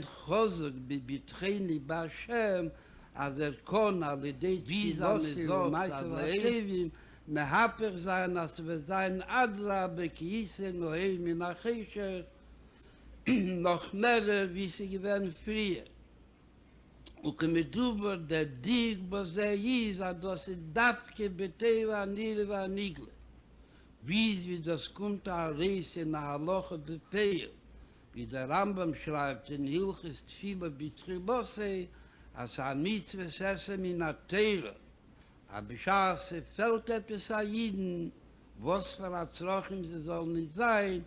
חוזק בביטחני בהשם, אז קון על ידי תפילה מזאת הטבעים, מהפך sein, als wir sein Adrabe, kießen nur heil min achishech, noch mehr, wie sie gewähren früher. Und kemedubur der Dig, wo sie ist, dass sie dafke beteva nile va nigle. Wie das kommt an Reis in der Halacha bepeil, wie der Rambam schreibt in Hilches Tfila Bitrilose, als Mitzvah sessem in der Teile, aber schaße fällt etwas an Jiden, was für ein Zrochim sie soll nicht sein,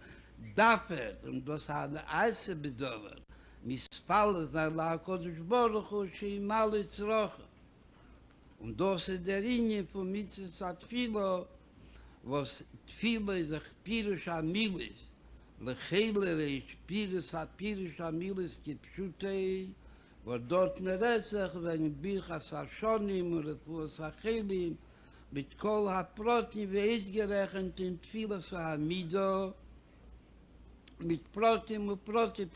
dafür, und das hat eine Eise bedauert, misfalle sein la Kodesh Baruch Hu, sheim alle Zrochim. Und das ist der Linie von Mitzvah Tfila, was Tfila ist ein Pirush Amilis, lechelere ist Pirush Amilis kipshutei, wo dort nerezach, wenn Birchas Hashonim und Refuas Achelim, mit Kol HaProtim, wie ist gerechnet in Tfilas Hamido, mit Protim und Protim.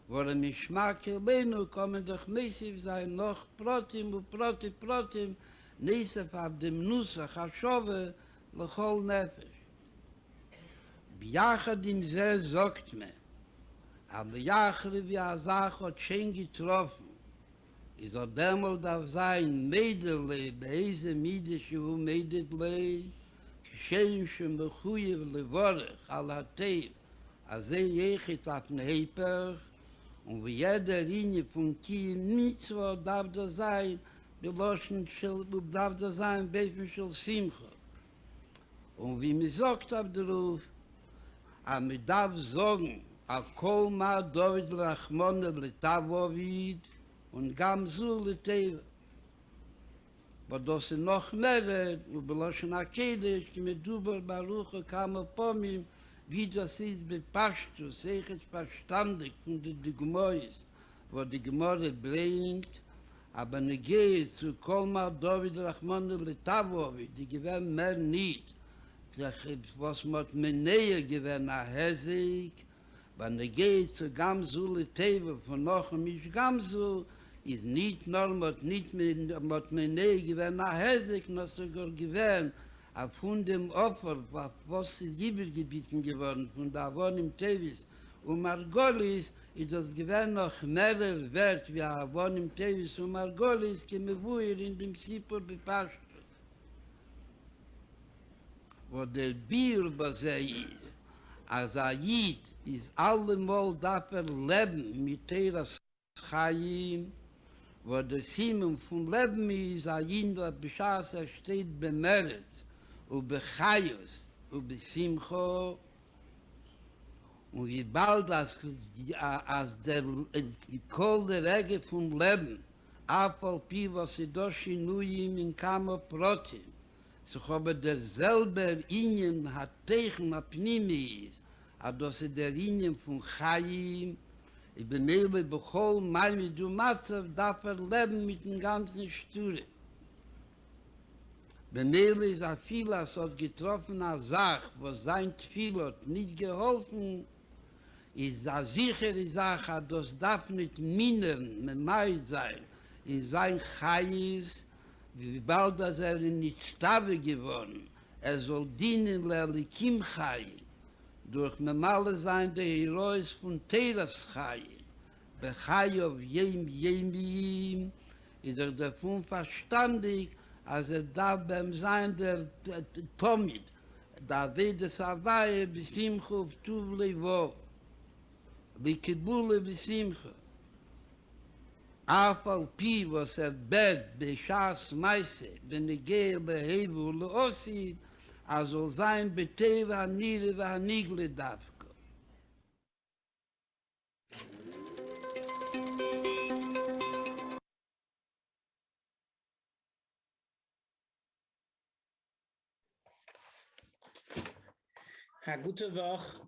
Wo Mishmak Elenu kommen doch Messiv sein, noch Protim und Protim, Nesef ab dem Nusach Hashove, lechol Nefesh. Biachad im Zeh sagt me, aber Jachre wie Azach hat schon getroffen, ist demol darf sein, Meidele, beise Mide, schuhu Meidele, Shem Shem Bechuyev Levorech, al Hatev, azeh Yechit auf den Heper, und wie jeder Linie von Kiyim Mitzvah darf da sein, darf da sein, Beifen Shel Simcha. Und wie mir sagt Abderuf, aber darf sagen, auf Kol Ma David Rachmon Letavovid und Gamzu Leteva. Aber das ist noch mehr, und beloschen Akedesh, die mit Duber Baruch kam Pomim, wie das ist bei Pashtus, ich es verstandig von den Gmois, wo die Gmore bringt, aber ne gehe zu Kol Ma David Rachmon Letavovid, die gewähren mehr nicht. Was mit mir näher gewesen a Hesig, wenn er geht zu Gamsu Leteva von noch mich Gamsu, ist nicht nur mit mir näher gewesen a Hesig, noch sogar gewesen, von dem Opfer, was ist Gibelgebieten geworden, von der Avonim Tevis und Margolis, ist das gewesen noch mehr wert, wie Avonim Tevis und Margolis, kemevuir in dem Sipur bepascht. Wo der Bier bei ist, als Yid ist allemal dafür leben mit Teras Chaim, wo der Simon von Leben ist, Yid, was Beschaß steht bei Meretz und bei Chayos und bei Simcho, und wie bald als der Kohl der Rege von Leben, Afal Pi, was sie durch Inuyim in Kamo Protim, so habe derselbe Ingen hat Teichen Apnimi ist, aber das ist der Ingen von Chaim, ich bin Eile Bechol, Maimi du Matzev, darf leben mit dem ganzen Sture. Benele ist a Filas hat getroffen a Sach, wo sein Tfil hat nicht geholfen, ist a sichere Sache, das darf nicht mindern, memai sein, in sein Chais, wie bald ist nicht Stave geworden, soll dienen Lelikim Chai, durch Memale sein der Heroes von Teras Chai, Bechai auf Yemim, ist davon verstandig, als darf beim sein der Tomid, da wird es Hawaii besimcha auf Tuv Levo, Likibule besimcha, Afal Pi, was bet, Beshas Meise, Benegel, Behevu, Leosid, soll sein Beteva, Nile, Vanigle, Davko. Gute Woche.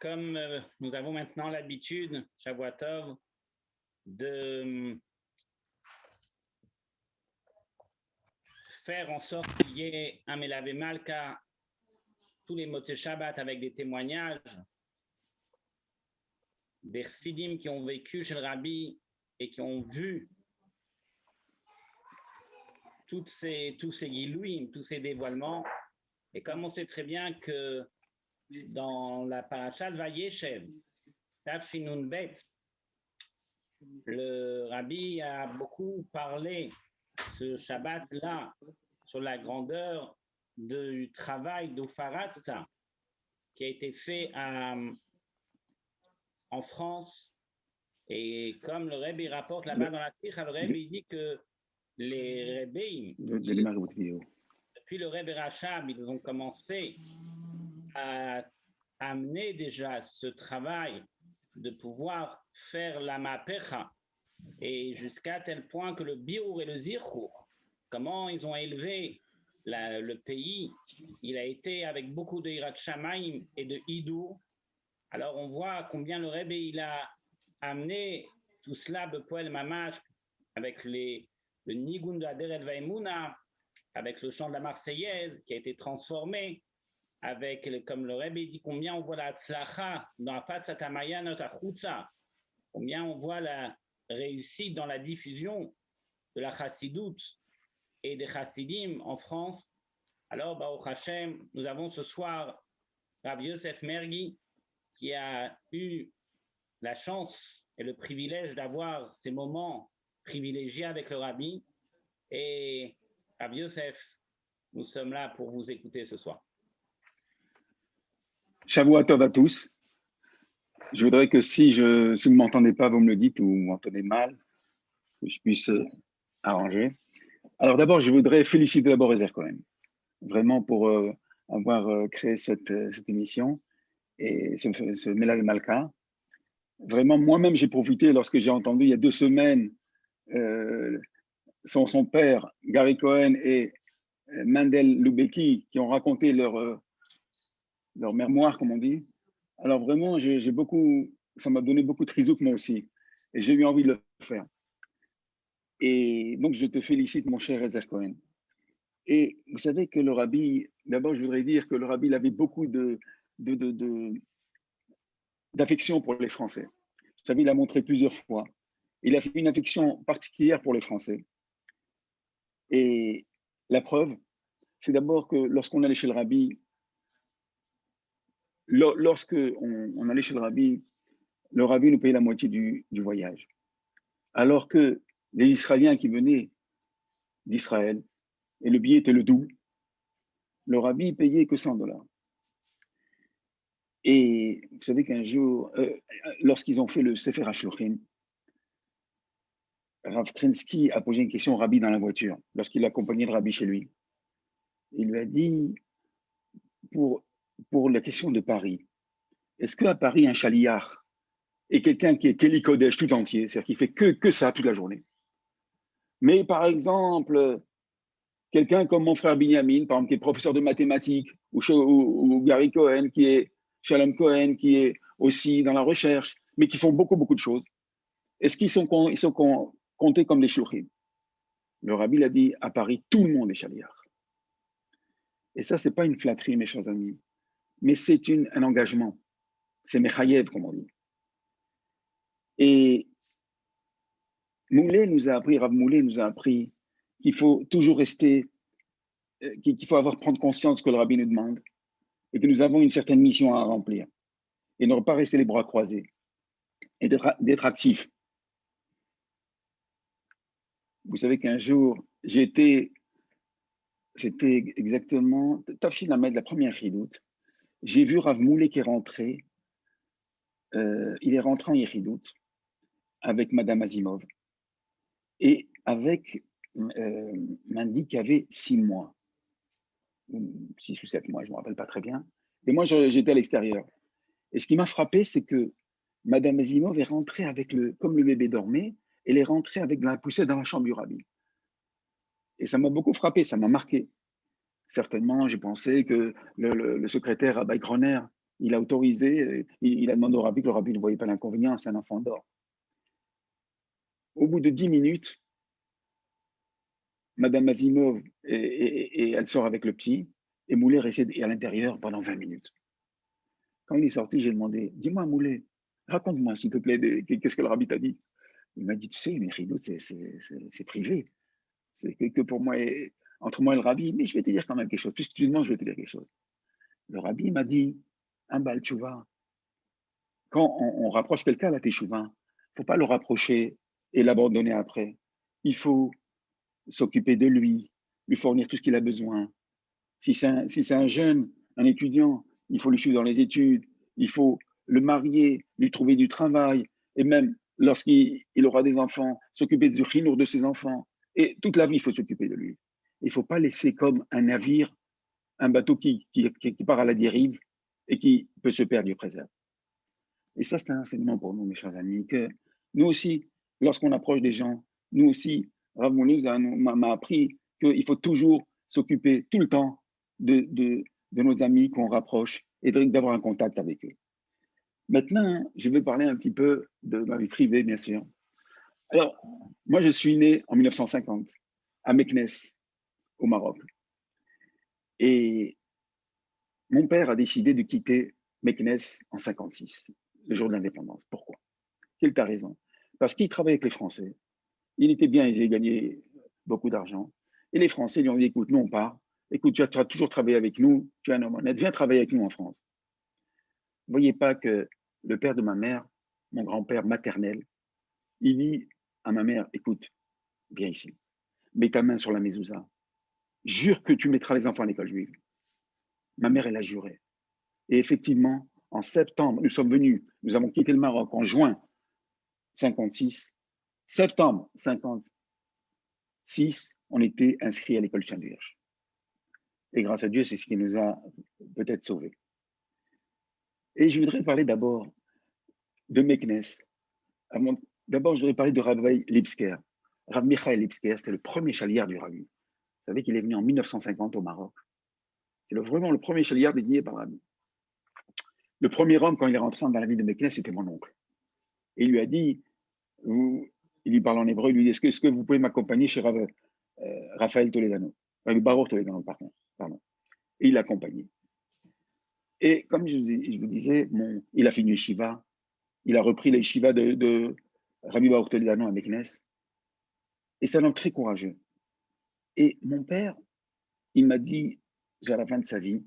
Comme nous avons maintenant l'habitude, Shavuatov, de faire en sorte qu'il y ait un Melavé Malka tous les Motzei Shabbat avec des témoignages. des chassidim qui ont vécu chez le Rabbi et qui ont vu tous ces gilouim, tous ces dévoilements. Et comme on sait très bien que dans la parashat Vayeshev, Tafshinun Bet, le Rabbi a beaucoup parlé ce Shabbat-là sur la grandeur du travail d'Ufaratsta qui a été fait en France. Et comme le Rebbe rapporte là-bas dans la Tzricha, le Rebbe il dit que les Rebbeim, depuis le Rebbe Rachab, ils ont commencé à amener déjà ce travail de pouvoir faire la Mapecha, et jusqu'à tel point que le Biur et le Zirchour, comment ils ont élevé le pays, il a été avec beaucoup de Hirat Shamaim et de Hidour. Alors on voit combien le Rebbe il a amené tout cela Bepoel Mamash avec le Nigun de Aderet Vaimuna, avec le chant de la Marseillaise qui a été transformé, avec, comme le Rebbe dit, combien on voit la tzlacha dans la Patsatamaya Notachutsa, combien on voit la réussite dans la diffusion de la chassidoute et des chassidim en France. Alors, Baruch Hashem, nous avons ce soir Rav Yosef Mergi qui a eu la chance et le privilège d'avoir ces moments privilégiés avec le Rabbi. Et Rav Yosef, nous sommes là pour vous écouter ce soir. Shavua Tov à tous. Je voudrais que si vous ne m'entendez pas, vous me le dites, ou vous m'entendez mal, que je puisse arranger. Alors d'abord, je voudrais féliciter d'abord Ezer Cohen, vraiment pour avoir créé cette émission et ce Melad Malka. Vraiment, moi-même, j'ai profité lorsque j'ai entendu il y a 2 semaines son père, Gary Cohen, et Mendel Lubeki, qui ont raconté leur mémoire, comme on dit. Alors vraiment, ça m'a donné beaucoup de trizouk moi aussi. Et j'ai eu envie de le faire. Et donc, je te félicite, mon cher Ezer Cohen. Et vous savez que le Rabbi, d'abord, je voudrais dire que le Rabbi il avait beaucoup d'affection pour les Français. Vous savez, il a montré plusieurs fois. Il a fait une affection particulière pour les Français. Et la preuve, c'est d'abord que lorsqu'on allait chez le Rabbi, on allait chez le Rabbi nous payait la moitié du voyage. Alors que les Israéliens qui venaient d'Israël, et le billet était le double, le Rabbi payait que $100. Et vous savez qu'un jour, lorsqu'ils ont fait le Sefer HaShluchim, Rav Krensky a posé une question au Rabbi dans la voiture, lorsqu'il accompagnait le Rabbi chez lui. Il lui a dit, pour la question de Paris, est-ce qu'à Paris, un chaliar est quelqu'un qui est Keli Kodesh tout entier, c'est-à-dire qui fait que ça toute la journée? Mais par exemple, quelqu'un comme mon frère Binyamin, par exemple, qui est professeur de mathématiques, ou Gary Cohen, qui est Shalom Cohen, qui est aussi dans la recherche, mais qui font beaucoup de choses, est-ce qu'ils sont comptés comme des shluchim? Le Rabbi l'a dit, à Paris, tout le monde est chaliar. Et ça, ce n'est pas une flatterie, mes chers amis, mais c'est un engagement. C'est mechayev, comme on dit. Et Rav Moulé nous a appris qu'il faut toujours rester, qu'il faut prendre conscience que le Rabbi nous demande et que nous avons une certaine mission à remplir et ne pas rester les bras croisés et d'être actifs. Vous savez qu'un jour, c'était exactement Tafshin Ahmed, la première chidoute. J'ai vu Rav Moulé qui est rentré, il est rentré en Yechidout avec Madame Azimov et avec Mandy qui avait 6 mois, 6 ou 7 mois, je ne me rappelle pas très bien. Et moi, j'étais à l'extérieur. Et ce qui m'a frappé, c'est que Madame Azimov est rentrée comme le bébé dormait, elle est rentrée avec de la poussette dans la chambre du Rabbi. Et ça m'a beaucoup frappé, ça m'a marqué. Certainement, j'ai pensé que le secrétaire Abay Groner, il a autorisé, il a demandé au Rabbi que le Rabbi ne voyait pas l'inconvénient, c'est un enfant d'or. Au bout de 10 minutes, Madame Azimov, et elle sort avec le petit, et Moulé restait à l'intérieur pendant 20 minutes. Quand il est sorti, j'ai demandé, dis-moi Moulé, raconte-moi, s'il te plaît, qu'est-ce que le rabbi t'a dit? Il m'a dit, tu sais, une chidoute, c'est privé. C'est que pour moi, entre moi et le rabbi, mais je vais te dire quand même quelque chose. Puisque tu demandes, je vais te dire quelque chose. Le rabbi m'a dit, un bal tchouva, quand on rapproche quelqu'un à la teshuva, il ne faut pas le rapprocher et l'abandonner après. Il faut s'occuper de lui, lui fournir tout ce qu'il a besoin. Si c'est un jeune, un étudiant, il faut lui suivre dans les études, il faut le marier, lui trouver du travail, et même lorsqu'il aura des enfants, s'occuper du chinour de ses enfants. Et toute la vie, il faut s'occuper de lui. Il ne faut pas laisser comme un navire, un bateau qui part à la dérive et qui peut se perdre, Dieu préserve. Et ça, c'est un enseignement pour nous, mes chers amis, que nous aussi, lorsqu'on approche des gens, nous aussi, Rav Moulouz m'a appris qu'il faut toujours s'occuper tout le temps de nos amis qu'on rapproche et d'avoir un contact avec eux. Maintenant, je vais parler un petit peu de ma vie privée, bien sûr. Alors, moi, je suis né en 1950 à Meknes, au Maroc. Et mon père a décidé de quitter Meknes en 56, le jour de l'indépendance. Pourquoi? Quelle ta raison? Parce qu'il travaillait avec les Français. Il était bien, il gagnait beaucoup d'argent. Et les Français lui ont dit, écoute, nous on part. Écoute, tu as toujours travaillé avec nous, tu es un homme honnête, viens travailler avec nous en France. Vous ne voyez pas que le père de ma mère, mon grand-père maternel, il dit à ma mère, écoute, viens ici, mets ta main sur la mezouza, jure que tu mettras les enfants à l'école juive. Ma mère, elle a juré. Et effectivement, en septembre, nous sommes venus, nous avons quitté le Maroc en juin 56, septembre 56, on était inscrits à l'école Saint-Vierge. Et grâce à Dieu, c'est ce qui nous a peut-être sauvés. Et je voudrais parler d'abord de Meknes. D'abord, je voudrais parler de Rabbi Lipsker. Rav Michael Lipsker, c'était le premier chaliard du Rabbi. Vous savez qu'il est venu en 1950 au Maroc. C'est vraiment le premier chaliard désigné par Rabbi. Le premier homme, quand il est rentré dans la vie de Meknes, c'était mon oncle. Et il lui a dit, il lui parle en hébreu, il lui dit, est-ce que vous pouvez m'accompagner chez Raphaël Toledano, Baruch Toledano, pardon. Et il l'a accompagné. Et comme je vous disais, il a fini le Shiva, il a repris les Shiva de Rabbi Baruch Toledano à Meknes. Et c'est un homme très courageux. Et mon père, il m'a dit, vers la fin de sa vie,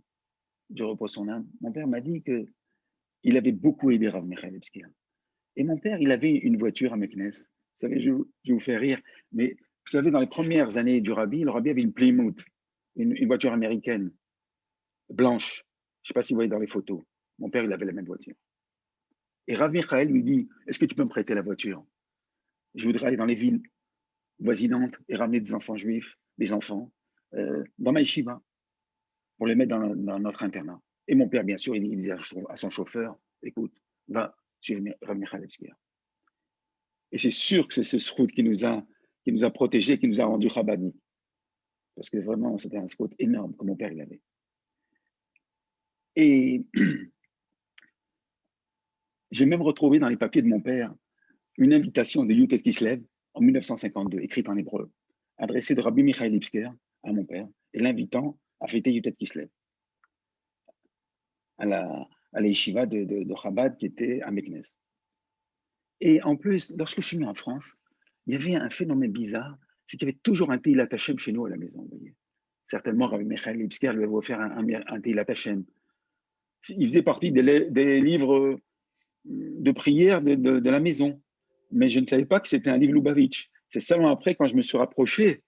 je repose son âme, mon père m'a dit qu'il avait beaucoup aidé Rav Michael Lipsker. Et mon père, il avait une voiture à Meknes. Vous savez, je vous fais rire, mais vous savez, dans les premières années du Rabbi, le Rabbi avait une Plymouth, une voiture américaine, blanche. Je ne sais pas si vous voyez dans les photos. Mon père, il avait la même voiture. Et Rav Michael lui dit, est-ce que tu peux me prêter la voiture? Je voudrais aller dans les villes voisinantes et ramener des enfants juifs, des enfants, dans ma yeshiva, pour les mettre dans notre internat. Et mon père, bien sûr, il disait à son chauffeur, écoute, va chez Rav Michael Lipsker. Et c'est sûr que c'est ce srout qui nous a protégés, qui nous a rendus Chabadni. Parce que vraiment, c'était un srout énorme que mon père il avait. Et j'ai même retrouvé dans les papiers de mon père une invitation de Yutet Kislev en 1952, écrite en hébreu, adressée de Rabbi Michael Lipsker à mon père, et l'invitant à fêter Yutet Kislev à la yeshiva de Chabad qui était à Meknes. Et en plus, lorsque je suis venu en France, il y avait un phénomène bizarre, c'est qu'il y avait toujours un Tehillat Hashem chez nous à la maison. Vous voyez. Certainement, Rabbi Michael Lipsker lui avait offert un Tehillat Hashem. Il faisait partie des livres de prière de la maison. Mais je ne savais pas que c'était un livre Lubavitch. C'est seulement après, quand je me suis rapproché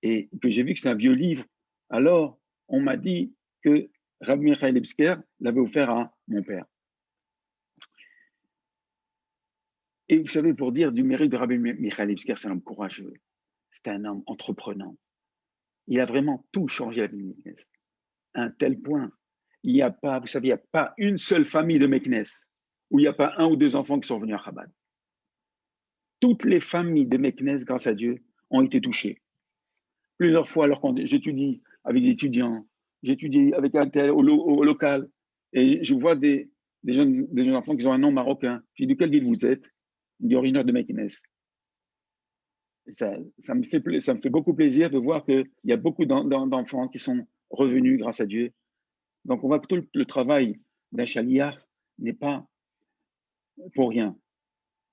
et que j'ai vu que c'était un vieux livre, alors on m'a dit que Rabbi Michael Lipsker l'avait offert à mon père. Et vous savez, pour dire du mérite de Rabbi Michael Lipsker, c'est un homme courageux, c'est un homme entreprenant. Il a vraiment tout changé à la vie de Meknes. À un tel point, il n'y a pas, vous savez, il n'y a pas une seule famille de Meknes où il n'y a pas un ou deux enfants qui sont venus à Chabad. Toutes les familles de Meknes, grâce à Dieu, ont été touchées. Plusieurs fois, alors quand j'étudie avec des étudiants, j'étudie avec un tel au local, et je vois des jeunes enfants qui ont un nom marocain. Je dis, de quelle ville vous êtes? Il dit, originaire de Meknes. Ça me fait beaucoup plaisir de voir qu'il y a beaucoup d'enfants qui sont revenus grâce à Dieu. Donc, on voit que tout le travail d'un chaliar n'est pas pour rien.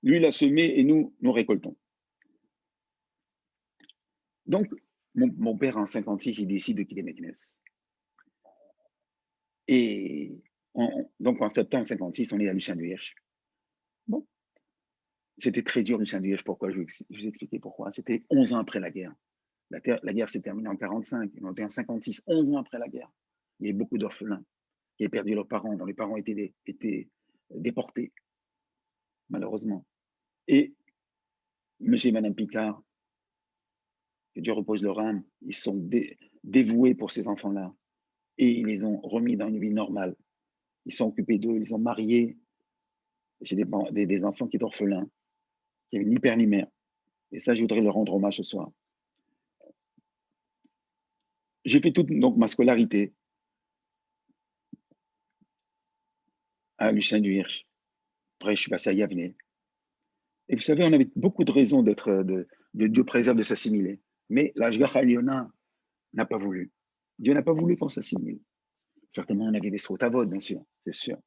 Lui, il a semé et nous récoltons. Donc, mon père, en 56, il décide de quitter Meknes. Et donc, en septembre 56, on est à Lucien du Hirsch. Bon, c'était très dur, Lucien du Hirsch. Pourquoi? Je vais vous expliquer pourquoi. C'était 11 ans après la guerre. La guerre s'est terminée en 45, on était en 56, 11 ans après la guerre. Il y a eu beaucoup d'orphelins qui avaient perdu leurs parents, dont les parents étaient déportés, malheureusement. Et monsieur et madame Picard, que Dieu repose leur âme, ils sont dévoués pour ces enfants-là. Et ils les ont remis dans une vie normale. Ils sont occupés d'eux, ils les ont mariés. J'ai des enfants qui étaient orphelins, qui n'avaient ni père ni mère. Et ça, je voudrais leur rendre hommage ce soir. J'ai fait toute donc, ma scolarité à Lucien du Hirsch. Après, je suis passé à Yavne. Et vous savez, on avait beaucoup de raisons de Dieu préserve de s'assimiler. Mais l'Ashgacha Eliona n'a pas voulu. Dieu n'a pas voulu qu'on s'assimile. Certainement, on avait des srotavot, bien sûr, c'est sûr.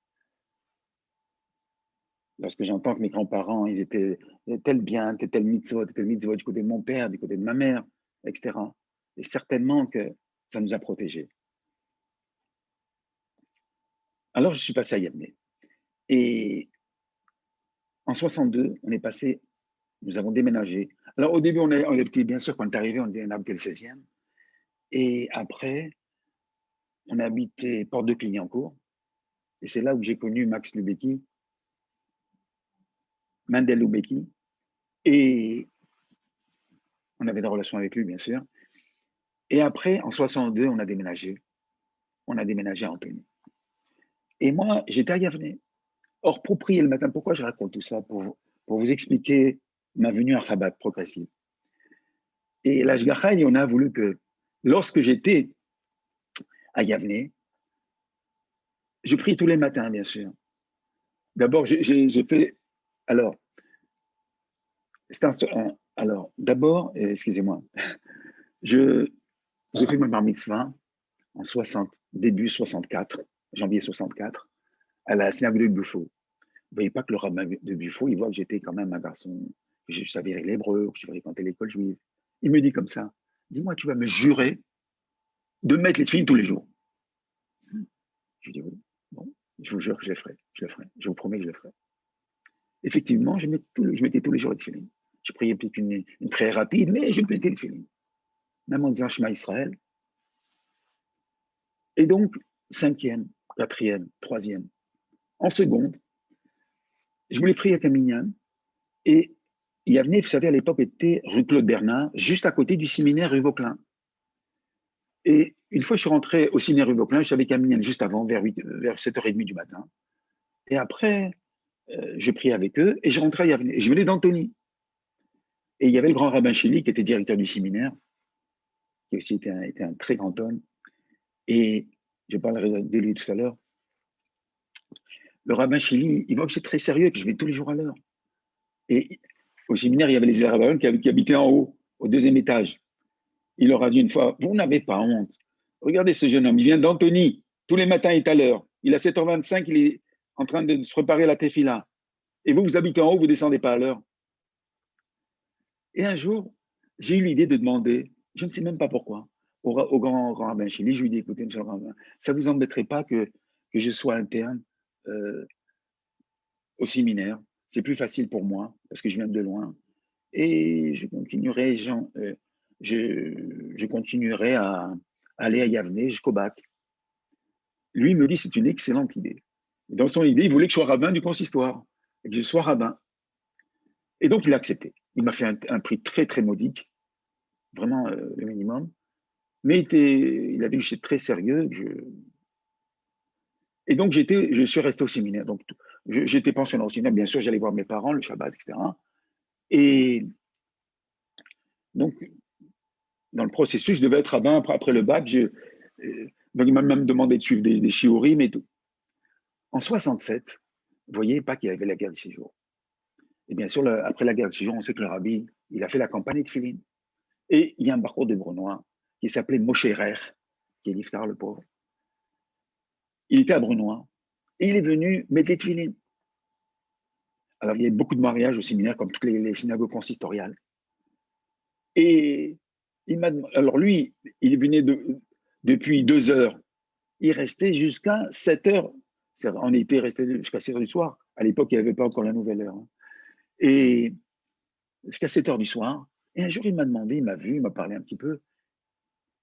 Lorsque j'entends que mes grands-parents, ils étaient tel bien, tel mitzvot du côté de mon père, du côté de ma mère, etc. Et certainement que ça nous a protégés. Alors, je suis passé à Yavne. Et en 62, nous avons déménagé. Alors, au début, on est petit, bien sûr, quand on est arrivé, on habitait le 16e. Et après, on a habité Porte de Clignancourt. Et c'est là où j'ai connu Max Lubecki, Mendel Lubecki. Et on avait des relations avec lui, bien sûr. Et après, en 62, on a déménagé. On a déménagé à Antony. Et moi, j'étais à Yavne. Or, pour prier le matin, pourquoi je raconte tout ça? Pour vous expliquer ma venue à Chabad progressive. Et l'Ashgacha, on a voulu que, lorsque j'étais à Yavne, je prie tous les matins, bien sûr. D'abord, j'ai fait. Alors, d'abord, excusez-moi, j'ai fait ma bar mitzvah en début 64, janvier 64, à la synagogue de Buffo. Vous voyez pas que le rabbin de Buffo, il voit que j'étais quand même un garçon, que je savais lire l'hébreu, que je fréquentais l'école juive. Il me dit comme ça, dis-moi, tu vas me jurer de mettre les filles tous les jours. Je lui dis oui, bon, je vous jure que je le ferai, je vous promets que je le ferai. Effectivement, je mettais tous les jours les filles. Je priais peut-être une prière rapide, mais je mettais les filles. Même en disant Shema Israël. Et donc, 5e, 4e, 3e, en seconde, je voulais prier à Camignan. Et Yavne, vous savez, à l'époque, était rue Claude Bernard, juste à côté du séminaire rue Vauquelin. Et une fois, je suis rentré au séminaire rue Vauquelin, je suis avec Camignan juste avant, vers 7h30 du matin. Et après, je priais avec eux et je rentrais à Yavne. Et je venais d'Antony. Et il y avait le grand rabbin Chili, qui était directeur du séminaire, qui aussi était un très grand homme. Et je parlerai de lui tout à l'heure. Le rabbin Chili, il voit que c'est très sérieux, que je vais tous les jours à l'heure. Et au séminaire, il y avait les rabbins qui habitaient en haut, au 2e étage. Il leur a dit une fois, vous n'avez pas honte. Regardez ce jeune homme, il vient d'Antony, tous les matins il est à l'heure. Il a 7h25, il est en train de se préparer à la tefila. Et vous habitez en haut, vous ne descendez pas à l'heure. Et un jour, j'ai eu l'idée de demander, je ne sais même pas pourquoi, au grand rabbin Chili, je lui ai dit, écoutez, monsieur le rabbin, ça ne vous embêterait pas que je sois interne au séminaire? C'est plus facile pour moi, parce que je viens de loin. Et je continuerai, je continuerai à aller à Yavne jusqu'au bac. Lui me dit, c'est une excellente idée. Et dans son idée, il voulait que je sois rabbin du consistoire, et que je sois rabbin. Et donc, il a accepté. Il m'a fait un prix très, très modique, vraiment le minimum. Mais il a vu que j'étais très sérieux. Et donc, je suis resté au séminaire. Donc, j'étais pensionnaire au séminaire. Bien sûr, j'allais voir mes parents, le Shabbat, etc. Et donc, dans le processus, je devais être rabbin après le bac. Donc, il m'a même demandé de suivre des shiurim et tout. En 67, vous voyez pas qu'il y avait la guerre de 6 jours. Et bien sûr, après la guerre de 6 jours, on sait que le rabbi, il a fait la campagne de Tfilin. Et il y a un barreau de Brunois qui s'appelait Moshe Rer, qui est l'iftar, le pauvre. Il était à Brunois. Et il est venu mettre les Tfilin. Alors, il y a beaucoup de mariages au séminaire, comme toutes les synagogues consistoriales. Et alors lui, il venait depuis 2 heures. Il restait jusqu'à 7 heures. On était resté jusqu'à 7 heures du soir. À l'époque, il n'y avait pas encore la nouvelle heure. Et jusqu'à 7 heures du soir. Et un jour, il m'a demandé, il m'a vu, il m'a parlé un petit peu.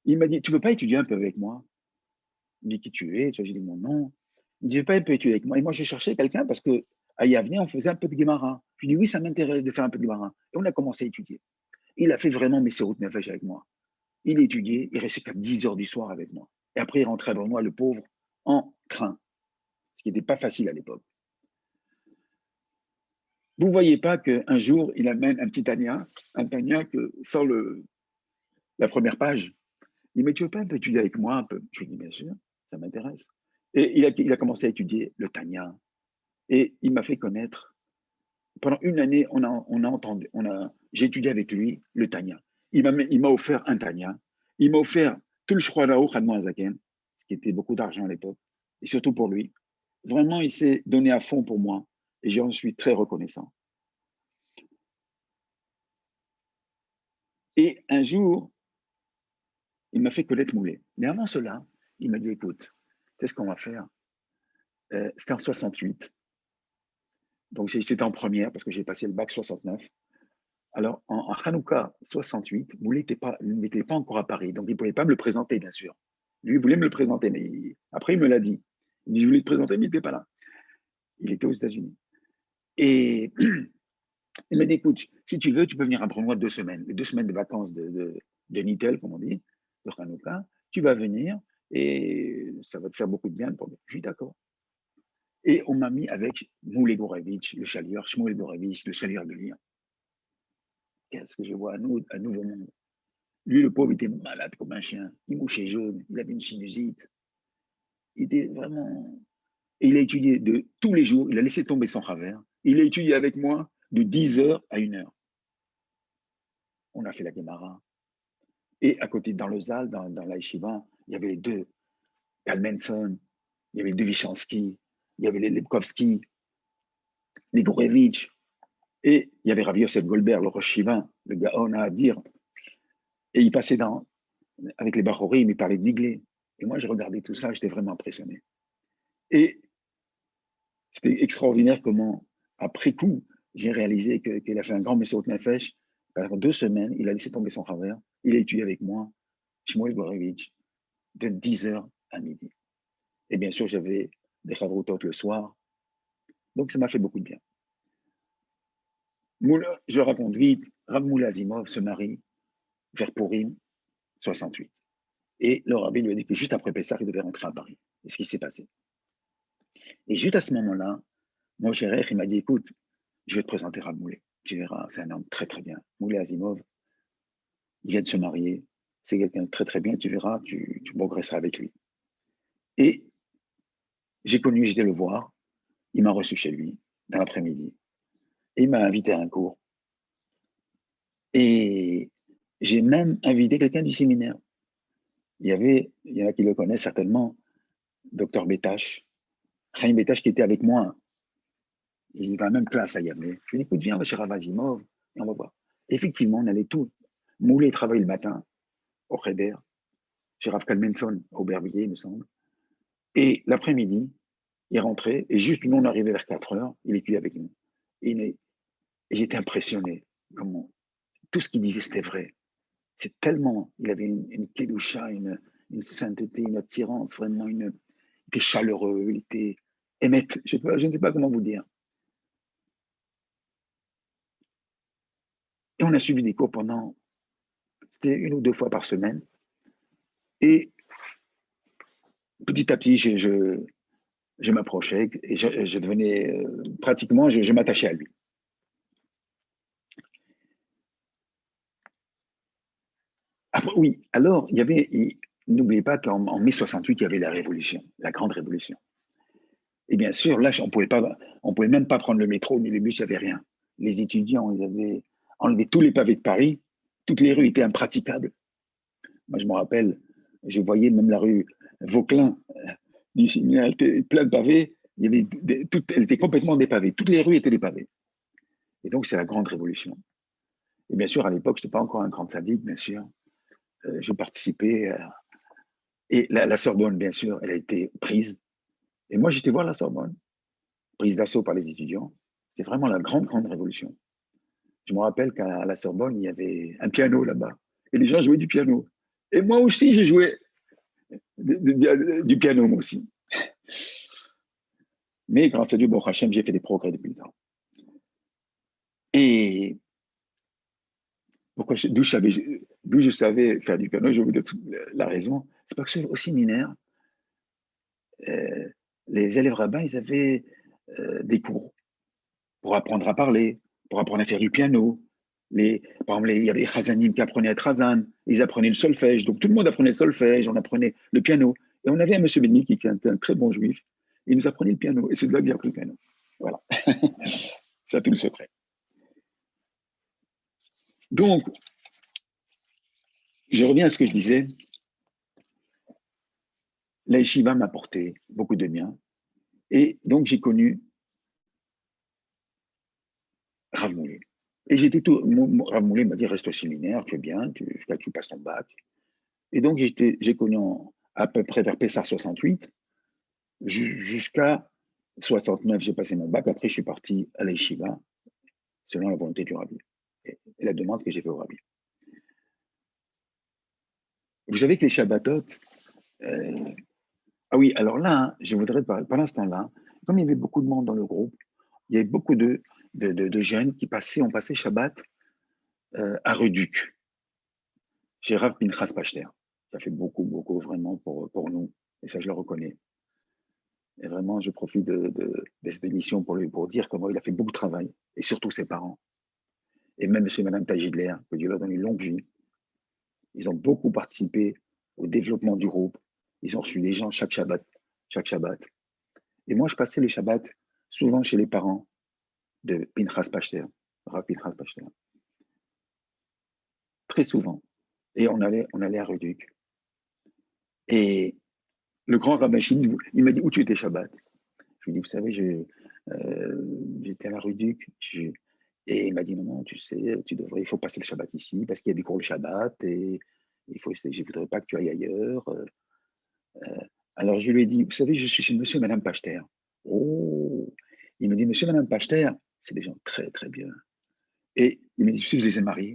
Il m'a dit, tu ne veux pas étudier un peu avec moi? Il me dit, qui tu es? J'ai dit, mon nom. Il me dit, tu veux pas un peu étudier avec moi? Et moi, je cherchais quelqu'un parce que à Yavne, on faisait un peu de Guémara. Je lui ai dit, oui, ça m'intéresse de faire un peu de Guémara. Et on a commencé à étudier. Il a fait vraiment mes Serut Nefesh avec moi. Il étudiait, il restait qu'à 10 heures du soir avec moi. Et après, il rentrait vers moi, le pauvre, en train, ce qui n'était pas facile à l'époque. Vous ne voyez pas qu'un jour, il amène un petit Tania que sans la première page. Il me dit, tu veux pas un peu étudier avec moi un peu? Je lui dis, bien sûr, ça m'intéresse. Et il a commencé à étudier le Tania. Et il m'a fait connaître. Pendant une année, j'ai étudié avec lui le Tania. Il m'a offert un Tania. Il m'a offert tout le Shulchan Aruch Admon Hazaken, ce qui était beaucoup d'argent à l'époque, et surtout pour lui. Vraiment, il s'est donné à fond pour moi, et j'en suis très reconnaissant. Et un jour, il m'a fait connaître Moulet. Mais avant cela, il m'a dit, écoute, qu'est-ce qu'on va faire? C'était en 68. Donc, c'était en première, parce que j'ai passé le bac 69. Alors, en Hanouka 68, Moulet n'était pas encore à Paris, donc il ne pouvait pas me le présenter, bien sûr. Lui, il voulait me le présenter, mais après, il me l'a dit. Il dit, je voulais te présenter, mais il n'était pas là. Il était aux États-Unis. Et il m'a dit, écoute, si tu veux, tu peux venir après moi 2 semaines. Les 2 semaines de vacances de Nitel, comme on dit, de Hanouka. Tu vas venir et ça va te faire beaucoup de bien. Je suis d'accord. Et on m'a mis avec Moulé Gorevitch, le chalieur, Shmuel Gorevitch, le chalieur de Lyon. Qu'est-ce que je vois un nouveau monde. Lui, le pauvre, était malade comme un chien. Il mouchait jaune, il avait une sinusite. Il était vraiment... Et il a étudié de tous les jours, il a laissé tomber son travers. Il a étudié avec moi de 10 heures à 1 heure. On a fait la Gemara. Et à côté, dans le Zal, dans la Yeshiva, il y avait les 2 Kalmenson, il y avait les 2 Vichansky, il y avait les Lepkovski, les Gorevitch, et il y avait Rav Yosef Goldberg, le Rosh Shiva, le Gaon à dire. Et il passait avec les Bachorim, il parlait de Niglé. Et moi, je regardais tout ça, j'étais vraiment impressionné. Et c'était extraordinaire comment, après coup, j'ai réalisé qu'il a fait un grand Messiot Nefesh. Pendant 2 semaines, il a laissé tomber son travers. Il a étudié avec moi, Shmuel Gorevitch, de 10 heures à midi. Et bien sûr, j'avais des chavrutot le soir. Donc, ça m'a fait beaucoup de bien. Je raconte vite, Rav Moulay Azimov se marie vers Purim 68. Et le rabbi lui a dit que juste après Pessah, il devait rentrer à Paris. Et ce qui s'est passé. Et juste à ce moment-là, Moshe Rech, il m'a dit, écoute, je vais te présenter Rav Moulay. Tu verras, c'est un homme très, très bien. Moulay Azimov, il vient de se marier. C'est quelqu'un de très, très bien. Tu verras, tu progresseras avec lui. Et j'étais le voir. Il m'a reçu chez lui dans l'après-midi. Et il m'a invité à un cours. Et j'ai même invité quelqu'un du séminaire. Il y en a qui le connaissent certainement, Dr Betache, Chaim Betache qui était avec moi. Ils étaient dans la même classe à Yavne. Je lui ai dit, écoute, viens, on va chez Rav Azimov et on va voir. Effectivement, on allait tout. Moulay travaille le matin au Cheder, chez Rav Kalmenson, au Bervilliers, il me semble. Et l'après-midi, il rentrait, et juste nous, on arrivait vers 4 heures, il était avec nous. Et j'étais impressionné. Comment tout ce qu'il disait, c'était vrai. C'est tellement, il avait une kedusha, une sainteté, une attirance, vraiment il était chaleureux, il était émette. Je ne sais pas comment vous dire. Et on a suivi des cours c'était 1 ou 2 fois par semaine. Et petit à petit, je m'approchais et je devenais pratiquement, je m'attachais à lui. Après, oui, alors, n'oubliez pas qu'en mai 68, il y avait la révolution, la grande révolution. Et bien sûr, là, on pouvait même pas prendre le métro, ni les bus, il n'y avait rien. Les étudiants, ils avaient enlevé tous les pavés de Paris, toutes les rues étaient impraticables. Moi, je me rappelle, je voyais même la rue Vauquelin, elle était pleine de pavés, elle était complètement dépavée, toutes les rues étaient dépavées. Et donc, c'est la grande révolution. Et bien sûr, à l'époque, je n'étais pas encore un grand sadique, bien sûr. Je participais. Et la Sorbonne, bien sûr, elle a été prise. Et moi, j'étais voir la Sorbonne, prise d'assaut par les étudiants. C'était vraiment la grande, grande révolution. Je me rappelle qu'à la Sorbonne, il y avait un piano là-bas. Et les gens jouaient du piano. Et moi aussi, j'ai joué du piano, moi aussi. Mais grâce à Dieu, bon, Hachem, j'ai fait des progrès depuis le temps. Et d'où je savais faire du piano, je vais vous dire la raison. C'est parce que au séminaire, les élèves rabbins, ils avaient des cours pour apprendre à parler, pour apprendre à faire du piano. Par exemple, il y avait les chazanim qui apprenaient à être chazan, ils apprenaient le solfège. Donc tout le monde apprenait le solfège, on apprenait le piano. Et on avait un monsieur Benny qui était un très bon juif, il nous apprenait le piano. Et c'est de là que j'ai appris le piano. Voilà. C'est tout le secret. Donc, je reviens à ce que je disais. La yeshiva m'a apporté beaucoup de bien. Et donc, j'ai connu Rav Moulé. Et j'étais Rav Moulé m'a dit, reste au séminaire, tu es bien, jusqu'à que tu passes ton bac. Et donc, j'ai connu à peu près vers Pessah 68, jusqu'à 69, j'ai passé mon bac. Après, je suis parti à la yeshiva, selon la volonté du Rabbi et la demande que j'ai fait au Rabbi. Vous savez que les Shabbatot, ah oui, alors là, hein, je voudrais par l'instant-là, comme il y avait beaucoup de monde dans le groupe, il y avait beaucoup de jeunes qui ont passé Shabbat à Reduc, chez Rav Pinchas Pachter. Ça fait beaucoup, beaucoup vraiment pour nous, et ça je le reconnais. Et vraiment, je profite de cette émission pour dire comment il a fait beaucoup de travail, et surtout ses parents. Et même monsieur et madame Tajidler, que Dieu leur donne une longue vie. Ils ont beaucoup participé au développement du groupe. Ils ont reçu des gens chaque Shabbat. Et moi, je passais les Shabbats souvent chez les parents de Pinchas Pachter, Rav Pinchas Pachter. Très souvent. Et on allait à Reduc. Et le grand rabbin Chini, il m'a dit, où tu étais Shabbat? Je lui ai dit, vous savez, j'étais à la Reduc. Et il m'a dit, non, tu sais, il faut passer le Shabbat ici, parce qu'il y a des cours le Shabbat, et je ne voudrais pas que tu ailles ailleurs. Alors je lui ai dit, vous savez, je suis chez monsieur et madame Pachter. Oh, il me dit, monsieur et madame Pachter, c'est des gens très, très bien. Et il me dit, je les ai mariés.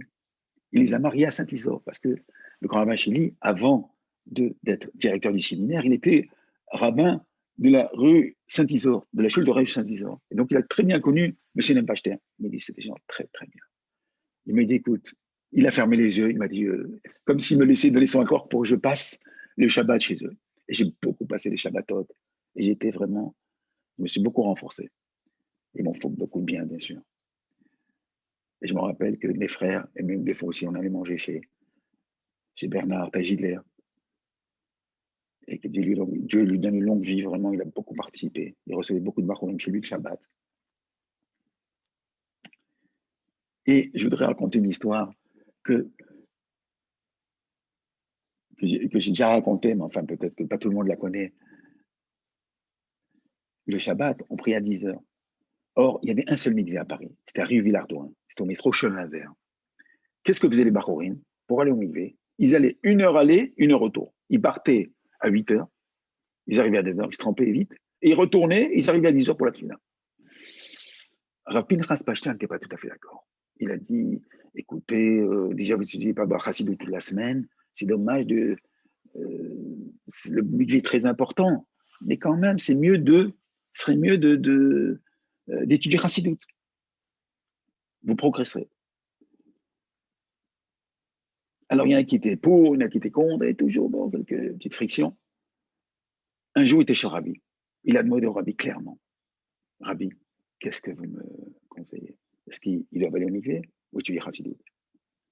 Il les a mariés à Saint-Isor, parce que le grand rabbin Chili, avant d'être directeur du séminaire, il était rabbin de la rue Saint-Isor, de la chule de rue Saint-Isor. Et donc, il a très bien connu monsieur et madame Pachter. Il m'a dit, c'est des gens très, très bien. Il m'a dit, écoute, il a fermé les yeux, il m'a dit, comme s'il me laissait donner son accord pour que je passe le Shabbat chez eux. Et j'ai beaucoup passé les Shabbatot. Et je me suis beaucoup renforcé. Ils m'ont fait beaucoup de bien, bien sûr. Et je me rappelle que mes frères, et même des fois aussi, on allait manger chez Bernard Tajidler. Et que Dieu lui donne une longue vie, vraiment, il a beaucoup participé. Il recevait beaucoup de bachorim chez lui le Shabbat. Et je voudrais raconter une histoire que j'ai déjà racontée, mais enfin, peut-être que pas tout le monde la connaît. Le Shabbat, on prie à 10 heures. Or, il y avait un seul mikvé à Paris. C'était à rue Villardouin. C'était au métro Chemin Vert. Qu'est-ce que faisaient les bachorim pour aller au mikvé? Ils allaient 1 heure aller, 1 heure retour. Ils partaient à 8 heures. Ils arrivaient à 9 heures, ils se trempaient vite. Et ils retournaient, ils arrivaient à 10 heures pour la tefila. Rav Pinchas Pachter n'était pas tout à fait d'accord. Il a dit, écoutez, déjà vous étudiez pas Chassidut toute la semaine, c'est dommage le budget est très important, mais quand même, ce serait mieux d'étudier Chassidut. Vous progresserez. Alors, il y en a qui étaient pour, il y en a qui étaient contre, et toujours quelques petites frictions. Un jour, il était chez Rabbi. Il a demandé au Rabbi clairement, Rabbi, qu'est-ce que vous me conseillez? Est-ce qu'il doit aller au mikvé ou étudier Chassidut?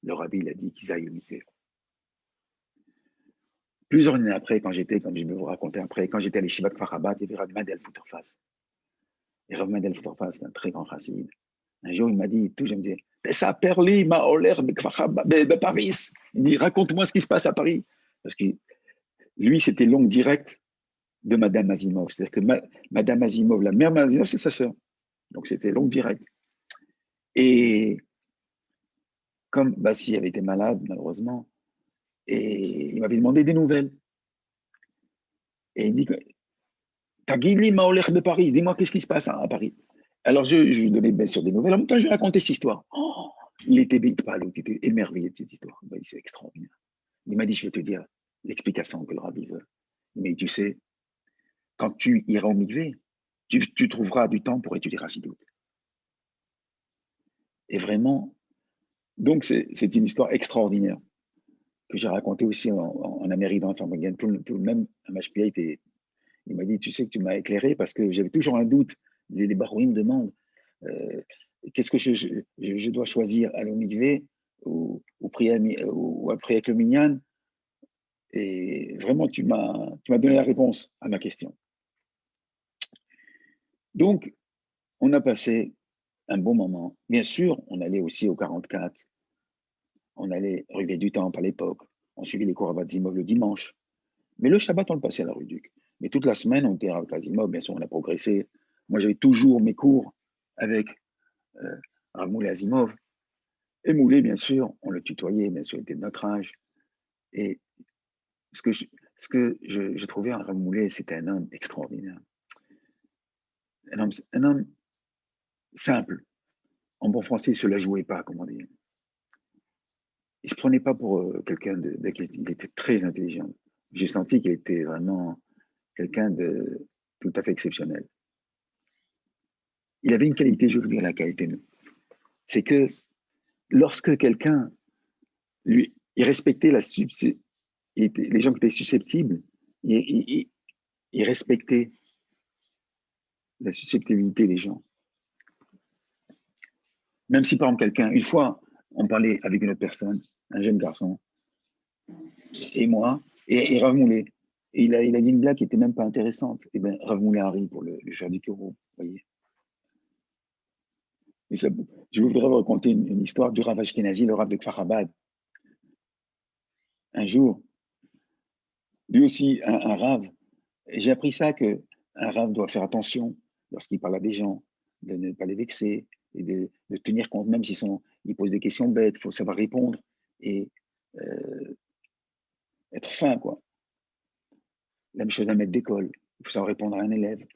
Le Rabbi, il a dit qu'ils aillent au mikvé. Plusieurs années après, comme je vais vous raconter après, quand j'étais à l'Yeshiva de Kfar Rabat, il y avait Rav Mendel Futterfass. Et Rav Mendel Futterfass, c'est un très grand chassid. Un jour, il m'a dit, je me disais, ça perli ma oler de Paris. Il dit, raconte-moi ce qui se passe à Paris. Parce que lui, c'était l'oncle direct de Madame Azimov. C'est-à-dire que Madame Azimov, la mère Azimov, c'est sa sœur. Donc, c'était l'oncle direct. Et comme Bassi avait été malade, malheureusement, et il m'avait demandé des nouvelles. Et il me dit, Tagili Maolech de Paris, dis-moi qu'est-ce qui se passe à Paris. Alors je lui donnais bien sûr des nouvelles. En même temps, je lui racontais cette histoire. Oh, il était émerveillé de cette histoire. C'est extraordinaire. Il m'a dit, je vais te dire l'explication que le rabbi veut. Mais tu sais, quand tu iras au mikvé, tu trouveras du temps pour étudier Chassidut. Et vraiment, donc c'est une histoire extraordinaire que j'ai racontée aussi en Amérique d'enfants. Tout même MHPA était, il m'a dit, tu sais que tu m'as éclairé parce que j'avais toujours un doute. Les barouins me demandent, qu'est-ce que je dois choisir, aller au mikvé ou prier avec le minyan. Et vraiment, tu m'as donné la réponse à ma question. Donc, on a passé un bon moment. Bien sûr, on allait aussi au 44. On allait rue du Temple à l'époque. On suivait les cours à Vazimov le dimanche. Mais le Shabbat, on le passait à la rue Duc. Mais toute la semaine, on était à Vazimov. Bien sûr, on a progressé. Moi, j'avais toujours mes cours avec Rav Moulé Azimov. Et Moulé, bien sûr, on le tutoyait. Bien sûr, il était de notre âge. Et ce que je trouvais en Rav Moulé, c'était un homme extraordinaire. Un homme simple. En bon français, il ne se la jouait pas, comme on dit. Il ne se prenait pas pour quelqu'un il était très intelligent. J'ai senti qu'il était vraiment quelqu'un de tout à fait exceptionnel. Il avait une qualité, je veux dire la qualité, c'est que lorsque quelqu'un, il respectait les gens qui étaient susceptibles, il respectait la susceptibilité des gens. Même si, par exemple, quelqu'un, une fois, on parlait avec une autre personne, un jeune garçon, et moi, et Rav Moulé, et il a dit une blague qui n'était même pas intéressante. Et bien, Rav Moulé arrive pour le faire du Kiro, vous voyez. Et ça, je voudrais vous raconter une histoire du Rav Ashkenazi, le Rav de Kfar Chabad. Un jour, lui aussi, un Rav, j'ai appris ça qu'un Rav doit faire attention lorsqu'il parle à des gens, de ne pas les vexer, et de tenir compte, même s'ils posent des questions bêtes, il faut savoir répondre et être fin, quoi. La même chose un maître d'école, il faut savoir répondre à un élève.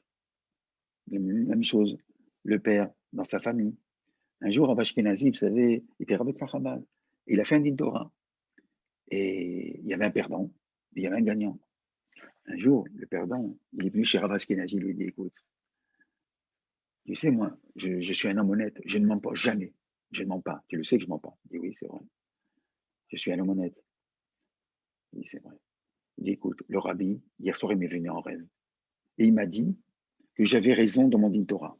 La même chose, le père dans sa famille. Un jour, Rav Ashkenazi, vous savez, il était Rav de Kfar Chabad. Il a fait un din Torah. Et il y avait un perdant, et il y avait un gagnant. Un jour, le perdant, il est venu chez Rav Ashkenazi, il lui dit, écoute, tu sais, moi, je suis un homme honnête, je ne mens pas, jamais. Je ne mens pas. Tu le sais que je ne mens pas. Il dit, oui, c'est vrai. Je suis un homme honnête. Il dit, c'est vrai. Il dit, écoute, le rabbi, hier soir, il m'est venu en rêve. Et il m'a dit que j'avais raison dans mon din Torah.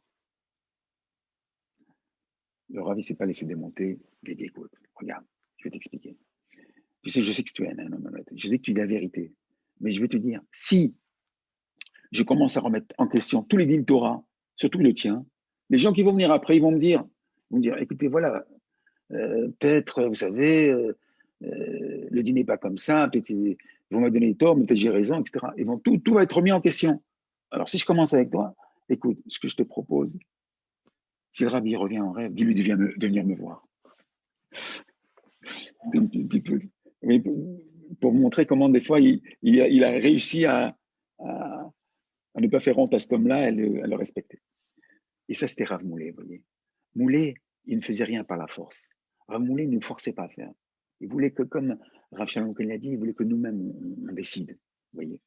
Le rabbi ne s'est pas laissé démonter. Il a dit, écoute, regarde, je vais t'expliquer. Tu sais, je sais que tu es un homme honnête. Je sais que tu dis la vérité. Mais je vais te dire, si je commence à remettre en question tous les din Torah, surtout le tien, les gens qui vont venir après, ils vont me dire, écoutez, voilà, peut-être, vous savez, le dîner n'est pas comme ça, peut-être ils vont me donner tort, mais peut-être j'ai raison, etc. Tout va être remis en question. Alors, si je commence avec toi, écoute, ce que je te propose, si le rabbi revient en rêve, dis-lui de venir me voir. C'était un petit peu, mais pour vous montrer comment des fois il a réussi à ne pas faire honte à cet homme-là, à le respecter. Et ça, c'était Rav Moulé, vous voyez. Moulé, il ne faisait rien par la force. Rav Moulé ne nous forçait pas à faire. Il voulait que, comme Rav Shalom l'a dit, il voulait que nous-mêmes, on décide, vous voyez.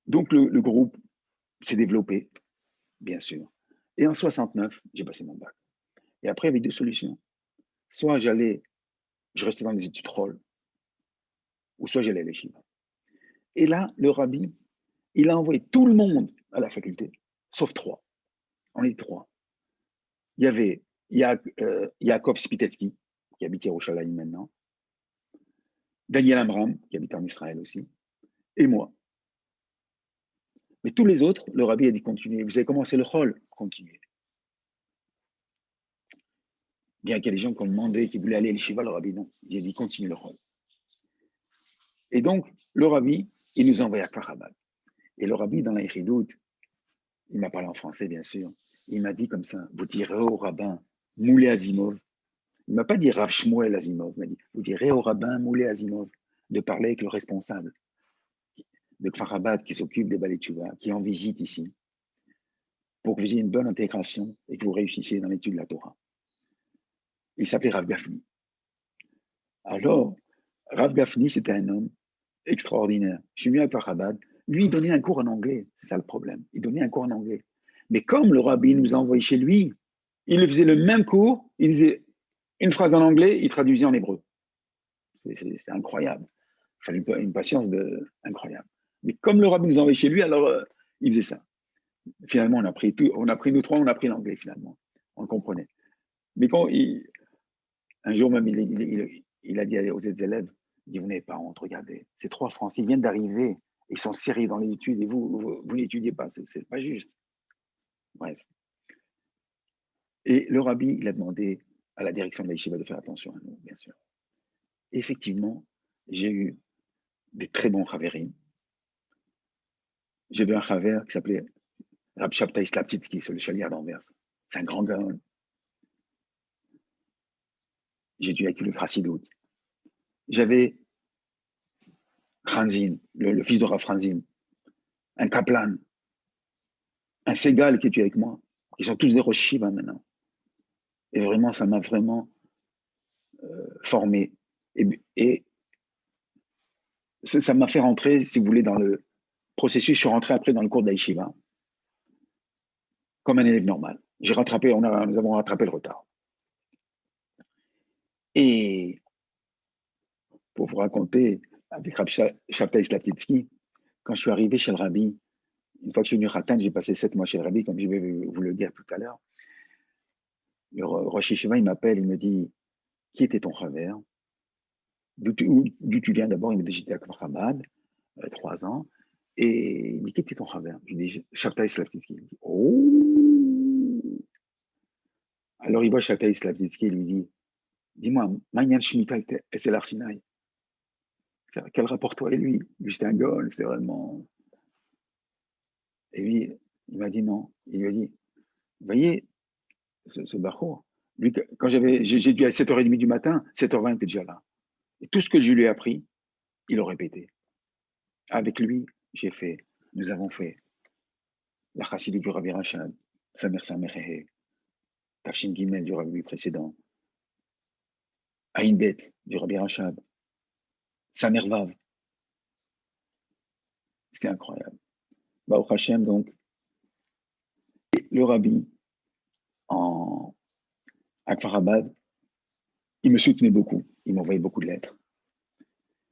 Donc, le groupe s'est développé, bien sûr. Et en 69, j'ai passé mon bac. Et après, il y avait deux solutions. Soit je restais dans les études rôles, ou soit j'allais à l'Yeshiva. Et là, le rabbi, il a envoyé tout le monde à la faculté, sauf trois. On est trois. Il y avait Yaakov Spitetsky, qui habite Yerushalayim maintenant, Daniel Amram, qui habite en Israël aussi, et moi. Mais tous les autres, le rabbi a dit continuez. Vous avez commencé le chol, continuez. Bien qu'il y ait des gens qui ont demandé, qui voulaient aller à l'Yeshiva, le rabbi non. Il a dit continuez le chol. Et donc, le rabbi, il nous envoie à Kfar Chabad. Et le rabbi, dans la Yechidut, il m'a parlé en français, bien sûr. Il m'a dit comme ça, vous direz au rabbin Moulé Azimov. Il ne m'a pas dit Rav Shmuel Azimov, il m'a dit, vous direz au rabbin Moulé Azimov de parler avec le responsable de Kfar Chabad qui s'occupe des Balei Teshuvah, qui est en visite ici, pour que vous ayez une bonne intégration et que vous réussissiez dans l'étude de la Torah. Il s'appelait Rav Gafni. Alors, Rav Gafni, c'était un homme extraordinaire. Je suis venu à Kfar Chabad. Lui, il donnait un cours en anglais. C'est ça le problème. Il donnait un cours en anglais. Mais comme le rabbi nous a envoyés chez lui, il faisait le même cours. Il disait une phrase en anglais, il traduisait en hébreu. C'est incroyable. Il fallait une patience incroyable. Mais comme le rabbi nous a envoyés chez lui, alors il faisait ça. Finalement, on a pris nous trois, on a pris l'anglais finalement. On le comprenait. Mais un jour même, il a dit aux élèves, il dit, vous n'avez pas honte, regardez, ces 3 Français, ils viennent d'arriver, ils sont sérieux dans les études et vous n'étudiez pas, c'est pas juste. Bref. Et le rabbi, il a demandé à la direction de la yeshiva de faire attention à nous, bien sûr. Et effectivement, j'ai eu des très bons chaverim. J'ai vu un chaver qui s'appelait Rab Shabtai Slaptitsky, c'est le chalier d'Anvers. C'est un grand gars. J'ai dû avec le Chassidut. J'avais Franzin, le fils de Rav Franzin, un Kaplan, un Segal qui était avec moi. Ils sont tous des Rosh Shiva maintenant. Et vraiment, ça m'a vraiment formé. Et ça m'a fait rentrer, si vous voulez, dans le processus. Je suis rentré après dans le cours d'Aïshiva, comme un élève normal. Nous avons rattrapé le retard. Et pour vous raconter, avec Rab Shabtai Slaptitsky, quand je suis arrivé chez le Rabbi, une fois que je suis venu Khatan, j'ai passé 7 mois chez le Rabbi, comme je vais vous le dire tout à l'heure. Le Rosh Yeshiva, il m'appelle, il me dit, qui était ton Chaver? D'où tu viens d'abord? Il me dit, j'étais à Kfar Chabad, 3 ans. Et il me dit, qui était ton Chaver? Je lui dis, Shabtai Slaptitsky. Il me dit, oh! Alors il voit Shabtai Slaptitsky et lui dit, dis-moi, Maïnyan Shemitah et c'est l'Arsinaï. Quel rapport toi et lui? Lui, c'était un goal, c'était vraiment. Et lui, il m'a dit non. Il lui a dit, vous voyez, ce Bachour, lui, quand j'ai dû à 7h30 du matin, 7h20, il était déjà là. Et tout ce que je lui ai appris, il le répétait. Avec lui, nous avons fait la Chassidut du Rabbi Rachad, Samer Samechehe, Tafshin Gimel du Rabbi précédent, Aïn Bet du Rabbi Rachad, Samer Vav. C'était incroyable. Baruch Hashem, donc, le Rabbi, à Kfar Chabad, il me soutenait beaucoup, il m'envoyait beaucoup de lettres.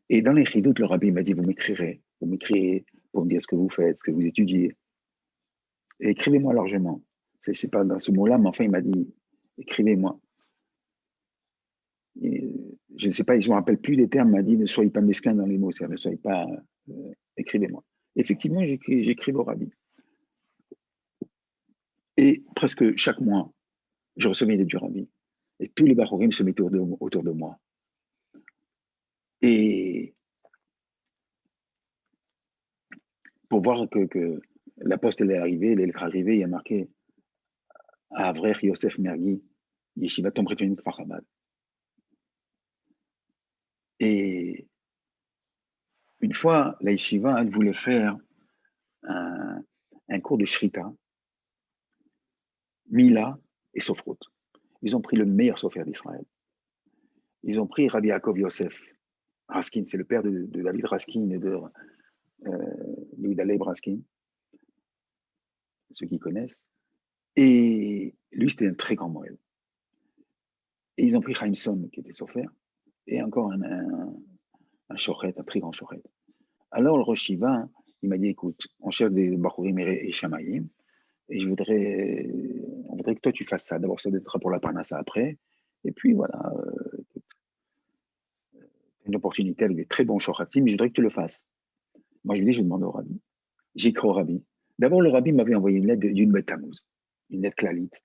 Et dans les chidot, le Rabbi m'a dit, vous m'écrivez pour me dire ce que vous faites, ce que vous étudiez. Et écrivez-moi largement. C'est pas dans ce mot-là, mais enfin, il m'a dit, écrivez-moi. Je ne sais pas, je ne me rappelle plus des termes, il m'a dit, ne soyez pas mesquin dans les mots, ne soyez pas, écrivez-moi. Effectivement, j'écris au Rabbi. Et presque chaque mois, je recevais une lettre du Rabbi. Et tous les Bachorim se mettaient autour de moi. Et pour voir que la poste elle est arrivée, elle est arrivée, il y a marqué Avrer Yosef Mergui, Yeshiva Tom Retonim Kfar Chabad. Et une fois, la Yeshiva, elle voulait faire un cours de Shrita, Mila et Sofrut. Ils ont pris le meilleur sofer d'Israël. Ils ont pris Rabbi Yaakov Yosef Raskin, c'est le père de David Raskin et de Louis Leib Raskin, ceux qui connaissent. Et lui, c'était un très grand Moël. Et ils ont pris Chaim Son, qui était sofer, et encore un shochet, un très grand shochet. Alors, le Rosh Yeshiva, il m'a dit, écoute, on cherche des Bachurim et Shamayim, et on voudrait que toi, tu fasses ça. D'abord, ça être pour la Parnassa après, et puis voilà, une opportunité avec des très bons shochatim, mais je voudrais que tu le fasses. Moi, je lui dis, je demande au Rabbi. J'écris au Rabbi. D'abord, le Rabbi m'avait envoyé une lettre d'une Bet Tammuz, une lettre clalite.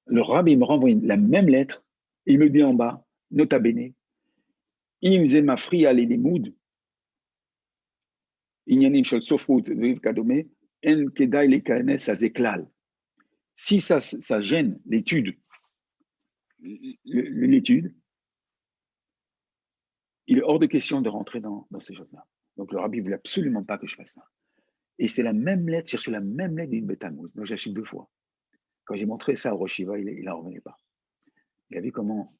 Le Rabbi me renvoie la même lettre, et il me dit en bas, nota bene, im ze mafri ale limud, inyanim shel sofrut ve'v kadome, En Kedai les Kahanes, ça zéclale. Si ça gêne l'étude, l'étude, il est hors de question de rentrer dans ces choses-là. Donc le rabbi ne voulait absolument pas que je fasse ça. Et c'est la même lettre, j'ai reçu la même lettre d'une Betamouz. Donc j'ai acheté 2 fois. Quand j'ai montré ça au Rosh Yeshiva, il n'en revenait pas. Il a vu comment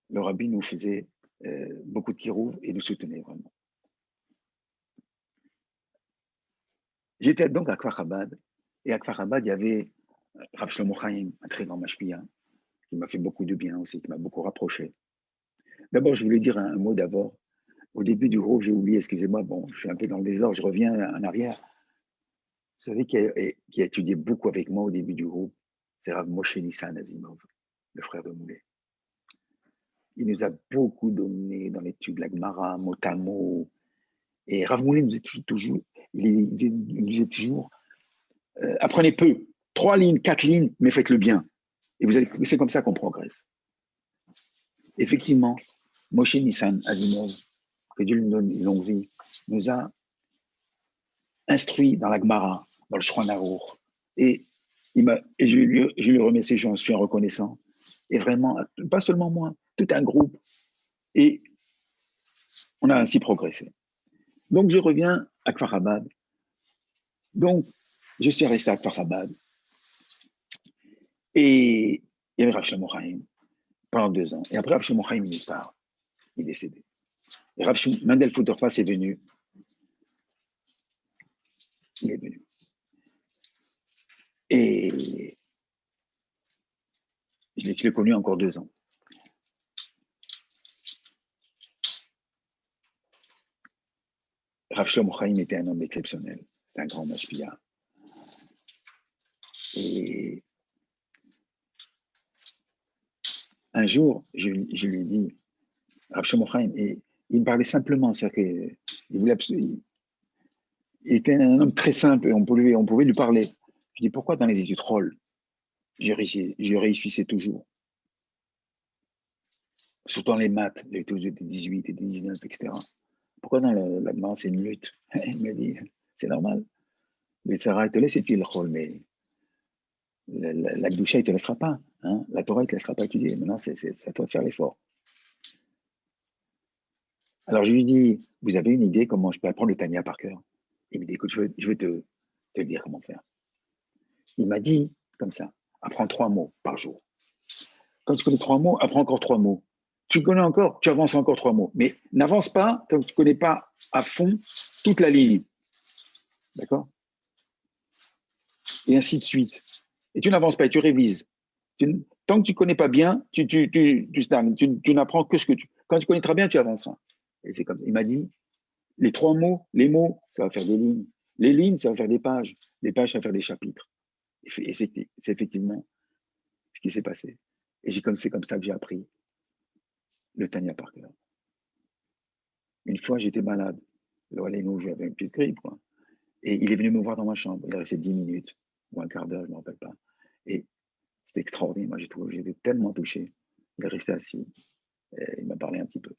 le rabbi nous faisait beaucoup de kirouv et nous soutenait vraiment. J'étais donc à Kfar Chabad, et à Kfar Chabad, il y avait Rav Shlomo Chaim, un très grand mashpia, qui m'a fait beaucoup de bien aussi, qui m'a beaucoup rapproché. D'abord, je voulais dire un mot d'abord. Au début du groupe, j'ai oublié, excusez-moi, bon, je suis un peu dans le désordre, je reviens en arrière. Vous savez qui a étudié beaucoup avec moi au début du groupe, c'est Rav Moshe Nissan Azimov, le frère de Moulet. Il nous a beaucoup donné dans l'étude de la Gemara, mot à mot. Et Rav Moulet nous disait toujours, apprenez peu, 3 lignes, 4 lignes, mais faites-le bien. Et c'est comme ça qu'on progresse. Effectivement, Moshe Nissan Azimov, que Dieu lui donne une longue vie, nous a instruit dans la Gemara, dans le Shulchan Aruch. Et je lui remercie, j'en suis reconnaissant. Et vraiment, pas seulement moi, tout un groupe. Et on a ainsi progressé. Donc, je reviens à Kfar Chabad. Donc, je suis resté à Kfar Chabad. Et il y avait Rav Shlomo Chaim pendant 2 ans. Et après, Rav Shlomo Chaim, il est décédé. Et Rav Mendel Futerfas est venu. Il est venu. Et je l'ai connu encore 2 ans. Rav Shlomo Chaim était un homme exceptionnel. C'est un grand mashpia. Et un jour, je lui ai dit, Rav Shlomo Chaim, et il me parlait simplement, c'est-à-dire qu'il il était un homme très simple et on pouvait lui parler. Je dis, pourquoi dans les études Roll, je réussissais toujours? Surtout dans les maths, j'ai toujours des 18 et des 19, etc. Pourquoi dans la maths, c'est une lutte? Il m'a dit, c'est normal. Mais Sarah, il te laisse étudier le Roll, mais la Gdoucha, il ne te laissera pas. Hein? La Torah, il ne te laissera pas étudier. Maintenant, c'est à toi de faire l'effort. Alors, je lui dis, vous avez une idée comment je peux apprendre le Tania par cœur? Il me dit, écoute, je vais te dire comment faire. Il m'a dit, comme ça, apprends 3 mots par jour. Quand tu connais 3 mots, apprends encore 3 mots. Tu connais encore, tu avances encore 3 mots. Mais n'avance pas tant que tu ne connais pas à fond toute la ligne. D'accord? Et ainsi de suite. Et tu n'avances pas et tu révises. Tant que tu ne connais pas bien, tu stagnes. Tu n'apprends que ce que tu... Quand tu connais très bien, tu avanceras. Et c'est comme ça. Il m'a dit, les 3 mots, les mots, ça va faire des lignes. Les lignes, ça va faire des pages. Les pages, ça va faire des chapitres. Et c'est effectivement ce qui s'est passé. Et c'est comme ça que j'ai appris le Tania par cœur. Une fois, j'étais malade. J'avais un pied de grippe, quoi. Et il est venu me voir dans ma chambre. Il est resté 10 minutes ou un quart d'heure, je ne me rappelle pas. Et c'était extraordinaire. Moi, j'étais tellement touché. Il est resté assis. Et il m'a parlé un petit peu.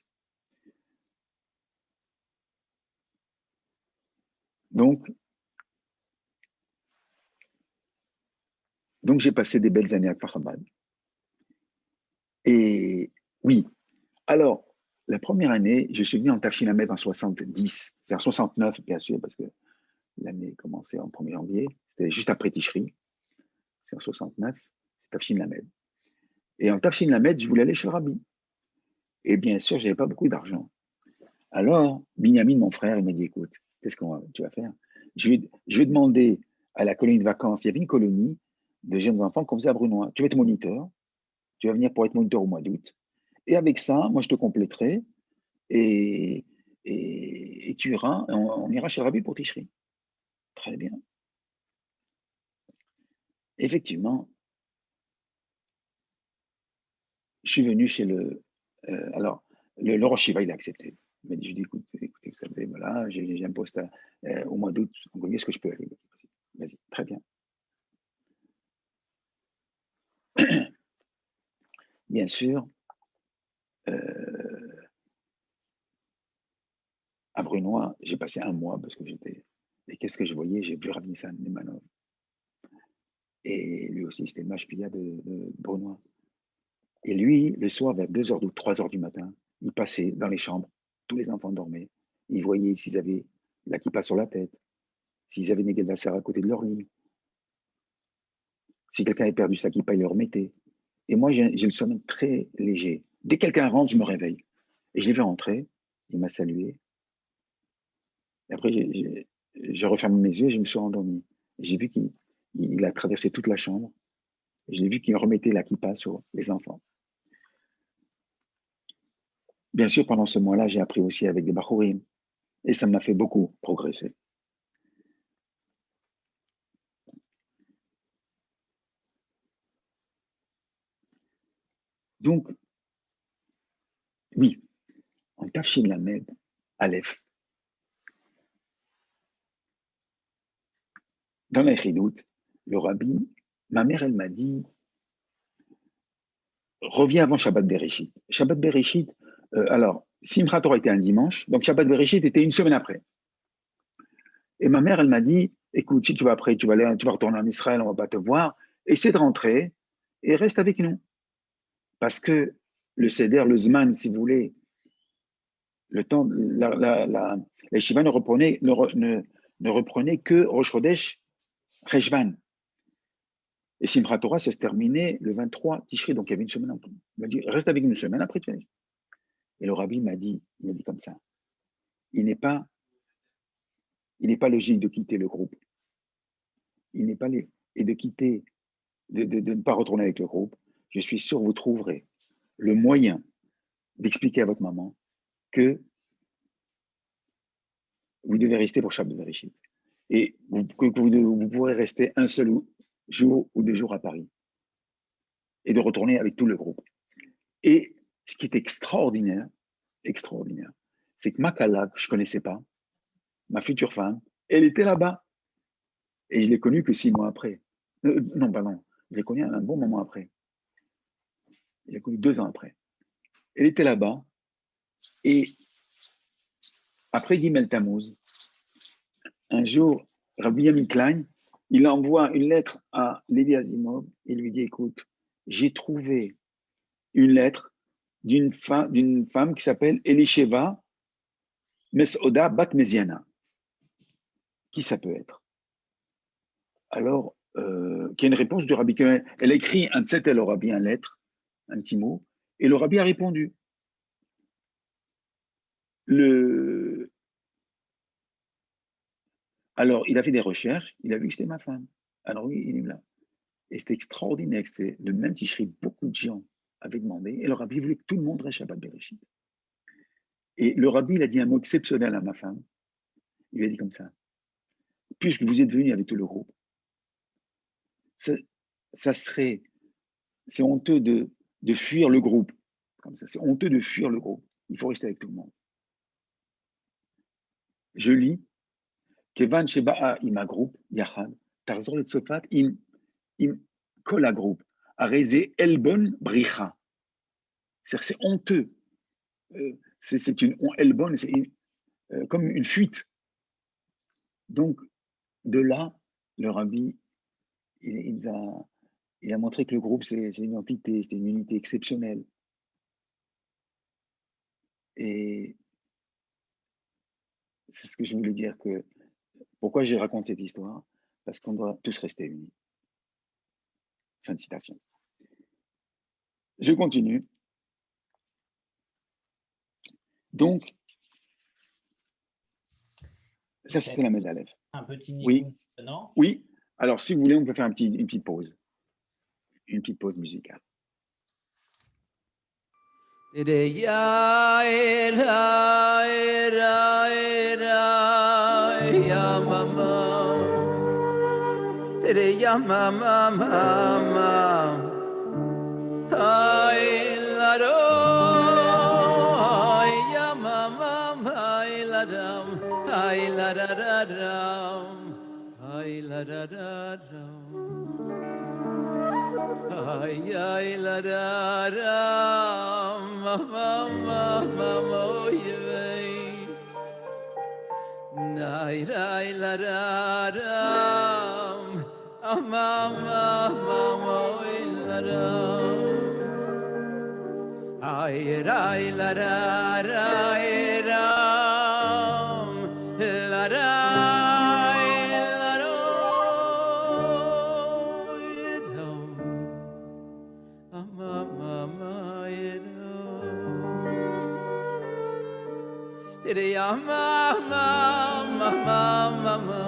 Donc j'ai passé des belles années à Kfar Chabad. Et oui, alors, la première année, je suis venu en Tafshin Lamed en 70, c'est-à-dire 69, bien sûr, parce que l'année commençait en 1er janvier, c'était juste après Tishri, c'est en 69, c'est Tafshin Lamed. Et en Tafshin Lamed, je voulais aller chez le Rabbi. Et bien sûr, je n'avais pas beaucoup d'argent. Alors, Binyamin, mon frère, il m'a dit, écoute, qu'est-ce que tu vas faire? Je vais demander à la colonie de vacances, il y avait une colonie de jeunes enfants qu'on faisait à Brunois. Tu vas être moniteur, tu vas venir pour être moniteur au mois d'août. Et avec ça, moi, je te compléterai et tu iras, on ira chez le Rabbi pour Tishri. Très bien. Effectivement, je suis venu chez le Rosh Yeshiva, il a accepté. Il m'a dit, je dis, écoutez, vous savez, voilà, j'ai un poste au mois d'août, vous voyez, est-ce que je peux aller? Vas-y, très bien. Bien sûr, à Brunois, j'ai passé un mois parce que j'étais qu'est-ce que je voyais? J'ai vu Rav Nissan Nemanov. Et lui aussi, c'était le mashpia de Brunois. Et lui, le soir, vers 2h ou 3h du matin, il passait dans les chambres, tous les enfants dormaient. Il voyait s'ils avaient la kippa sur la tête, s'ils avaient Negel Vasser à côté de leur lit. Si quelqu'un avait perdu sa kippa, il le remettait. Et moi, j'ai le sommeil très léger. Dès que quelqu'un rentre, je me réveille. Et je l'ai vu rentrer, il m'a salué. Et après, j'ai refermé mes yeux et je me suis endormi. J'ai vu qu'il a traversé toute la chambre. Et je l'ai vu qu'il remettait la kippa sur les enfants. Bien sûr, pendant ce mois-là, j'ai appris aussi avec des bachourim. Et ça m'a fait beaucoup progresser. Donc, oui, en Tafshin Lamed, Aleph, dans la Chidout, le rabbi, ma mère, elle m'a dit, reviens avant Shabbat Bereshit. Shabbat Bereshit, alors, Simchat Torah était un dimanche, donc Shabbat Bereshit était une semaine après. Et ma mère, elle m'a dit, écoute, si tu vas après, tu vas retourner en Israël, on ne va pas te voir, essaie de rentrer et reste avec nous. Parce que le Seder, le Zman, si vous voulez, le temps, les Shiva ne reprenaient que Rosh Chodesh, Reshvan. Et Simchat Torah, ça se terminait le 23 Tishri, donc il y avait une semaine après. Il m'a dit, reste avec une semaine après. Et le rabbi m'a dit comme ça, il n'est pas logique de quitter le groupe. Et de quitter, de ne pas retourner avec le groupe. Je suis sûr que vous trouverez le moyen d'expliquer à votre maman que vous devez rester pour Shabbat Bereshit. Et que vous pourrez rester un seul jour ou 2 jours à Paris. Et de retourner avec tout le groupe. Et ce qui est extraordinaire, c'est que ma Kala, que je ne connaissais pas, ma future femme, elle était là-bas. Et je l'ai connue que 6 mois après. Non, pardon. Je l'ai connue un bon moment après. Je l'ai connue 2 ans après. Elle était là-bas. Et après Gimel Tammuz, un jour, Rabbi Yamin Klein, il envoie une lettre à Levi Asimov. Il lui dit, écoute, j'ai trouvé une lettre d'une femme qui s'appelle Elisheva Mesoda Bat Meziana. Qui ça peut être? Alors, qu'il y a une réponse du rabbi. Elle a écrit un tsetel au rabbi, une lettre, un petit mot, et le rabbi a répondu. Alors, il a fait des recherches, il a vu que c'était ma femme. Alors oui, il est là. Et c'était extraordinaire, c'était le même Tishri, beaucoup de gens avaient demandé, et le rabbi voulait que tout le monde reste Shabbat Bereshit. Et le rabbi, il a dit un mot exceptionnel à ma femme. Il a dit comme ça, puisque vous êtes venus avec tout le groupe, c'est honteux de fuir le groupe. Comme ça, c'est honteux de fuir le groupe. Il faut rester avec tout le monde. Je lis, Kevan Sheba'a ima groupe, Yachad, Tarzor et Tsofat, im kol groupe, Areze Elbon Bricha. C'est honteux. C'est une Elbon, c'est comme une fuite. Donc, de là, le rabbi, il a montré que le groupe, c'est une entité, c'est une unité exceptionnelle. Et c'est ce que je voulais dire, que pourquoi j'ai raconté cette histoire? Parce qu'on doit tous rester unis. Fin de citation. Je continue. Donc, ça c'était la Medalev. Un petit oui. Maintenant. Oui. Alors, si vous voulez, on peut faire une petite pause. Une petite pause musicale. Ya mama mama ay la do ya mama ay la dam ay la da da dam ay la da da dam ay la da dam mama mama oy Nay ray la ra ram, ma ma ma ma la ram. Ay ray la ra ray ram, la ray la ram. Ma ma ma Did ya ma ma ma ma ma ma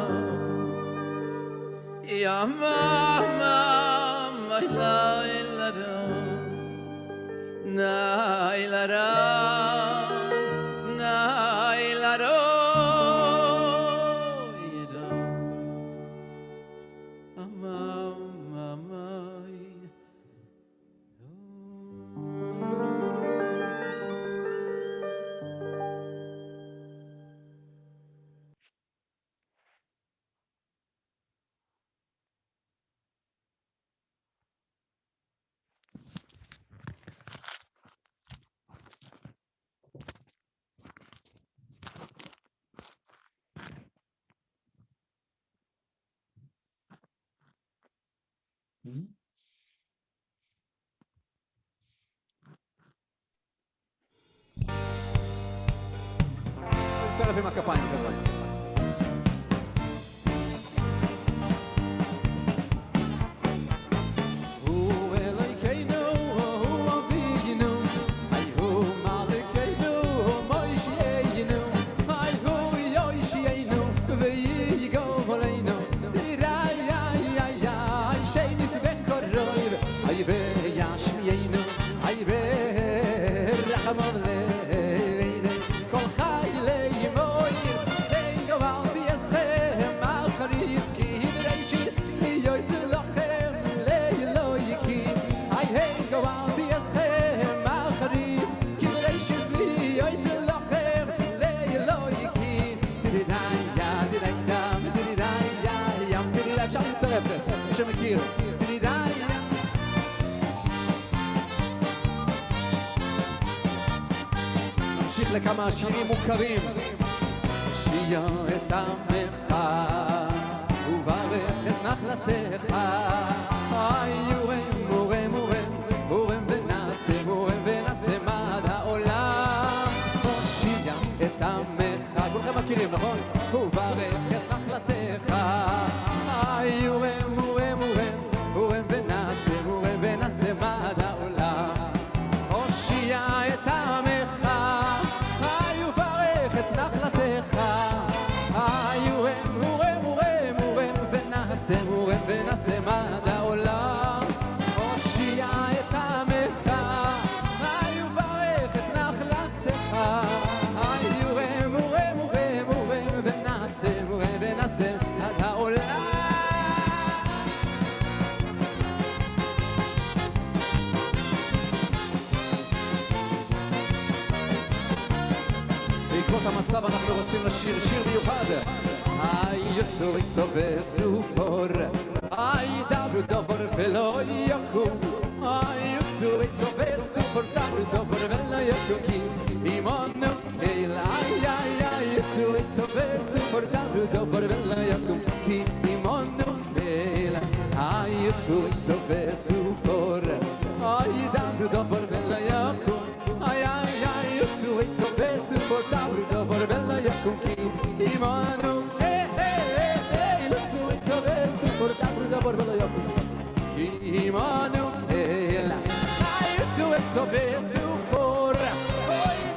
ya ma ma ma la la na la na la ma ma ma Espera ver uma campanha, שמכיר, תרידאי נמשיך לכמה שירים מוכרים שיהיה את עמך וברך את נחלתך יורם, מורם, מורם, מורם ונעשה, מורם ונעשה מעד העולם שיהיה את עמך, כולכם מכירים, נכון? וברך את נחלתך יורם, מורם, מורם, מורם ונעשה, מורם ונעשה מעד העולם הושיע את עמך וברך את נחלתך יורם, מורם, מורם, מורם ונעשה, מורם ונעשה מעד העולם הושיע את עמך וברך את נחלתך יורם, מורם, מורם, מורם ונעשה, מורם ונעשה מעד העולם בעקבות המצב אנחנו רוצים לשיר שיר מיוחד יצור יצור וסופור דברו דובר ולא יקום יצור יצור וסופור דברו דובר ולא יקום כי אימנו אל יצור יצור וסופור דברו דובר ולא יקום כי אימנו אל יצור יצור וסופור דברו דובר ולא יקום יצור יצור וסופור דברו דובר ולא יקום כי אימנו יצור יצור וסופור דברו דובר ולא יקום כי אימנו יצור יצור וסופור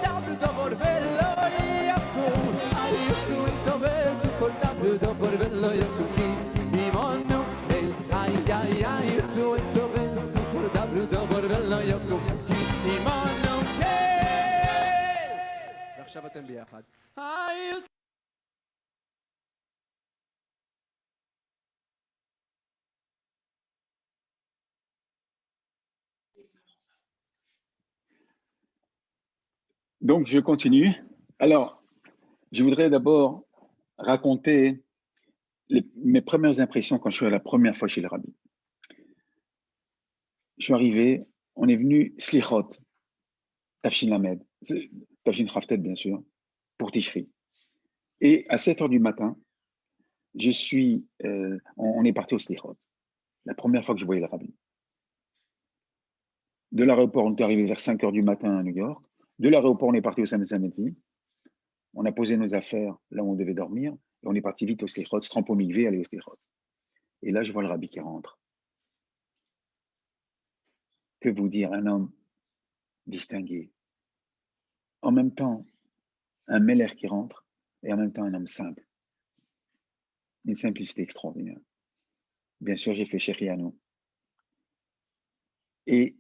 דברו דובר ולא יקום יצור יצור וסופור דברו דובר ולא יקום כי אימנו יצור יצור וסופור דברו דובר ולא יקום כי אימנו ועכשיו אתם ביחד Donc, je continue. Alors, je voudrais d'abord raconter mes premières impressions quand je suis la première fois chez le rabbi. Je suis arrivé, on est venu Slichot, Tafshin Lamed, Tafshin Haftet bien sûr, pour Tishri. Et à 7 h du matin, on est parti au Slichot. La première fois que je voyais le rabbi. De l'aéroport, on est arrivé vers 5 h du matin à New York. De l'aéroport, on est parti au Yosemite. On a posé nos affaires là où on devait dormir. Et on est parti vite au Slichot, se tremper au mikvé, aller au Slichot. Et là, je vois le rabbi qui rentre. Que vous dire, un homme distingué. En même temps, un Meller qui rentre, et en même temps, un homme simple. Une simplicité extraordinaire. Bien sûr, j'ai fait Sheriano. Et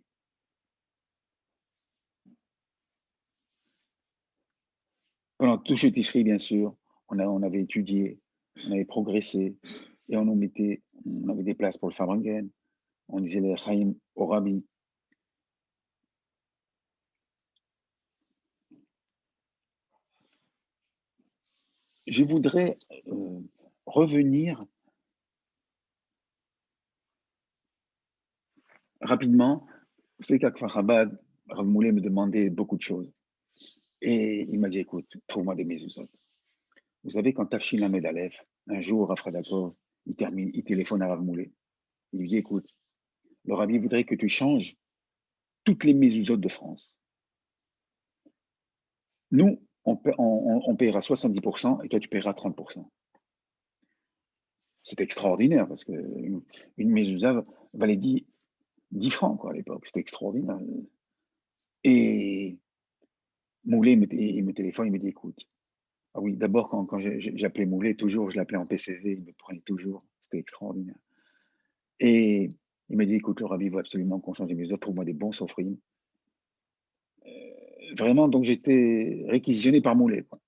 pendant tout ce Tishri, bien sûr, on avait étudié, on avait progressé, et on avait des places pour le Fabringen. On disait les Chaim au Rabbi. Je voudrais revenir rapidement. Vous savez qu'à Kfar Chabad, Rav Moulay me demandait beaucoup de choses. Et il m'a dit, écoute, trouve-moi des mezuzot. Vous savez, quand Tafshin Lamed Aleph, un jour, Rav Fradakov, il téléphone à Rav Moulay. Il lui dit, écoute, le Rabbi voudrait que tu changes toutes les mezuzot de France. Nous, on paiera 70% et toi, tu paieras 30%. C'était extraordinaire parce qu'une mezuzah valait 10 francs quoi, à l'époque. C'était extraordinaire. Et Moulay, il me téléphone, il me dit, écoute, ah oui, d'abord, quand j'appelais Moulay, toujours, je l'appelais en PCV, il me prenait toujours. C'était extraordinaire. Et il m'a dit, écoute, le Rabbi veut absolument qu'on change mes autres, trouve-moi des bons sofrim. Vraiment, donc j'étais réquisitionné par Moulay, quoi.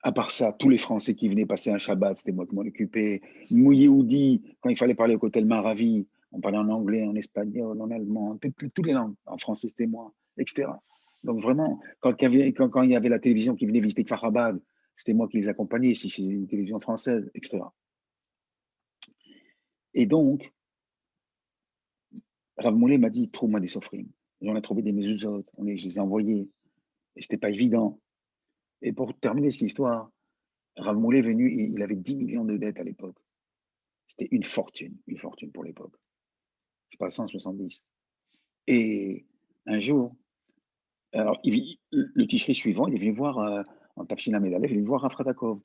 À part ça, tous les Français qui venaient passer un Shabbat, c'était moi qui m'en occupais. Mouyehoudi, quand il fallait parler au Kotel Maravi, on parlait en anglais, en espagnol, en allemand, toutes les langues. En français, c'était moi, etc. Donc vraiment, quand il y avait la télévision qui venait visiter Kfar Chabad, c'était moi qui les accompagnais, si c'est une télévision française, etc. Et donc, Rav Moulay m'a dit, trouve-moi des sofrim. J'en ai trouvé des mezuzot, je les ai envoyés. Et c'était pas évident. Et pour terminer cette histoire, Rav Moulay est venu, il avait 10 millions de dettes à l'époque. C'était une fortune pour l'époque. Je passe 170. Et un jour, alors, le Tishri suivant, il est venu voir, en Tafshin Lamed Aleph, il est venu voir Rav Fradakov.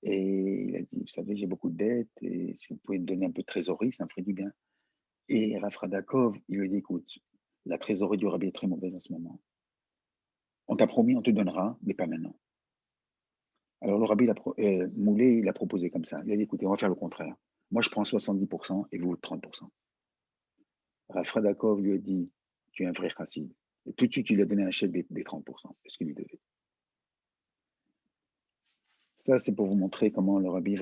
Et il a dit, vous savez, j'ai beaucoup de dettes, et si vous pouvez me donner un peu de trésorerie, ça me ferait du bien. Et Rav Fradakov, il lui a dit, écoute, la trésorerie du Rabbi est très mauvaise en ce moment. On t'a promis, on te donnera, mais pas maintenant. Alors le Rabbi Moulay, il a proposé comme ça. Il a dit, écoutez, on va faire le contraire. Moi, je prends 70% et vous 30%. Rav Fradakov lui a dit, tu es un vrai chassid. Et tout de suite, il lui a donné un chèque des 30%, ce qu'il lui devait. Ça, c'est pour vous montrer comment le Rabbi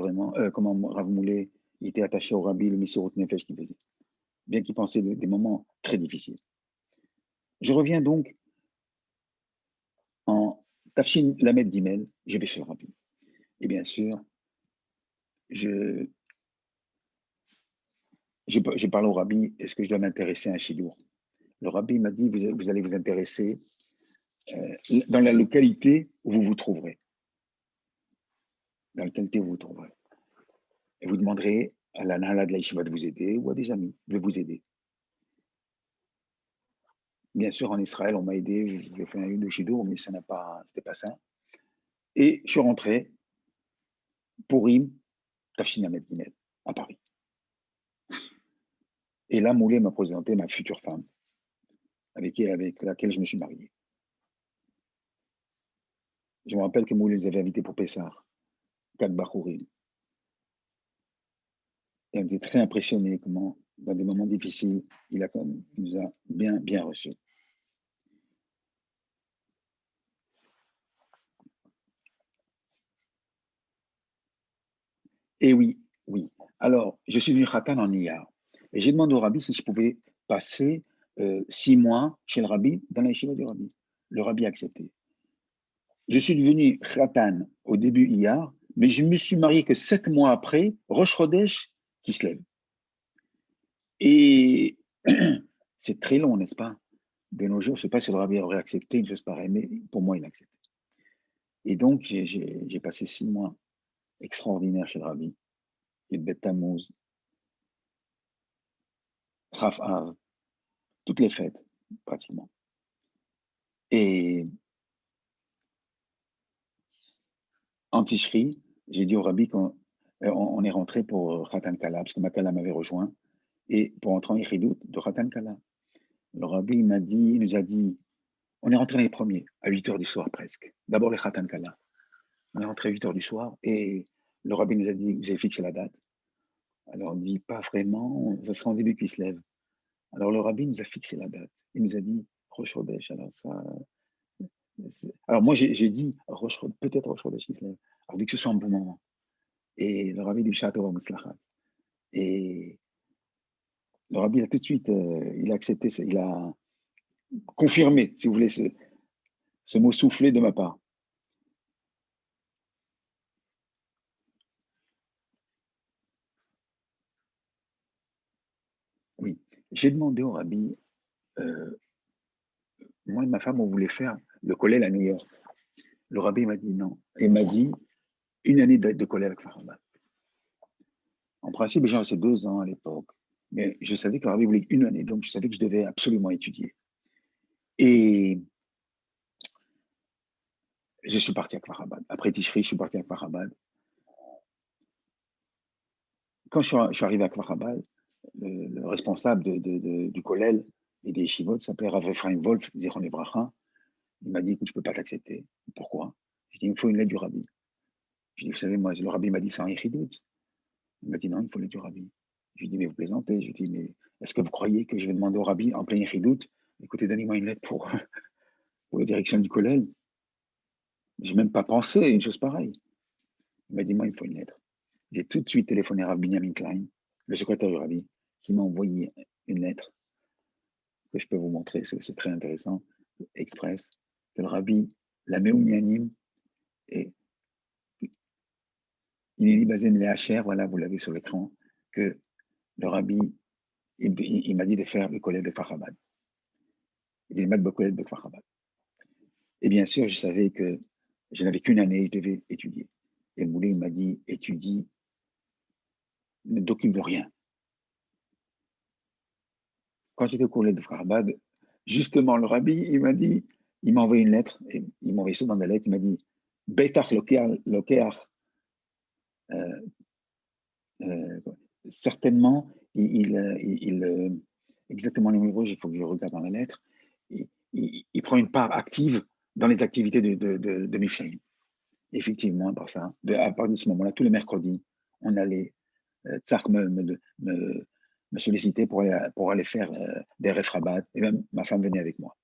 comment Rav Moulay était attaché au Rabbi, le Messirut Nefesh qu'il faisait. Bien qu'il pensait des moments très difficiles. Je reviens donc en Tafshin Lamed Gimel, je vais chez le Rabbi. Et bien sûr, je parle au Rabbi, est-ce que je dois m'intéresser à un chidour? Le Rabbi m'a dit, vous allez vous intéresser dans la localité où vous vous trouverez. Dans la localité où vous vous trouverez. Et vous demanderez à la Nala de la Yeshiva de vous aider ou à des amis de vous aider. Bien sûr, en Israël, on m'a aidé, j'ai fait une de chidour, mais c'était pas ça. Et je suis rentré pour Purim, Tafshin Lamed Gimel, à Paris. Et là, Moulay m'a présenté ma future femme, avec laquelle je me suis marié. Je me rappelle que Moulay nous avait invités pour Pessah, 4 Bachurim. Et on était très impressionnés comment, dans des moments difficiles, il nous a bien reçus. Et oui. Alors, je suis venu Khatan en Iyar. Et j'ai demandé au Rabbi si je pouvais passer 6 mois chez le Rabbi, dans la yeshiva du Rabbi. Le Rabbi a accepté. Je suis devenu Khatan au début Iyar, mais je me suis marié que 7 mois après, Rosh Chodesh, Kislev. Et c'est très long, n'est-ce pas? de nos jours, je ne sais pas si le rabbi aurait accepté une chose pareille, mais pour moi, il accepte. Et donc, j'ai passé 6 mois extraordinaires chez le rabbi. Bet Tammuz, Raf Av, toutes les fêtes, pratiquement. Et en Tishri, j'ai dit au rabbi qu'on est rentré pour Khatan Kala, parce que Makala m'avait rejoint, et pour entrer en Yechidout de Khatan Kala. Le rabbi il nous a dit, on est rentré les premiers, à 8 h du soir presque. D'abord les Khatan Kala. On est rentré à 8 h du soir, et le rabbi nous a dit, vous avez fixé la date? Alors on dit, pas vraiment, ça sera en début qui se lève. Alors le rabbi nous a fixé la date. Il nous a dit, Rosh Chodesh. Alors moi j'ai dit, peut-être Rosh Chodesh qui se lève. Alors dès que ce soit un bon moment. Et le rabbi dit, Shatov Mitzlachat. Et le rabbi a tout de suite, il a accepté, il a confirmé, si vous voulez, ce mot soufflé de ma part. Oui, j'ai demandé au rabbi, moi et ma femme, on voulait faire le kollel à New York. Le rabbi m'a dit non. Il m'a dit une année de kollel avec Farabad. En principe, j'en restais 2 ans à l'époque. Mais je savais que le rabbi voulait une année, donc je savais que je devais absolument étudier. Et je suis parti à Farabad. Après Tishri, je suis parti à Farabad. Quand je suis arrivé à Farabad, le responsable du kollel et des Shivot s'appelait Rav Ephraim Wolf, Zichron Livracha. Il m'a dit, écoute, je ne peux pas t'accepter. Pourquoi? Je dis, il me faut une lettre du rabbi. Je dis, vous savez, moi, le rabbi m'a dit, c'est un Yechidout. Il m'a dit, non, il faut une lettre du rabbi. Je lui ai dit, mais vous plaisantez. Je lui ai dit, mais est-ce que vous croyez que je vais demander au rabbi en plein Yechidout, écoutez, donnez-moi une lettre pour la direction du kollel? Je n'ai même pas pensé à une chose pareille. Il m'a dit, moi, il me faut une lettre. J'ai tout de suite téléphoné à Rav Binyamin Klein, le secrétaire du rabbi, qui m'a envoyé une lettre que je peux vous montrer, c'est très intéressant, express, que le rabbi, la Meounianim, et il est dit Bazen Léacher, voilà, vous l'avez sur l'écran, que le rabbi, il m'a dit de faire le kollel de Farabad. Il est mettre le kollel de Farabad. Et bien sûr, je savais que je n'avais qu'une année, je devais étudier. Et le Moulé, il m'a dit, étudie, ne t'occupe de rien. Quand j'étais au kollel de Farabad, justement, le rabbi, il m'a envoyé une lettre, et il m'a envoyé ça dans la lettre, il m'a dit, Betach Lokeach, certainement, exactement les mots, il faut que je regarde dans la lettre, il prend une part active dans les activités de Mifsaïm. Effectivement, à partir de ce moment-là, tous les mercredis, on allait, Tzach me sollicitait pour aller faire des Ref Rabat, et même ma femme venait avec moi.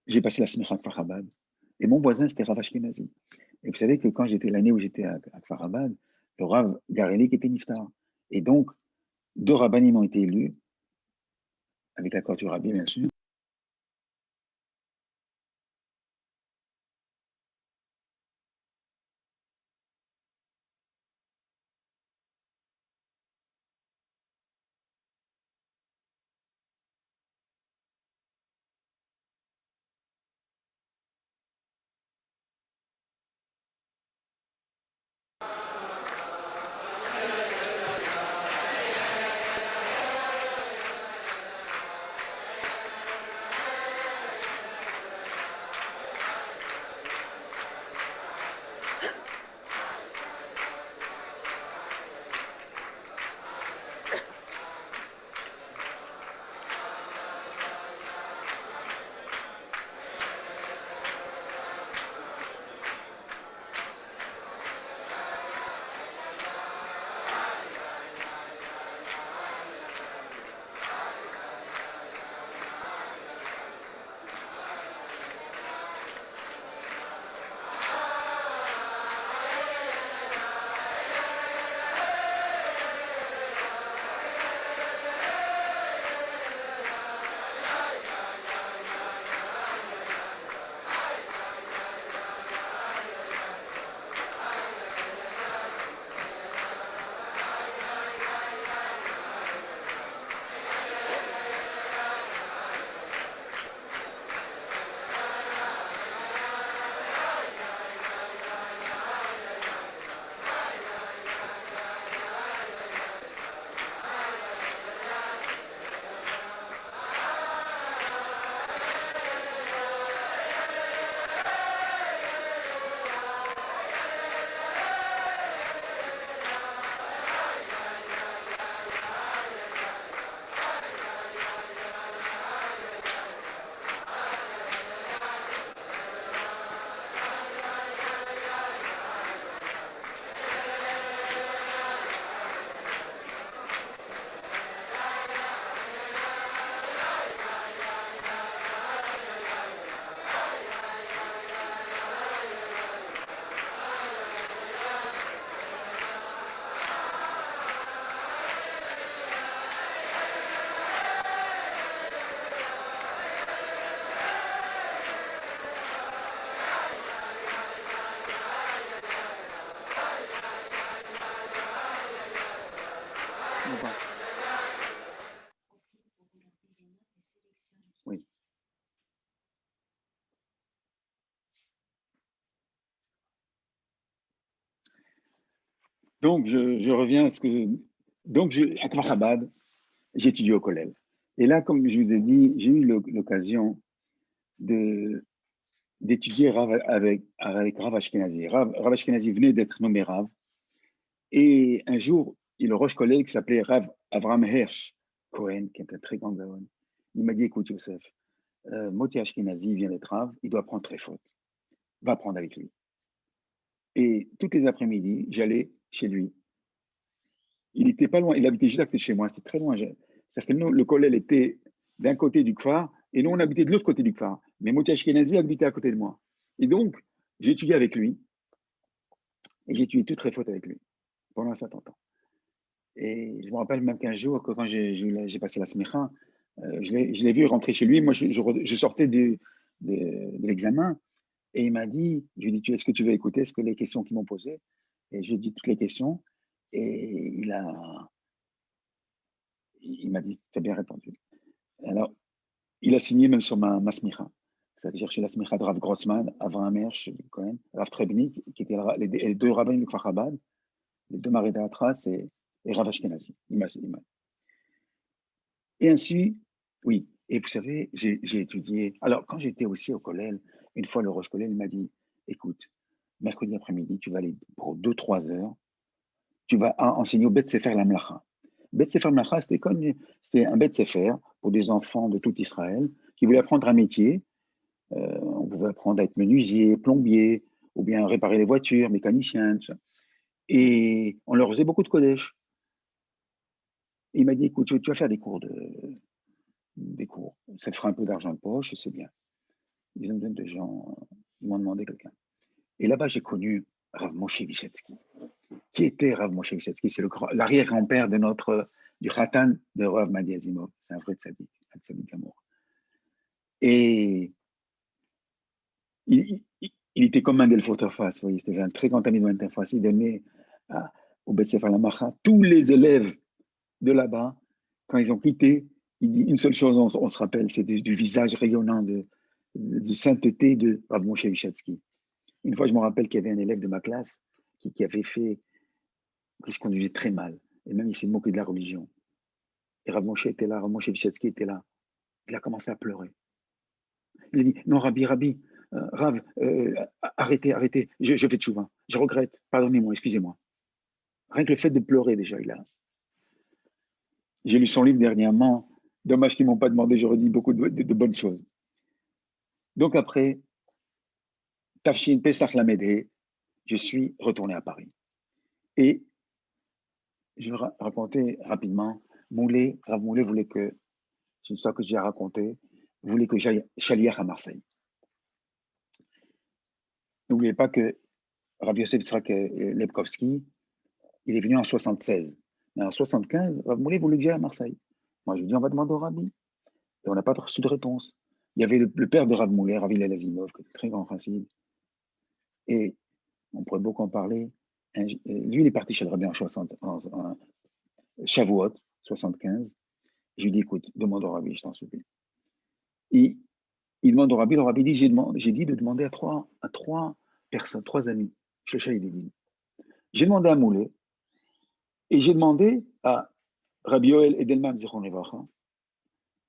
J'ai passé la Simicha à Kfar Chabad, et mon voisin, c'était Rav Ashkenazi. Et vous savez que quand l'année où j'étais à Kfar Chabad, le Rav Garelik était Niftar. Et donc, 2 rabbanim ont été élus, avec l'accord du rabbi, bien sûr. Donc, je reviens à ce que... Donc, à Kfar Chabad, j'ai étudié au collège. Et là, comme je vous ai dit, j'ai eu l'occasion d'étudier avec Rav Ashkenazi. Rav Ashkenazi venait d'être nommé Rav. Et un jour, le Roche collègue qui s'appelait Rav Avraham Hersh Cohen, qui est un très grand gaon, il m'a dit, écoute, Youssef, Moti Ashkenazi vient d'être Rav, il doit prendre très faute. Va prendre avec lui. Et toutes les après-midi, j'allais chez lui. Il n'était pas loin, il habitait juste à côté de chez moi, c'était très loin. C'est-à-dire que nous, le collège était d'un côté du Kfar, et nous, on habitait de l'autre côté du Kfar. Mais Moti Ashkenazi habitait à côté de moi. Et donc, j'ai étudié avec lui, et j'ai étudié toutes les fautes avec lui, pendant un certain temps. Et je me rappelle même qu'un jour, quand j'ai passé la smicha, je l'ai vu rentrer chez lui. Moi, je sortais de l'examen, et il m'a dit, je lui ai dit, est-ce que tu veux écouter les questions qu'ils m'ont posées? Et je lui ai dit toutes les questions, et il m'a dit, tu as bien répondu. Alors, il a signé même sur ma smicha. C'est-à-dire chez la smicha de Rav Grossman, Avraham Hersh Cohen, Rav Trebnik, qui étaient les deux rabbins du Kfar Chabad, les deux maris d'Atras et Rav Ashkenazi. Et ainsi, oui. Et vous savez, j'ai étudié. Alors, quand j'étais aussi au collège, une fois le Roche collège, il m'a dit, écoute, mercredi après-midi, tu vas aller pour 2-3 heures, tu vas enseigner au Bet Sefer Lamlacha. Bet Sefer Lamlacha, c'était un Bet Sefer pour des enfants de tout Israël qui voulaient apprendre un métier. On pouvait apprendre à être menuisier, plombier, ou bien réparer les voitures, mécanicien, tout ça. Et on leur faisait beaucoup de Kodesh. Il m'a dit, écoute, tu vas faire des cours. Ça te fera un peu d'argent de poche, c'est bien. Ils ont besoin de gens, ils m'ont demandé quelqu'un. Et là-bas, j'ai connu Rav Moshe Vyshetsky. Qui était Rav Moshe Vyshetsky? C'est l'arrière-grand-père du Khatan de Rav Madi Azimov. C'est un vrai tzaddik, un tzaddik amour. Et il était comme un Delphotofas, vous voyez, c'était un très grand ami de Delphotofas. Il donnait au Bet Sefer Lamlacha tous les élèves de là-bas, quand ils ont quitté, il dit une seule chose, on se rappelle, c'est du visage rayonnant de sainteté de Rav Moshe Vyshetsky. Une fois, je me rappelle qu'il y avait un élève de ma classe qui se conduisait très mal, et même il s'est moqué de la religion. Et Rav Moshe était là, Rav Moshe Vyshetsky était là. Il a commencé à pleurer. Il a dit, non, Rabbi, Rav, arrêtez, je fais tchouva, je regrette, pardonnez-moi, excusez-moi. Rien que le fait de pleurer, déjà, J'ai lu son livre dernièrement, dommage qu'ils ne m'ont pas demandé, j'aurais dit beaucoup de bonnes choses. Donc après, Tafshin Pesach Lamedhe, je suis retourné à Paris. Et je vais raconter rapidement, Rav Moulé voulait que, c'est une histoire que j'ai racontée, voulait que j'aille Chaliach à Marseille. N'oubliez pas que Rav Yosef Yitzhak Lepkowski, il est venu en 76. Mais en 75, Rav Moulé voulait que j'aille à Marseille. Moi, je lui ai dit, on va demander au Rabbi. Et on n'a pas reçu de réponse. Il y avait le père de Rav Moulé, Rav Hillel Azimov, qui était très grand chassid. Et on pourrait beaucoup en parler. Lui, il est parti chez le Rabbi en Shavuot, 75. Je lui dis, écoute, demande au Rabbi, je t'en supplie. Il demande au Rabbi, le Rabbi dit, j'ai dit de demander à trois personnes, 3 amis. J'ai demandé à Moulé, et j'ai demandé à Rabbi Yoel Edelman, Zichron Levacha,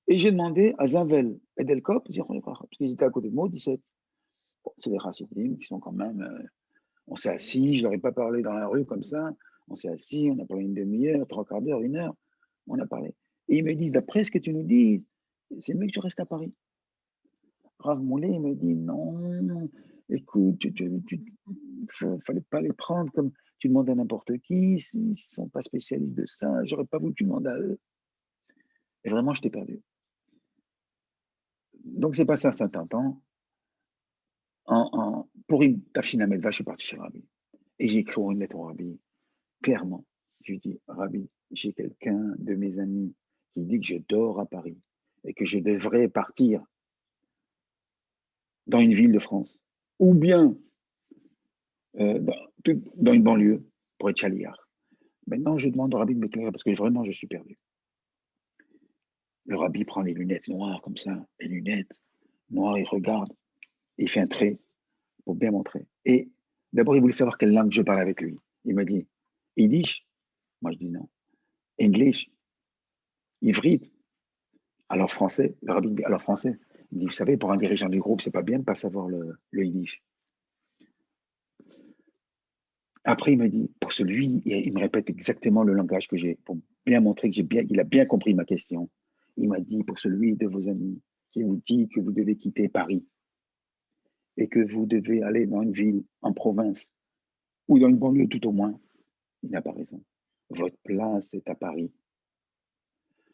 et j'ai demandé à Zavel Edelkop, Zichron Levacha, parce qu'ils étaient à côté de moi, 17. Bon, c'est des chassidim qui sont quand même... on s'est assis, je ne leur ai pas parlé dans la rue comme ça, on s'est assis, on a parlé une demi-heure, 3/4 d'heure, 1 heure, on a parlé. Et ils me disent, d'après ce que tu nous dis, c'est mieux que tu restes à Paris. Rav Moulé, il me dit, non, écoute, fallait pas les prendre comme tu demandes à n'importe qui, ils ne sont pas spécialistes de ça, j'aurais pas voulu que tu demandes à eux. Et vraiment, je t'ai perdu. Donc, c'est passé un certain temps. Pour une Tafshin Amedva, je suis parti chez Rabbi. Et j'ai écrit une lettre au Rabbi, clairement. Je lui dis, Rabbi, j'ai quelqu'un de mes amis qui dit que je dors à Paris et que je devrais partir dans une ville de France, ou bien dans une banlieue pour être chaliar. Maintenant, je demande au Rabbi de m'éclairer parce que vraiment, je suis perdu. Le Rabbi prend les lunettes noires comme ça, les lunettes noires, il regarde, et il fait un trait pour bien montrer. Et d'abord, il voulait savoir quelle langue je parle avec lui. Il Yiddish? Moi, je dis non. English? Ivrit? Alors français? Le rabbi dit, alors français? Il dit, vous savez, pour un dirigeant du groupe, c'est pas bien de ne pas savoir le Yiddish. Après, il me dit, pour celui, il me répète exactement le langage que j'ai, pour bien montrer qu'il a bien compris ma question. Il m'a dit, pour celui de vos amis qui vous dit que vous devez quitter Paris et que vous devez aller dans une ville, en province, ou dans une banlieue tout au moins, il n'a pas raison. Votre place est à Paris.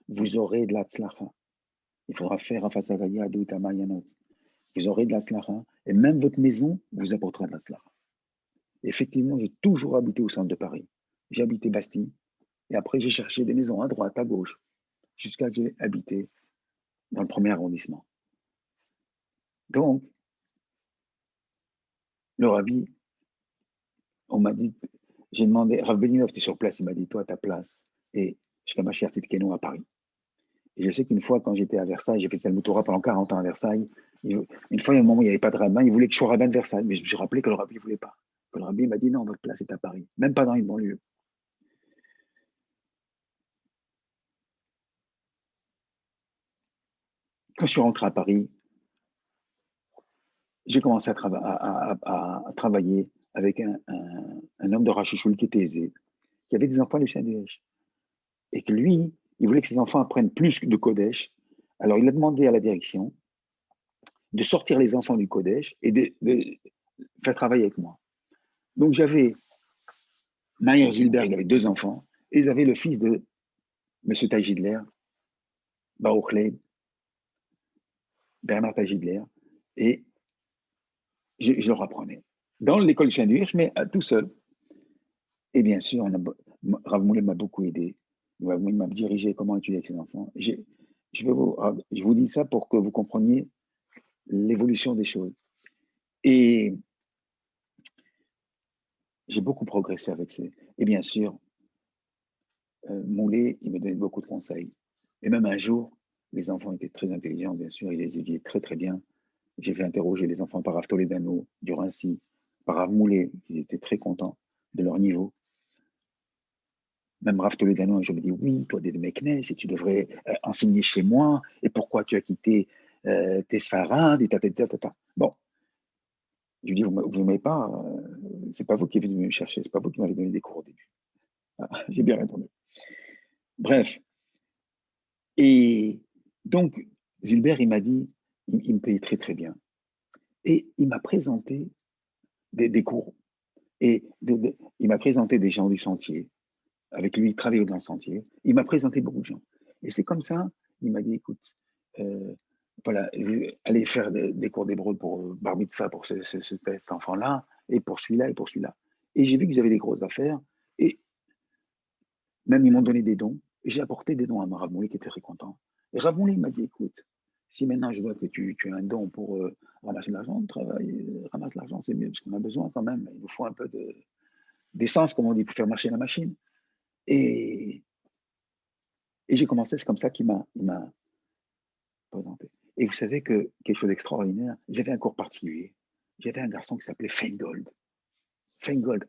Vous aurez de la tzlacha. Il faudra faire afasagaya doutamayanot. Vous aurez de la tzlacha et même votre maison vous apportera de la tzlacha. Effectivement, j'ai toujours habité au centre de Paris. J'ai habité Bastille et après j'ai cherché des maisons à droite, à gauche, jusqu'à ce que j'ai habité dans le premier arrondissement. Donc, le rabbi, on m'a dit, j'ai demandé, Rav Beninov, tu es sur place, il m'a dit, toi, à ta place, et je suis ma chère Titkeno à Paris. Et je sais qu'une fois, quand j'étais à Versailles, j'ai fait Talmud Torah pendant 40 ans à Versailles, une fois, il y a un moment où il n'y avait pas de rabbin, il voulait que je sois rabbin de Versailles, mais je me suis rappelé que le rabbi ne voulait pas. Que le rabbi m'a dit, non, votre place est à Paris, même pas dans une banlieue. Quand je suis rentré à Paris, j'ai commencé à travailler avec un homme de Rachichoul qui était aisé, qui avait des enfants du Saint-Duèche. Et que lui, il voulait que ses enfants apprennent plus de Kodesh. Alors, il a demandé à la direction de sortir les enfants du Kodesh et de faire travailler avec moi. Donc, j'avais Mayer Zilberg avec 2 enfants, et ils avaient le fils de M. Tajidler, Baruch Leib, Bernard Tajidler, et je leur apprenais. Dans l'école Saint-Duhirsch, mais tout seul. Et bien sûr, Rav Moulay m'a beaucoup aidé. Il m'a dirigé comment étudier avec ses enfants. Je vous dis ça pour que vous compreniez l'évolution des choses. Et j'ai beaucoup progressé avec ces. Et bien sûr, Moulay, il me donnait beaucoup de conseils. Et même un jour, les enfants étaient très intelligents, bien sûr, ils les aiguillaient très très bien. J'ai fait interroger les enfants par Rav Toledano, du Rincy, par Rav Moulay, ils étaient très contents de leur niveau. Même Rav Toledano, je me dis, oui, toi, des Meknes, et tu devrais enseigner chez moi, et pourquoi tu as quitté tes Sfarades, et ta. Bon, je lui dis, vous ne m'avez pas, c'est pas vous qui êtes venu me chercher, c'est pas vous qui m'avez donné des cours au début. Ah, j'ai bien répondu. Bref. Et donc, Zilbert, il m'a dit, il me payait très, très bien. Et il m'a présenté des cours. Et il m'a présenté des gens du sentier. Avec lui, il travaillait dans le sentier. Il m'a présenté beaucoup de gens. Et c'est comme ça, il m'a dit, écoute, voilà, allez faire des cours d'hébreu pour Bar Mitzvah, pour cet enfant-là, et pour celui-là, et pour celui-là. Et j'ai vu qu'ils avaient des grosses affaires. Et même, ils m'ont donné des dons. Et j'ai apporté des dons à Rav Moulay qui était très content. Et Rav Moulay m'a dit, écoute, si maintenant je vois que tu as un don pour ramasser de l'argent, ramasse l'argent, c'est mieux, parce qu'on a besoin quand même. Il nous faut un peu d'essence, comme on dit, pour faire marcher la machine. Et j'ai commencé, c'est comme ça qu'il m'a présenté. Et vous savez que quelque chose d'extraordinaire, j'avais un cours particulier. J'avais un garçon qui s'appelait Feingold. Feingold,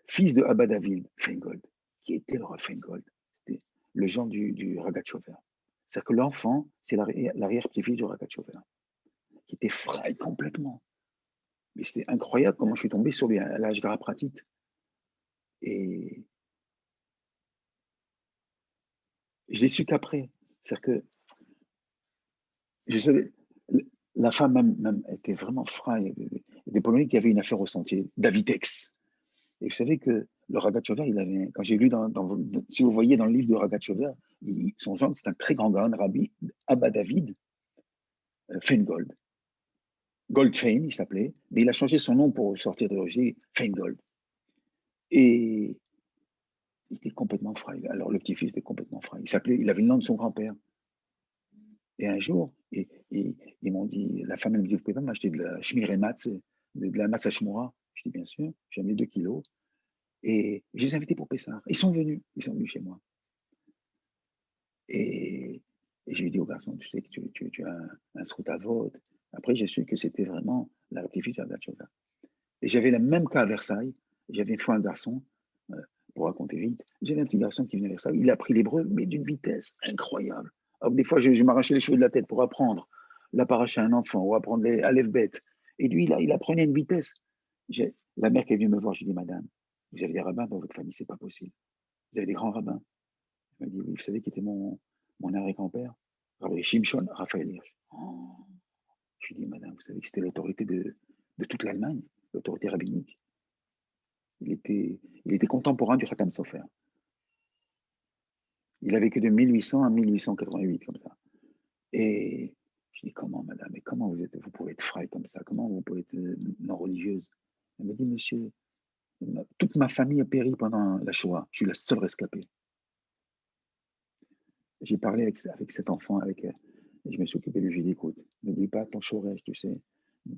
fils de Abba David Feingold, qui était le Rav Feingold. C'était le genre du Ragachover. C'est-à-dire que l'enfant, c'est l'arrière-petit-fils du Ragachover, qui était fraîche complètement. Mais c'était incroyable comment je suis tombé sur lui à l'âge pratique. Et je l'ai su qu'après. C'est-à-dire que je savais, la femme même était vraiment fraîche. Il y a des Polonais qui avaient une affaire au sentier, Davitex. Et vous savez que le Ragachover, il avait, quand j'ai lu, si vous voyez dans le livre de Ragachover, son genre, c'est un très grand rabbi, Abba David Feingold. Goldfein, il s'appelait, mais il a changé son nom pour sortir de l'origine, Feingold. Et il était complètement frais. Alors le petit-fils était complètement frais. Il avait le nom de son grand-père. Et un jour, ils m'ont dit, la femme elle me dit, vous pouvez pas m'acheter de la shmirematz, de la masse à shmoura? Je dis bien sûr, j'ai amené 2 kilos. Et je les ai invités pour Pessah. Ils sont venus chez moi. Et je lui ai dit au garçon, tu sais que tu as un srout à vote. Après, j'ai su que c'était vraiment la rectification de la Tchouva. Et j'avais le même cas à Versailles. J'avais une fois un garçon, pour raconter vite, j'ai un petit garçon qui venait vers ça, il a appris l'hébreu, mais d'une vitesse incroyable. Alors, des fois, je m'arrachais les cheveux de la tête pour apprendre la paracha à un enfant ou apprendre les aleph-bet. Et lui, là, il apprenait à une vitesse. La mère qui est venue me voir, je lui ai dit, madame, vous avez des rabbins dans votre famille, c'est pas possible. Vous avez des grands rabbins. Elle m'a dit, oui, vous savez qui était mon arrière-grand-père? Rabbi Shimshon Raphaël Hirsch. Oh. Je lui ai dit, madame, vous savez que c'était l'autorité de toute l'Allemagne, l'autorité rabbinique. Il était contemporain du Khatam Sofer. Il a vécu de 1800 à 1888, comme ça. Et je dis, comment, madame, et comment vous pouvez être fraîche comme ça? Comment vous pouvez être non-religieuse? Elle m'a dit, monsieur, toute ma famille a péri pendant la Shoah. Je suis la seule rescapée. J'ai parlé avec cet enfant, et je me suis occupé de lui. J'ai dit, écoute, n'oublie pas ton chorège, tu sais.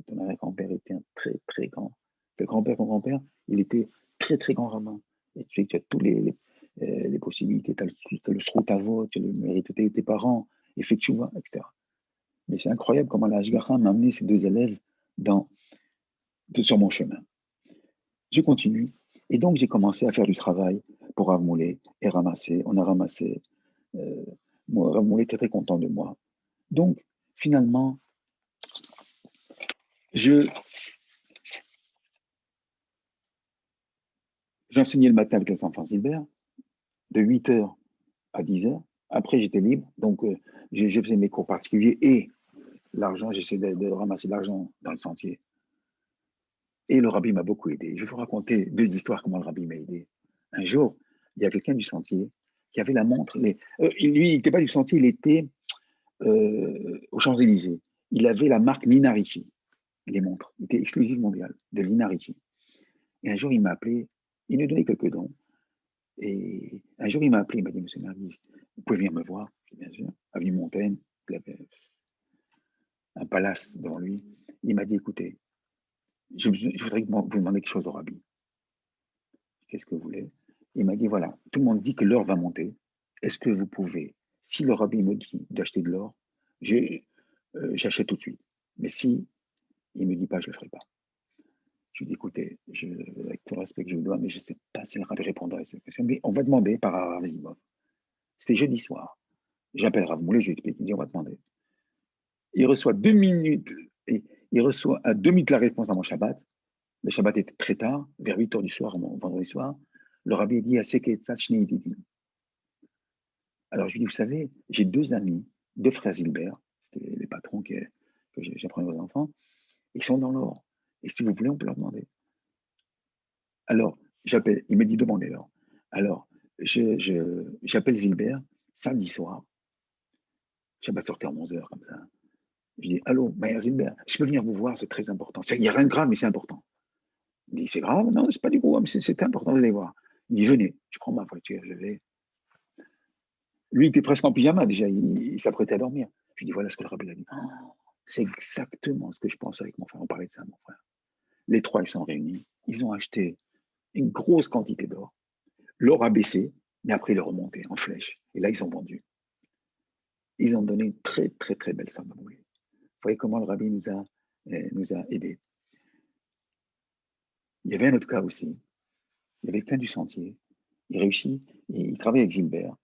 Ton arrière-grand-père était un très, très grand. Ton grand-père, il était très, très grand rabbin. Et tu sais que tu as toutes les possibilités. Tu as le srout-avot, tu as le mérite de tes parents, et fais tchouva, etc. Mais c'est incroyable comment la Hashgacha m'a amené ces deux élèves sur mon chemin. Je continue. Et donc, j'ai commencé à faire du travail pour Rav Moulay et ramasser. On a ramassé. Rav Moulay était très content de moi. Donc, finalement, j'enseignais le matin avec les enfants Gilbert, de 8h à 10h. Après, j'étais libre. Donc, je faisais mes cours particuliers et l'argent, j'essayais de ramasser l'argent dans le sentier. Et le rabbi m'a beaucoup aidé. Je vais vous raconter deux histoires comment le rabbi m'a aidé. Un jour, il y a quelqu'un du sentier qui avait la montre. Lui, il n'était pas du sentier, il était aux Champs-Élysées. Il avait la marque Nina Ricci, les montres. Il était exclusif mondial de Nina Ricci. Et un jour, il m'a appelé, il nous donnait quelques dons. Et un jour, il m'a appelé, il m'a dit, monsieur Merguis, vous pouvez venir me voir? Bien sûr. Avenue Montaigne, il avait un palace devant lui. Il m'a dit, écoutez, je voudrais vous demander quelque chose au rabbi. Qu'est-ce que vous voulez? Il m'a dit, voilà, tout le monde dit que l'or va monter. Est-ce que vous pouvez, si le rabbi me dit d'acheter de l'or, j'achète tout de suite. Mais si il ne me dit pas, je ne le ferai pas. Je lui dis, écoutez, avec tout le respect que je vous dois, mais je ne sais pas si le rabbi répondra à cette question, mais on va demander par Rav Zimov. C'était jeudi soir. J'appelle Rav Moulay, je lui explique, il dit, on va demander. Il reçoit 2 minutes, et il reçoit à 2 minutes la réponse à mon Shabbat. Le Shabbat était très tard, vers 8h du soir, vendredi soir. Le rabbi a dit à Seketsa Shnei Didim. Alors je lui dis, vous savez, j'ai 2 amis, 2 frères Zilbert, c'était les patrons que j'apprenais aux enfants, ils sont dans l'or. Et si vous voulez, on peut leur demander. Alors, j'appelle, il me dit, demandez-leur. Alors, j'appelle Zilbert, samedi soir. Shabbat sortait à 11h, comme ça. Je dis, allô, Maïr Zilbert, je peux venir vous voir, c'est très important. Il n'y a rien de grave, mais c'est important. Il dit, c'est grave? Non, c'est pas du grave, c'est important, vous allez voir. Il dit, venez, je prends ma voiture, je vais. Lui, il était presque en pyjama déjà, il s'apprêtait à dormir. Je lui dis, voilà ce que le rabbi a dit. Oh, c'est exactement ce que je pense avec mon frère. On parlait de ça, mon frère. Les 3, ils sont réunis. Ils ont acheté une grosse quantité d'or. L'or a baissé, mais après, il est remonté en flèche. Et là, ils ont vendu. Ils ont donné une très, très, très belle somme à Moulay. Vous voyez comment le rabbi nous a aidés. Il y avait un autre cas aussi. Il y avait quelqu'un du sentier. Il réussit, il travaille avec Gilbert.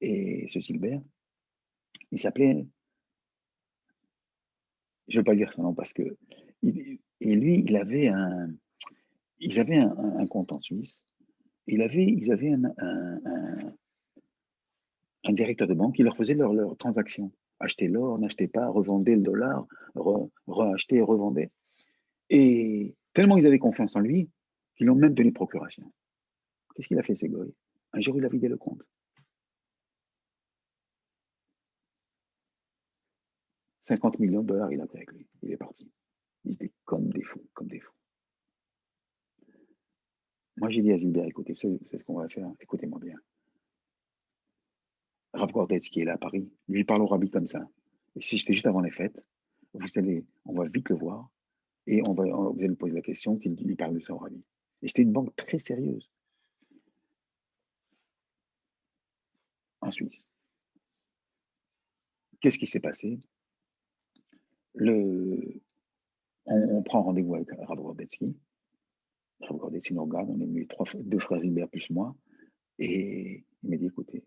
Et ce Gilbert, il s'appelait, je ne vais pas dire son nom parce que, lui, ils avaient un compte en Suisse. Ils avaient un directeur de banque qui leur faisait leurs transactions. Acheter l'or, n'acheter pas, revendait le dollar, reacheter, revendait. Et tellement ils avaient confiance en lui qu'ils l'ont même donné procuration. Qu'est-ce qu'il a fait, ce goy? Un jour, il a vidé le compte. 50 millions de dollars, il a pris avec lui. Il est parti. Ils étaient comme des fous, comme des fous. Moi, j'ai dit à Zilbert, écoutez, vous savez ce qu'on va faire? Écoutez-moi bien. Rav Gordetz, qui est là à Paris, lui parle au rabbi comme ça. Et si j'étais juste avant les fêtes, on va vite le voir et vous allez lui poser la question qu'il lui parle de ça au rabbi. Et c'était une banque très sérieuse. En Suisse. Qu'est-ce qui s'est passé? On prend rendez-vous avec Rav Gordetsky. Rav Gordetsky nous regarde, on est venus 2 frères Zilbert plus moi. Et il m'a dit, écoutez,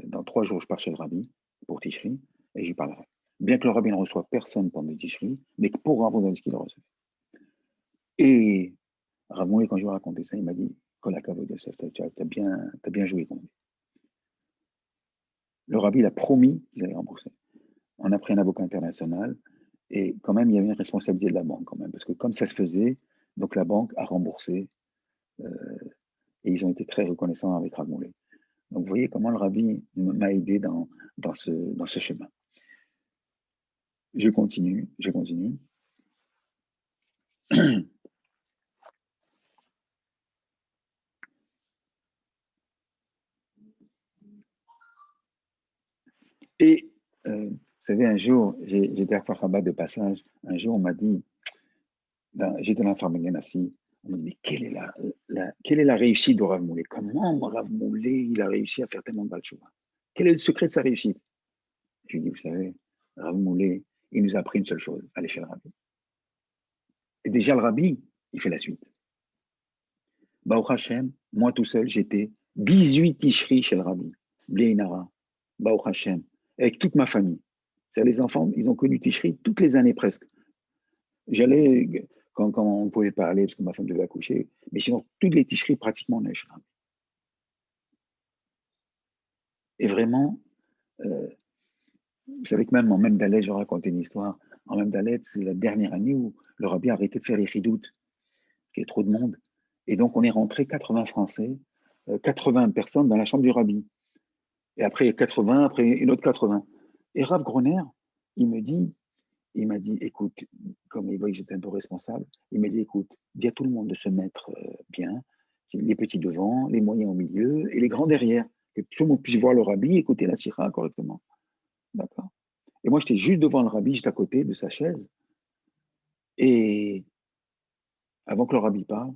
dans 3 jours, je pars chez le rabbi pour Tishri et je lui parlerai. Bien que le rabbi ne reçoive personne pendant Tishri, mais que pour Rav, on donne ce qu'il reçoit. Et Rav Moulet, quand je lui ai raconté ça, il m'a dit, Kolakavod Yosef, t'as bien joué. Le rabbi, il a promis qu'ils allaient rembourser. On a pris un avocat international et quand même, il y avait une responsabilité de la banque quand même, parce que comme ça se faisait, donc la banque a remboursé et ils ont été très reconnaissants avec Rav Moulet. Donc, vous voyez comment le rabbi m'a aidé dans ce chemin. Je continue. Et, vous savez, un jour, j'étais à Farhabat de passage, un jour, on m'a dit, j'étais dans la Farmagan assis, on m'a dit, mais quelle est la réussite de Rav Moulet? Comment Rav Moulet, il a réussi à faire tellement de Balchouva? Quel est le secret de sa réussite? Je lui ai dit, vous savez, Rav Moulet, il nous a appris une seule chose, aller chez le rabbi. Et déjà, le rabbi, il fait la suite. Baruch Hashem, moi tout seul, j'étais 18 Tishri chez le rabbi, Bléinara, Baruch Hashem, avec toute ma famille. C'est-à-dire les enfants, ils ont connu Tishri toutes les années presque. J'allais, quand on ne pouvait pas aller parce que ma femme devait accoucher, mais sinon, toutes les Tishri, pratiquement, on allait chez le rabbi. Et vraiment, vous savez que même en Même Dalet, je vais raconter une histoire. En Même Dalet, c'est la dernière année où le rabbi a arrêté de faire les chidoutes, qu'il y a trop de monde. Et donc, on est rentré 80 Français, 80 personnes dans la chambre du rabbi. Et après 80, après une autre 80. Et Rav Groner, il m'a dit, écoute, comme il voit que j'étais un peu responsable, il m'a dit, écoute, dis à tout le monde de se mettre bien, les petits devant, les moyens au milieu et les grands derrière, que tout le monde puisse voir le rabbi et écouter la sira correctement. D'accord. Et moi, j'étais juste devant le rabbi, juste à côté de sa chaise. Et avant que le rabbi parle,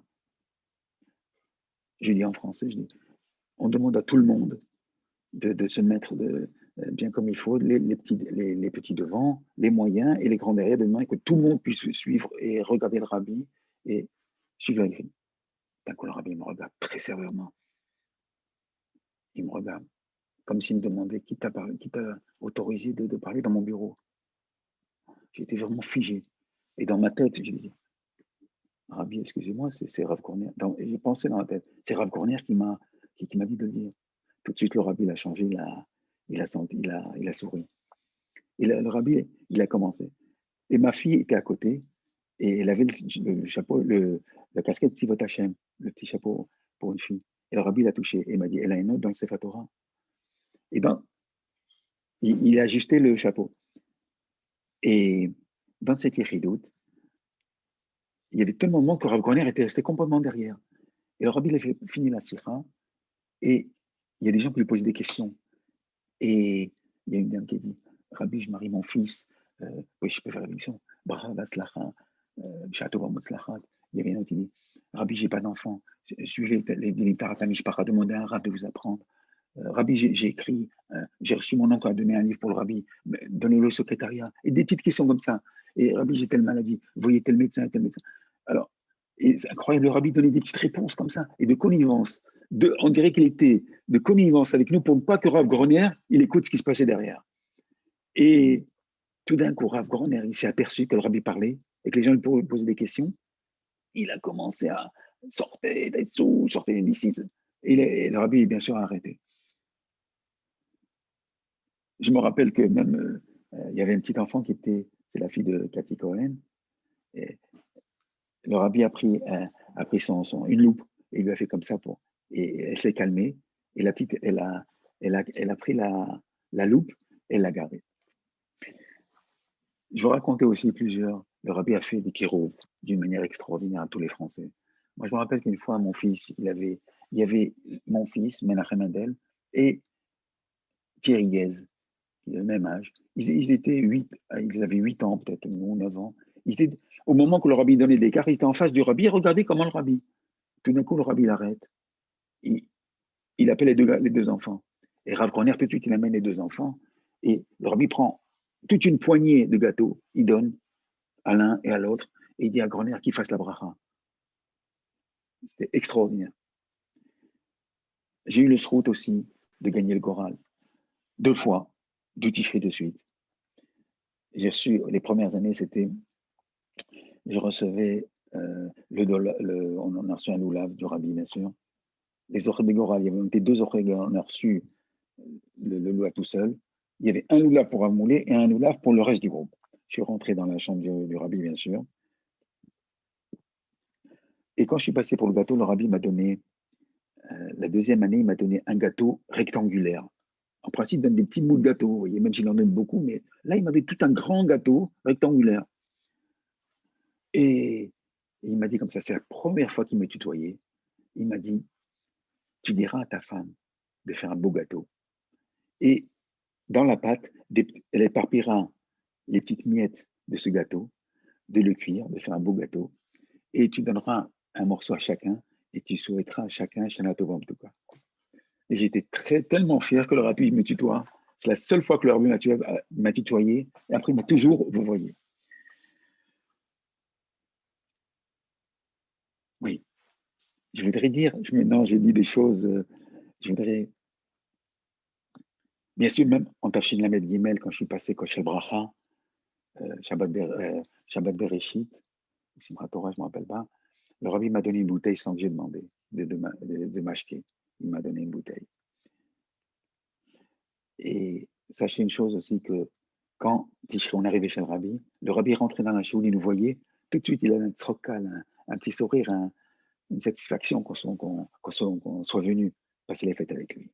je dis en français, je dis, on demande à tout le monde de se mettre bien comme il faut, les petits devant, les moyens et les grands derrière, de main, que tout le monde puisse suivre et regarder le rabbi et suivre la grille. D'un coup, le rabbi me regarde très sérieusement. Il me regarde comme s'il me demandait qui t'a autorisé de parler dans mon bureau. J'étais vraiment figé. Et dans ma tête, j'ai dit, Rabbi, excusez-moi, c'est Rav Cornier. J'ai pensé dans ma tête, c'est Rav Cornier qui m'a dit de le dire. Tout de suite, le rabbi, il a changé, il a souri. Et le rabbi, il a commencé. Et ma fille était à côté, et elle avait le chapeau, la casquette Tivot Hashem, le petit chapeau pour une fille. Et le rabbi l'a touché, et il m'a dit, elle a une autre dans le Sefer Torah. Et il a ajusté le chapeau. Et dans cette échidoute, il y avait tellement de monde que Rav Corner était resté complètement derrière. Et le rabbi, il a fini la sira, et il y a des gens qui lui posaient des questions. Et il y a une dame qui a dit, Rabbi, je marie mon fils, oui, je peux faire la bénédiction. Brava, Slacha, Château Motzlachat. Il y avait une autre qui dit, Rabbi, j'ai pas d'enfant. Suivez les Taratamish-Para, demandez à un rabbi de vous apprendre. Rabbi, j'ai écrit, j'ai reçu mon oncle à donner un livre pour le rabbi, donnez-le au secrétariat. Et des petites questions comme ça. Et Rabbi, j'ai telle maladie, voyez tel médecin, tel médecin. Alors, c'est incroyable, le rabbi donnait des petites réponses comme ça, et de connivence. On dirait qu'il était de connivence avec nous pour ne pas que Rav Groner, il écoute ce qui se passait derrière. Et tout d'un coup, Rav Groner, il s'est aperçu que le rabbi parlait et que les gens lui posaient des questions. Il a commencé à sortir des sous, sortir d'ici. Et le rabbi, bien sûr, a arrêté. Je me rappelle que même, il y avait un petit enfant qui était, c'est la fille de Cathy Cohen. Et le rabbi a pris une loupe et il lui a fait comme ça et elle s'est calmée. Et la petite, elle a pris la loupe et elle l'a gardée. Je vais raconter aussi plusieurs. Le rabbi a fait des kérouv d'une manière extraordinaire à tous les Français. Moi, je me rappelle qu'une fois, mon fils, il y avait mon fils, Menachem Mendel, et Thierry Guez, qui a le même âge. Ils avaient 8 ans, peut-être, ou 9 ans. Au moment que le rabbi donnait des cartes, ils étaient en face du rabbi et regardaient comment le rabbi. Tout d'un coup, le rabbi l'arrête. Il appelle les deux enfants. Et Rav Groner, tout de suite, il amène les 2 enfants. Et le rabbi prend toute une poignée de gâteaux. Il donne à l'un et à l'autre. Et il dit à Groner qu'il fasse la bracha. C'était extraordinaire. J'ai eu le srout aussi de gagner le Goral. 2 fois, 2 ticheries de suite. J'ai reçu, les premières années, je recevais on en a reçu un loulav du Rabbi, bien sûr. Les orches de Goral, il y avait 2 orches, on a reçu le loulav tout seul. Il y avait un loulav pour Avmoulé et un loulav pour le reste du groupe. Je suis rentré dans la chambre du Rabbi, bien sûr. Et quand je suis passé pour le gâteau, le Rabbi m'a donné, la deuxième année, il m'a donné un gâteau rectangulaire. En principe, il donne des petits bouts de gâteau, vous voyez, même s'il en donne beaucoup, mais là, il m'avait tout un grand gâteau rectangulaire. Et il m'a dit comme ça, c'est la première fois qu'il me tutoyait. Il m'a dit, tu diras à ta femme de faire un beau gâteau. Et dans la pâte, elle éparpillera les petites miettes de ce gâteau, de le cuire, de faire un beau gâteau. Et tu donneras un morceau à chacun et tu souhaiteras à chacun Shana Tova en tout cas. Et j'étais tellement fier que le Rabbi me tutoie. C'est la seule fois que le Rabbi m'a tutoyé. Et après, il m'a toujours vouvoyé. Oui. Je voudrais dire, maintenant j'ai dit des choses, je voudrais, bien sûr, même en Tafshin Lamed Gimel, quand je suis passé Koshel Bracha, Shabbat Bereshit, Simchat Torah, je ne me rappelle pas, le Rabbi m'a donné une bouteille sans que j'ai demandé de m'acheter. Il m'a donné une bouteille. Et sachez une chose aussi que quand on arrivait chez le Rabbi rentrait dans la choule, il nous voyait, tout de suite il avait un tzrokal, un petit sourire, une satisfaction qu'on soit venu passer les fêtes avec lui.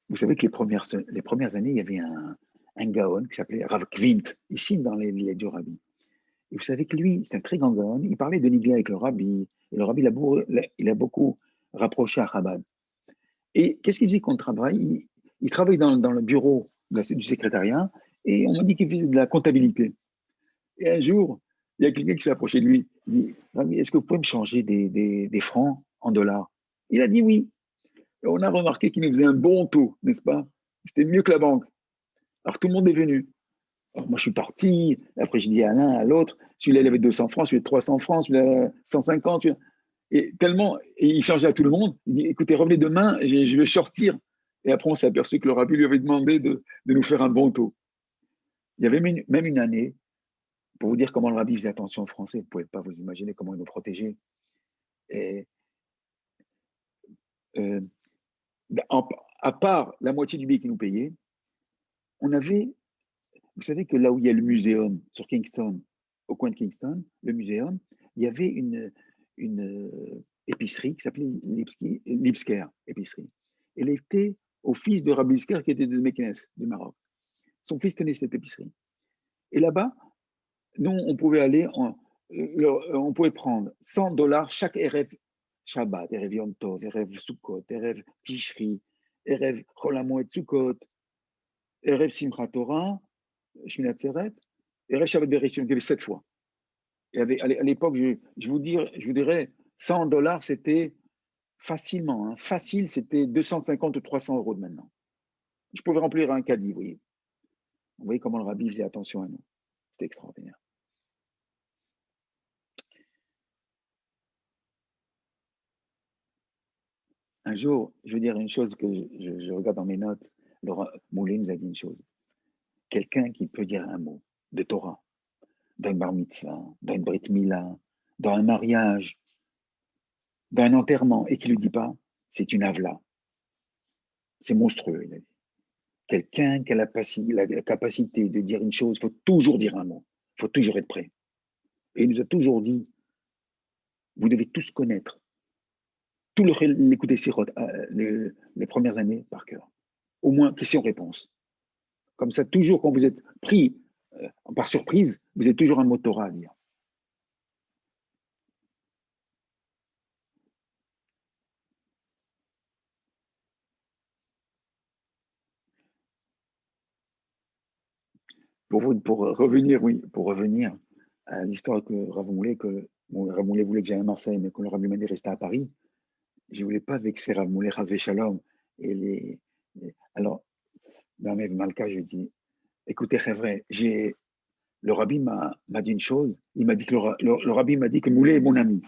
Vous savez que les premières années, il y avait un Gaon qui s'appelait Rav Kvint, ici dans les du Rabbi. Et vous savez que lui, c'est un très grand Gaon, il parlait de Nigla avec le Rabbi, et le Rabbi il a beaucoup rapproché à Chabad. Et qu'est-ce qu'il faisait qu'on travaille? Il travaillait dans le bureau du secrétariat, et on m'a dit qu'il faisait de la comptabilité. Et un jour, il y a quelqu'un qui s'est approché de lui. Il dit, Rabbi, est-ce que vous pouvez me changer des francs en dollars? Il a dit oui. Et on a remarqué qu'il nous faisait un bon taux, n'est-ce pas? C'était mieux que la banque. Alors tout le monde est venu. Alors moi je suis parti, après je dis à l'un, à l'autre, celui-là il avait 200 francs, celui-là 300 francs, celui-là 150. Et il changeait à tout le monde. Il dit, écoutez, revenez demain, je vais sortir. Et après on s'est aperçu que le Rabbi lui avait demandé de nous faire un bon taux. Il y avait même une année, pour vous dire comment le Rabbi faisait attention aux Français, vous ne pouvez pas vous imaginer comment il nous protégeait. Et, à part la moitié du billet qu'il nous payait, on avait, vous savez que là où il y a le muséum sur Kingston, au coin de Kingston, le muséum, il y avait une épicerie qui s'appelait Lipsker épicerie. Elle était au fils de Rabbi Lipsker qui était de Meknes, du Maroc. Son fils tenait cette épicerie. Et là-bas, nous, on pouvait aller, on pouvait prendre $100 chaque Erev Shabbat, Erev Yom Tov, Erev Sukkot, Erev Tishri, Erev Chol HaMoed Sukkot, Erev Simchat Torah, Shmini Atzeret, Erev Shabbat Bereshit, donc il y avait 7 fois. Et à l'époque, je vous dirais, $100, c'était facilement, facile, c'était 250 ou 300 euros de maintenant. Je pouvais remplir un caddie, vous voyez. Vous voyez comment le Rabbi faisait attention à nous. C'était extraordinaire. Un jour, je veux dire une chose que je regarde dans mes notes, Laura Moulet nous a dit une chose. Quelqu'un qui peut dire un mot de Torah, dans une bar mitzvah, dans une brit mila, dans un mariage, dans un enterrement, et qui ne le dit pas, c'est une avla. C'est monstrueux, il a dit. Quelqu'un qui a la capacité de dire une chose, il faut toujours dire un mot, il faut toujours être prêt. Et il nous a toujours dit, vous devez tous connaître, tout l'écouter les premières années par cœur. Au moins, question-réponse. Comme ça, toujours quand vous êtes pris par surprise, vous avez toujours un mot Torah à dire. Pour revenir à l'histoire que Rav Moulet voulait que j'aille à Marseille, mais que le Rabbi Mani restait à Paris, je ne voulais pas vexer Rav Moulet, Chas Shalom. Alors, dans mes Malka, je dis, écoutez, c'est vrai, le Rabbi m'a dit une chose, il m'a dit que le Rabbi m'a dit que Moulet est mon ami.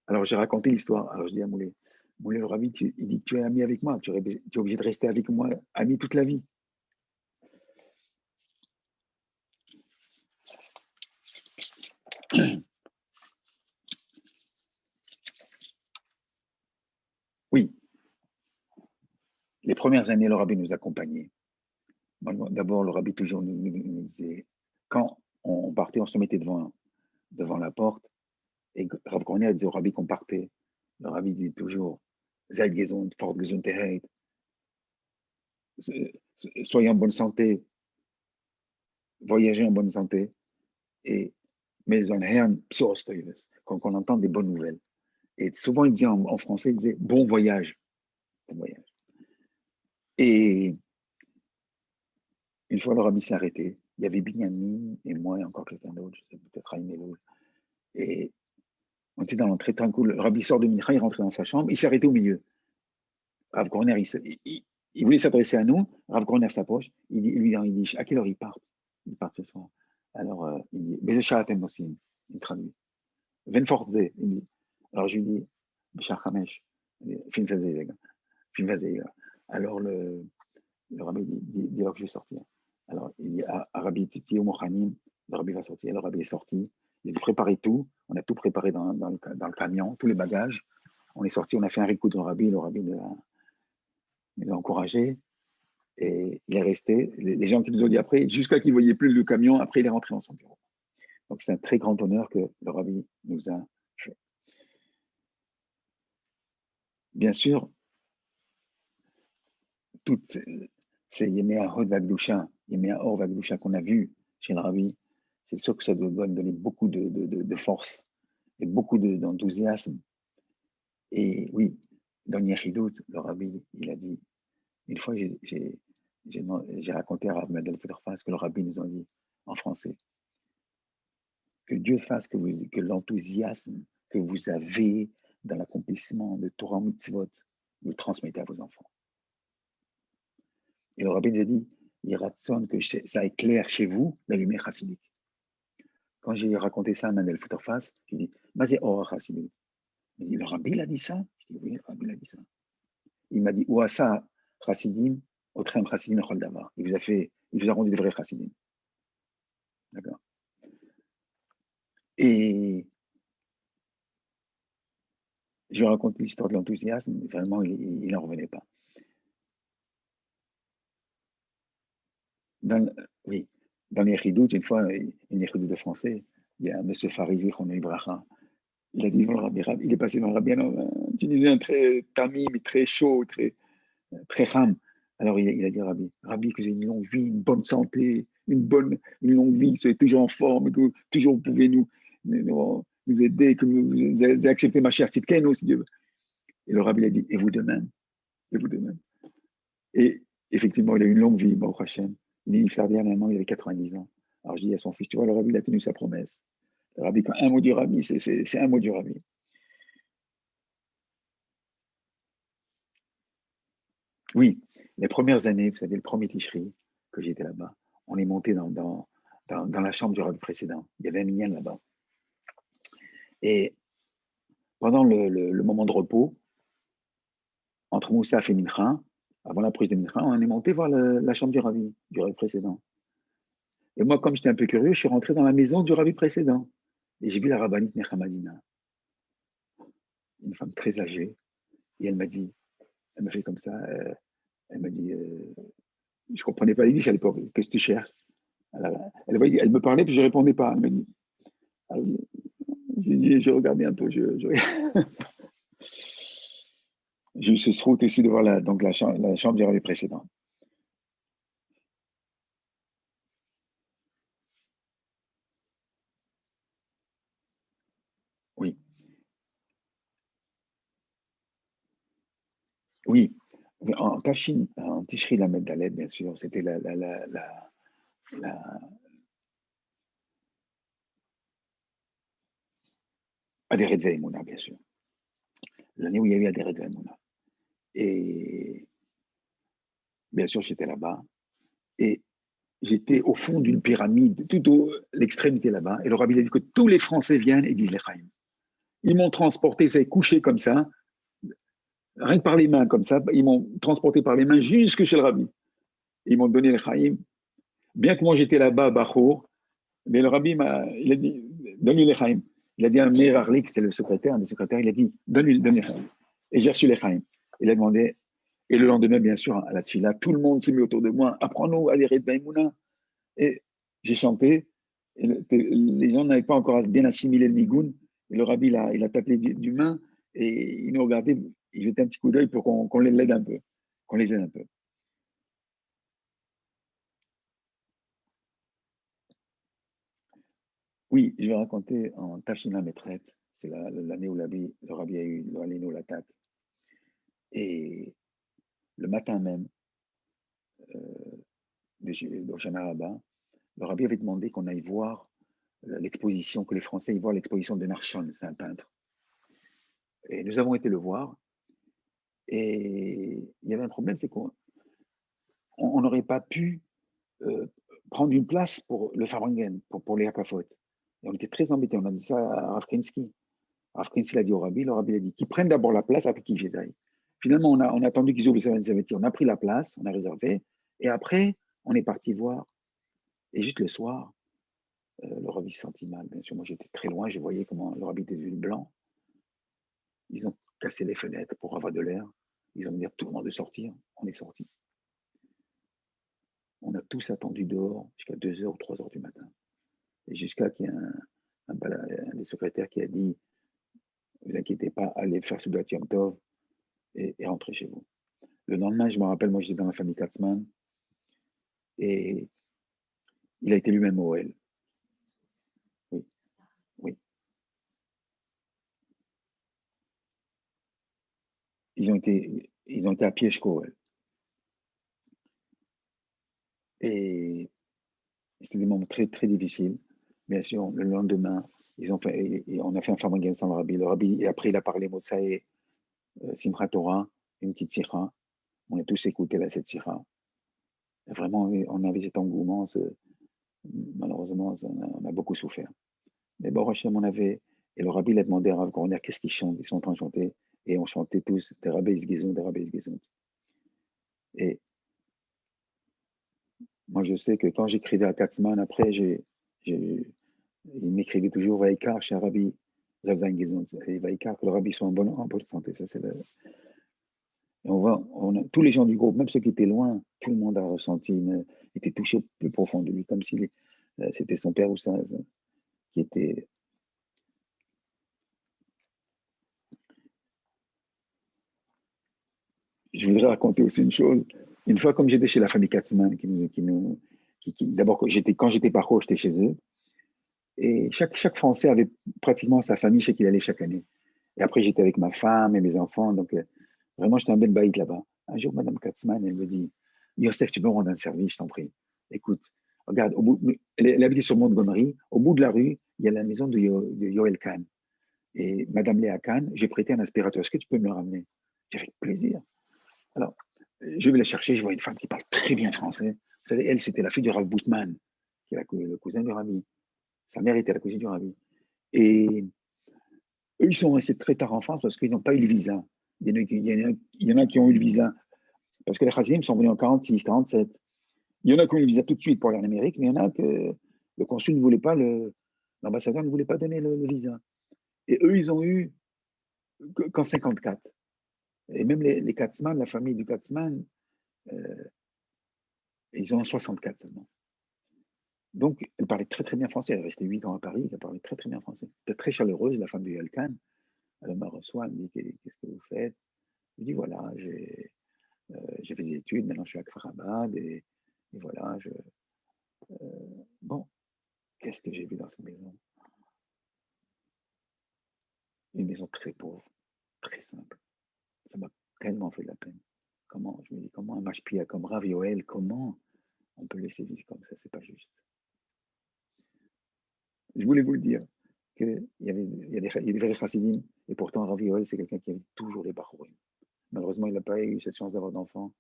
Alors, j'ai raconté l'histoire. Alors, je dis à Moulay, Moulay, le rabbi, il dit que tu es ami avec moi, tu es obligé de rester avec moi, ami toute la vie. Oui, les premières années, le rabbi nous accompagnait. D'abord, le rabbi toujours nous disait, quand on partait, on se mettait devant la porte, et Rav Corner disait au rabbi qu'on partait. Le rabbi dit toujours, Seid gesund, fort Gesundheit, soyez en bonne santé, voyagez en bonne santé, et mais on Herrn Psostoives, quand on entend des bonnes nouvelles. Et souvent, il disait en français, il disait bon voyage. Bon voyage. Et une fois, le rabbi s'est arrêté. Il y avait Binyamin et moi et encore quelqu'un d'autre, je sais peut-être Raïm Eloul. Et on était dans l'entrée tranquille. Le rabbi sort de Mincha, il rentrait dans sa chambre, il s'est arrêté au milieu. Rav Corner, il voulait s'adresser à nous. Rav Corner s'approche, il dit à quelle heure ils partent? Ils partent ce soir. Alors, il dit Bezeshatem aussi, il traduit. Venfortze, il dit. Alors, je lui dis Bishar Hamesh, film Fazé. Alors, le rabbi dit alors que je vais sortir. Alors, il dit à Rabbi Titi ou Mochanim, le rabbi va sortir, le rabbi est sorti. Il a préparé tout, on a tout préparé dans le camion, tous les bagages. On est sorti, on a fait un ricoud au rabbi, le rabbi nous a encouragés. Et il est resté. Les gens qui nous ont dit après, jusqu'à qu'il ne voyait plus le camion, après il est rentré dans son bureau. Donc c'est un très grand honneur que le rabbi nous a fait. Bien sûr, toutes ces Yéméa Hod Vagdusha, Yéméa Or Vagdusha qu'on a vu chez le rabbi, c'est sûr que ça doit donner beaucoup de force et beaucoup d'enthousiasme. Et oui, dans Yechidut, le rabbi, il a dit, une fois j'ai raconté à Rav Madel Federfas que le rabbi nous a dit en français, que Dieu fasse que l'enthousiasme que vous avez dans l'accomplissement de Torah Mitzvot, vous le transmettez à vos enfants. Et le rabbi nous a dit, il ratsonne que ça éclaire chez vous la lumière chassidique. Quand j'ai raconté ça à Madel Federfas, je lui ai dit, Mazé Ora Chassidique. Il dit, le rabbi il a dit ça? Je dis, oui, le rabbi a dit ça. Il m'a dit, Ouassa Chassidim, Otrem Chassidim Echol Davar. Il vous a rendu de vrais Chassidim. D'accord. Et je lui ai raconté l'histoire de l'enthousiasme, vraiment, il n'en revenait pas. Oui, dans les Chidout, une fois, une Chidout de français, il y a M. Farizi, Chono Ibracha. Il a dit, il est passé dans le rabbi, un Tunisien très tamim, très chaud, très ham. Alors il a dit Rabbi, que vous avez une longue vie, une bonne santé, une longue vie, que vous êtes toujours en forme, que toujours vous pouvez nous aider, que vous avez accepté ma chère Tzidkenu, si Dieu veut. Et le Rabbi a dit, et vous de même. Et effectivement, il a eu une longue vie, Baruch Hashem. Il fait dernièrement, il avait 90 ans. Alors je dis à son fils, tu vois, le Rabbi il a tenu sa promesse. Le Rabbi, quand un mot du Rabbi, c'est un mot du Rabbi. Oui, les premières années, vous savez, le premier Tishri, que j'étais là-bas, on est monté dans la chambre du rabbi précédent. Il y avait un minyan là-bas. Et pendant le moment de repos, entre Moussaf et Mincha, avant la prise de Mincha, on est monté voir la chambre du rabbi précédent. Et moi, comme j'étais un peu curieux, je suis rentré dans la maison du rabbi précédent. Et j'ai vu la rabbinite Nechamadina, une femme très âgée. Et elle m'a fait comme ça, elle m'a dit, je ne comprenais pas l'Yiddish à l'époque, qu'est-ce que tu cherches? Elle me parlait, puis je ne répondais pas. Elle m'a dit, j'ai regardé un peu, j'ai eu ce route aussi de voir la chambre du rabbi précédent. Oui. En Tafshin, en Tishri Lamed Dalet, bien sûr, c'était la Aderet Ve'emuna, bien sûr. L'année où il y a eu Aderet Ve'emuna. Et bien sûr, j'étais là-bas. Et j'étais au fond d'une pyramide, tout l'extrémité là-bas. Et le rabbi a dit que tous les Français viennent et disent l'Echaim. Ils m'ont transporté, vous savez, couché comme ça, rien que par les mains, comme ça. Ils m'ont transporté par les mains jusque chez le rabbi. Ils m'ont donné le chaim. Bien que moi, j'étais là-bas, à Bachour, mais le rabbi il a dit, donne-lui les chaim. Il a dit à Meir Arlik, c'était le secrétaire, un des secrétaires, il a dit, donne-lui les chaim. Et j'ai reçu les chaim. Il a demandé, et le lendemain, bien sûr, à la tfila, tout le monde s'est mis autour de moi, apprends-nous à l'Irid Baïmouna. Et j'ai chanté, et les gens n'avaient pas encore bien assimilé le nigoun, et le rabbi, il a tapé du main, et il nous regardait, il jetait un petit coup d'œil pour qu'on les aide un peu, qu'on les aide un peu. Oui, je vais raconter en Tachina Metret, c'est l'année où le rabbi a eu l'attaque. Et le matin même, de Shana Rabba, le rabbi avait demandé qu'on aille voir l'exposition, que les Français aillent voir l'exposition de Narshon, c'est un peintre. Et nous avons été le voir. Et il y avait un problème, c'est qu'on n'aurait pas pu prendre une place pour le Farbringen, pour les Hakafot. Et on était très embêtés. On a dit ça à Rav Krinsky. Rav Krinsky l'a dit au rabbi, le rabbi a dit qu'ils prennent d'abord la place après qu'ils viennent. Finalement, on a attendu qu'ils ouvrent le 770. On a pris la place, on a réservé. Et après, on est parti voir. Et juste le soir, le rabbi se sentit mal. Bien sûr, moi j'étais très loin, je voyais comment le rabbi était devenu blanc. Ils ont cassé les fenêtres pour avoir de l'air. Ils ont dit à tout le monde de sortir. On est sorti. On a tous attendu dehors jusqu'à 2h ou 3h du matin. Et jusqu'à qu'il y ait un des secrétaires qui a dit « Ne vous inquiétez pas, allez faire ce doigt Yom Tov et rentrez chez vous. » Le lendemain, je me rappelle, moi j'étais dans la famille Katzman et il a été lui-même au OL. Oui, oui. Ils ont été à pied jusqu'au OL. Et c'était des moments très, très difficiles. Bien sûr, le lendemain, on a fait un Farbringen sans le rabbi. Le rabbi, et après, il a parlé Motsae, Simchat Torah, une petite sira. On a tous écouté cette sira. Vraiment, on avait cet engouement. Malheureusement, on a beaucoup souffert. Mais bon, Hachem, on avait. Et le rabbi il a demandé à Rav Korner qu'est-ce qu'ils chantent. Ils sont en train de chanter. Et on chantait tous des rabbis Isgizon, des rabbis Isgizon. Et moi, je sais que quand j'écrivais à Katzman, après, il m'écrivait toujours Vaikar chez Rabbi Zavzain Gizon. Et Vaikar, que le rabbi soit en bonne santé. Ça, c'est Et tous les gens du groupe, même ceux qui étaient loin, tout le monde a ressenti, était touché au plus profond de lui, comme si c'était son père ou ça, qui était. Je voudrais raconter aussi une chose. Une fois, comme j'étais chez la famille Katzman, d'abord, quand j'étais par j'étais chez eux. Et chaque Français avait pratiquement sa famille chez qui il allait chaque année. Et après, j'étais avec ma femme et mes enfants. Donc, vraiment, j'étais un bel baït là-bas. Un jour, Madame Katzman, elle me dit Yosef, tu peux me rendre un service, je t'en prie. Écoute, regarde, elle habitait sur Montgomery. Au bout de la rue, il y a la maison de Yoel Kahn. Et Madame Léa Kahn, j'ai prêté un aspirateur. Est-ce que tu peux me le ramener? J'ai fait plaisir. Alors, je vais la chercher. Je vois une femme qui parle très bien français. Vous savez, elle, c'était la fille du Rav Boutman, qui est le cousin du Rabbi. Sa mère était la cousine du Rabbi. Et eux, ils sont restés très tard en France parce qu'ils n'ont pas eu le visa. Il y en a qui ont eu le visa parce que les Chassidim sont venus en 46, 47. Il y en a qui ont eu le visa tout de suite pour aller en Amérique, mais il y en a que le consul ne voulait pas, l'ambassadeur ne voulait pas donner le visa. Et eux, ils ont eu qu'en 54. Et même les Katzman, la famille du Katzman, ils ont en 64 seulement. Donc, elle parlait très très bien français. Elle est restée 8 ans à Paris, elle parlait très très bien français. Elle était très chaleureuse, la femme de Yalkan. Elle me reçoit, elle me dit qu'est-ce que vous faites? Je dis voilà, j'ai fait des études, maintenant je suis à Kfarabad et voilà, bon, qu'est-ce que j'ai vu dans cette maison? Une maison très pauvre, très simple. Ça m'a tellement fait de la peine. Je me dis, comment un mashpia comme Rav Yoel, comment on peut laisser vivre comme ça? C'est pas juste. Je voulais vous le dire, qu'il y a des vrais chassidim, et pourtant Rav Yoel, c'est quelqu'un qui avait toujours des barourim. Malheureusement, il n'a pas eu cette chance d'avoir d'enfants.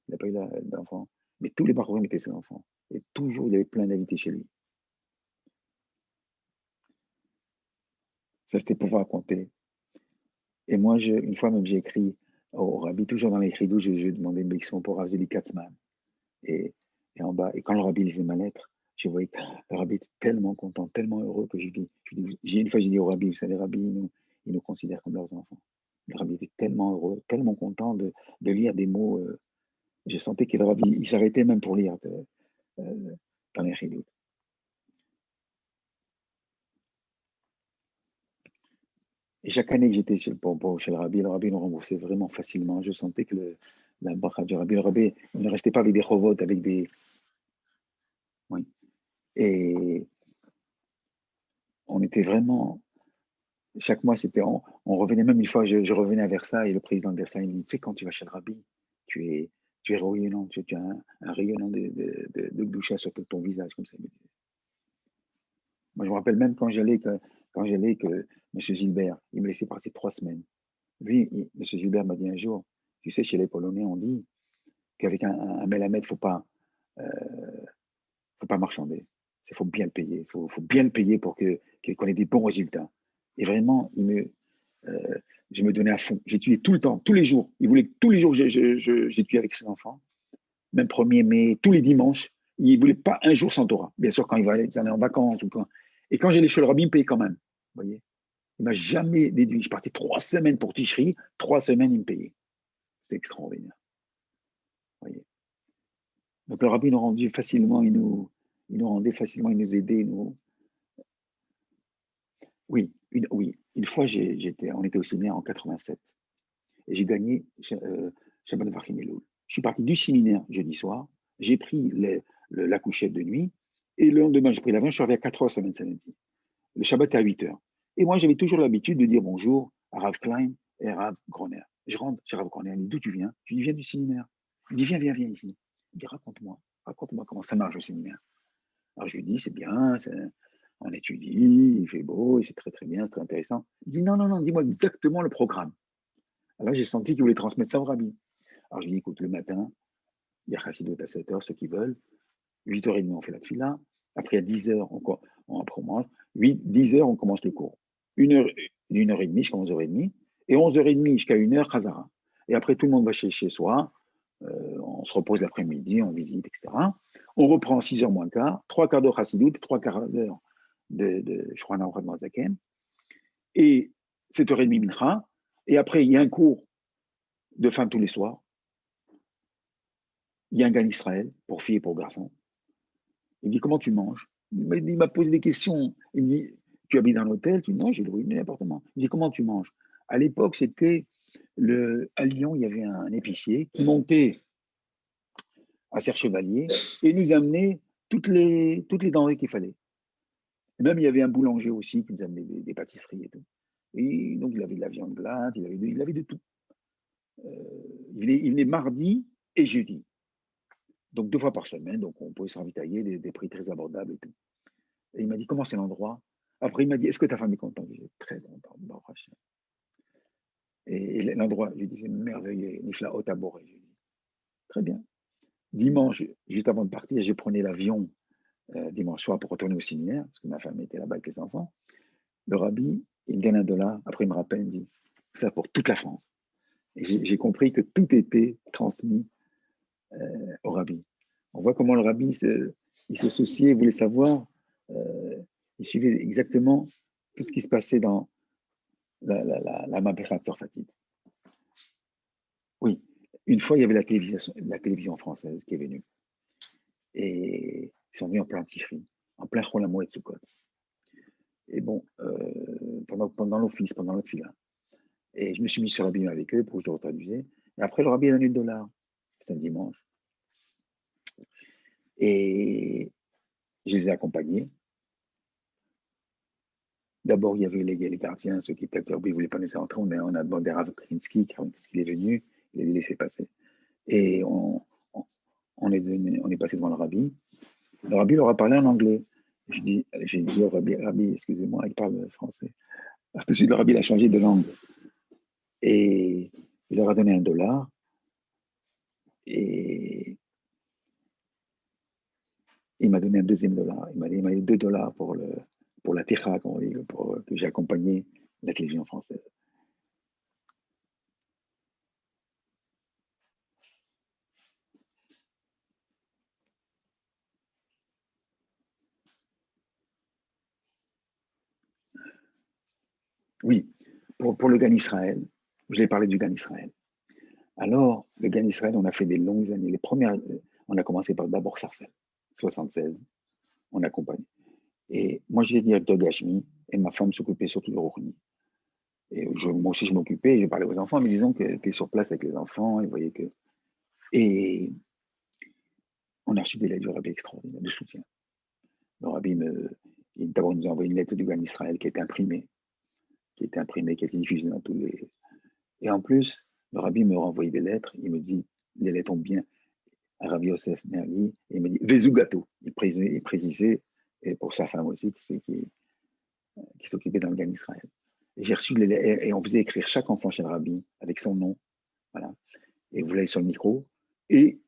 Il n'a pas eu d'enfants. Mais tous les barourim étaient ses enfants. Et toujours, il y avait plein d'invités chez lui. Ça, c'était pour pouvoir compter. Et moi, une fois même, j'ai écrit au rabbi, toujours dans les chidouches, je demandais une bénédiction pour Rav Zeli Katzman. Et en bas, et quand le rabbi lisait ma lettre, je voyais que le rabbi était tellement content, tellement heureux que une fois, j'ai dit au rabbi, vous savez, rabbi, ils nous considèrent comme leurs enfants. Le rabbi était tellement heureux, tellement content de lire des mots. Je sentais que le rabbi, il s'arrêtait même pour lire dans les chidouches. Et chaque année que j'étais chez le rabbi nous remboursait vraiment facilement. Je sentais que la bracha du rabbi, le rabbi ne restait pas avec des chovot, avec des... Oui. Et on était vraiment... Chaque mois, on revenait, même une fois, je revenais à Versailles, et le président de Versailles me dit, tu sais, quand tu vas chez le rabbi, tu es rayonnant, tu as un rayonnant de doucha sur ton visage, comme ça. Moi, je me rappelle même quand j'allais, que M. Gilbert, il me laissait partir 3 semaines. Lui, M. Gilbert m'a dit un jour, tu sais, chez les Polonais, on dit qu'avec un Melamed, il ne faut pas marchander. Il faut bien le payer. Il faut bien le payer pour qu'on ait des bons résultats. Et vraiment, je me donnais à fond. J'étudiais tout le temps, tous les jours. Il voulait que tous les jours, j'étudiais avec ses enfants. Même 1er mai, tous les dimanches. Il ne voulait pas un jour sans Torah. Bien sûr, quand il allait en vacances ou quoi. Et quand j'allais chez le rabbi, il me payait quand même. Vous voyez, il ne m'a jamais déduit. Je partais 3 semaines pour Tishri. 3 semaines, il me payait. C'était extraordinaire. Vous voyez. Donc le rabbi nous rendait facilement, il nous aidait. Oui, une fois, on était au séminaire en 87 et j'ai gagné Shabbat Vachim Elul. Je suis parti du séminaire jeudi soir, j'ai pris la couchette de nuit et le lendemain, j'ai pris l'avion, je suis arrivé à 4h samedi. Le Shabbat est à 8h. Et moi, j'avais toujours l'habitude de dire bonjour à Rav Klein et à Rav Groner. Je rentre chez Rav Groner, il me dit, d'où tu viens? Je lui dis, viens du séminaire. Il me dit, viens ici. Il me dit, raconte-moi comment ça marche au séminaire. Alors je lui dis, c'est bien, on étudie, il fait beau, et c'est très très bien, c'est très intéressant. Il dit, non, dis-moi exactement le programme. Alors j'ai senti qu'il voulait transmettre ça au rabbi. Alors je lui dis, écoute, le matin, il y a Chassidot à 7h, ceux qui veulent. 8h30, on fait la tefila. Après, à 10h, après on mange. 10h, on commence le cours. 1h30 jusqu'à 11h30. Et 11h30 jusqu'à 1h, Chazara. Et après, tout le monde va chez soi. On se repose l'après-midi, on visite, etc. On reprend 6h moins quart, 3 quarts d'heure Chassidut, 3 quarts d'heure de Shouchana Aruch Zaken. Et 7h30 Mincha. Et après, il y a un cours de fin tous les soirs. Il y a un Gan Israël pour filles et pour garçons. Il me dit, comment tu manges? Il m'a posé des questions. Il me dit, tu habites dans l'hôtel? Tu dis, non, j'ai loué un appartement. Il me dit, comment tu manges? À l'époque, c'était à Lyon, il y avait un épicier qui montait à Serre-Chevalier et nous amenait toutes les denrées qu'il fallait. Et même, il y avait un boulanger aussi qui nous amenait des pâtisseries et tout. Et donc, il avait de la viande plate, il avait de tout. Il venait mardi et jeudi. Donc 2 fois par semaine, donc on pouvait se ravitailler, des prix très abordables et tout. Et il m'a dit, comment c'est l'endroit? Après, il m'a dit, est-ce que ta femme est contente? J'ai dit, très contente. Et l'endroit, je lui dis, c'est merveilleux, Nifla Otaboré. Je lui dis, très bien. Dimanche, juste avant de partir, je prenais l'avion dimanche soir pour retourner au séminaire, parce que ma femme était là-bas avec les enfants. Le rabbi, il me donne $1. Après, il me rappelle, il me dit, ça pour toute la France. Et j'ai compris que tout était transmis au rabbi. On voit comment le rabbi il se souciait, il voulait savoir, il suivait exactement tout ce qui se passait dans la Mabécha Tsarfatide. Oui, une fois, il y avait la télévision française qui est venue. Et ils sont venus en plein Tishri, en plein Chol Hamoed Sukkot. Et bon, pendant l'office, pendant la fila. Et je me suis mis sur la Bible avec eux pour que je le traduisais. Et après, le rabbi a donné $. C'était un dimanche. Et je les ai accompagnés. D'abord, il y avait les gardiens, ceux qui peut-être ne voulaient pas nous faire entrer. On a demandé à Rav Krinsky, quand il est venu, il a laissé passer. Et on est passé devant le rabbi. Le rabbi leur a parlé en anglais. J'ai dit au rabbi, excusez-moi, il parle français. Alors, tout de suite, le rabbi a changé de langue. Et il leur a donné $1. Et il m'a donné un deuxième $. Il m'a dit $2 pour la techa, que j'ai accompagné la télévision française. Oui, pour le GAN Israël, je l'ai parlé du GAN Israël. Alors, le GAN Israël, on a fait des longues années. Les premières, on a commencé par d'abord Sarcelles, 76, on accompagne. Et moi, j'étais directeur Gashmi et ma femme s'occupait surtout de Rouhani. Et moi aussi, je m'occupais, je parlais aux enfants, mais disons qu'elle était sur place avec les enfants, et voyait que. Et on a reçu des lettres du rabbi extraordinaires de soutien. Le rabbi d'abord, il nous a envoyé une lettre du GAN Israël qui a été imprimée, qui a été diffusée dans tous les. Et en plus, le rabbi me renvoyait des lettres, il me dit, les lettres ont bien, à Rabbi Yosef Merli, et il me dit, Vezou gâteau. Il précisait, et pour sa femme aussi, qui s'occupait dans le GAN Israël. Et j'ai reçu les lettres, et on faisait écrire chaque enfant chez le rabbi, avec son nom, voilà. Et vous l'avez sur le micro, et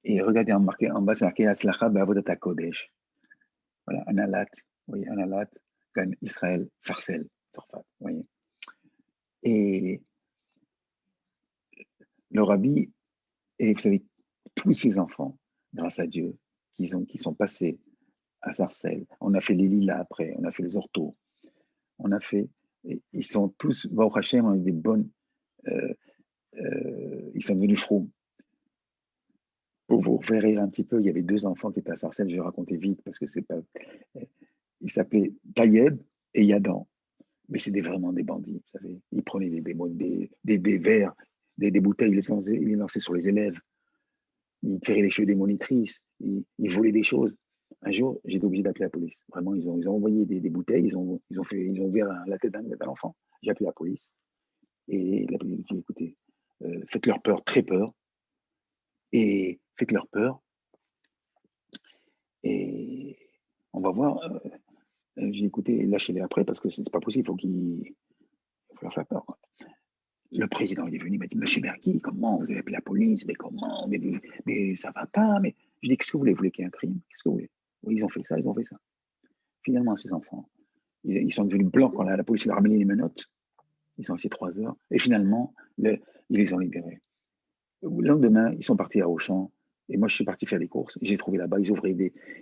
et regardez en bas, c'est marqué Aslacha Be'avodat Kodesh. Voilà, Analat, vous voyez, Analat, GAN Israël, Sarcelles, Tzorfat, vous voyez. Et le rabbi, et vous savez, tous ces enfants, grâce à Dieu, qui sont passés à Sarcelles, on a fait les lilas après, on a fait les orthos, on a fait, ils sont tous, Baruch Hashem, on a des bonnes, ils sont devenus froums. Pour vous faire rire un petit peu, il y avait 2 enfants qui étaient à Sarcelles, je vais raconter vite parce que c'est pas. Ils s'appelaient Tayeb et Yadan, mais c'était vraiment des bandits, vous savez. Ils prenaient des verres, des bouteilles, ils les lançaient sur les élèves, ils tiraient les cheveux des monitrices, ils volaient des choses. Un jour, j'étais obligé d'appeler la police. Vraiment, ils ont envoyé des bouteilles, ils ont ouvert la tête d'un enfant. J'ai appelé la police et la police dit écoutez, faites-leur peur, très peur, et faites-leur peur. Et on va voir. J'ai écouté, lâchez-les après parce que c'est pas possible, il faut leur faire peur. Quoi. Le président il est venu, il m'a dit Monsieur Mergui, comment vous avez appelé la police? Mais comment? Mais ça va pas. Mais je dis qu'est-ce que vous voulez qu'il y ait un crime? Qu'est-ce que vous voulez? Oui, ils ont fait ça, ils ont fait ça. Finalement, ces enfants, ils sont devenus blancs quand la police leur a ramené les menottes. Ils sont restés 3 heures et finalement, ils les ont libérés. Le lendemain, ils sont partis à Auchan. Et moi, je suis parti faire des courses. J'ai trouvé là-bas, ils ouvraient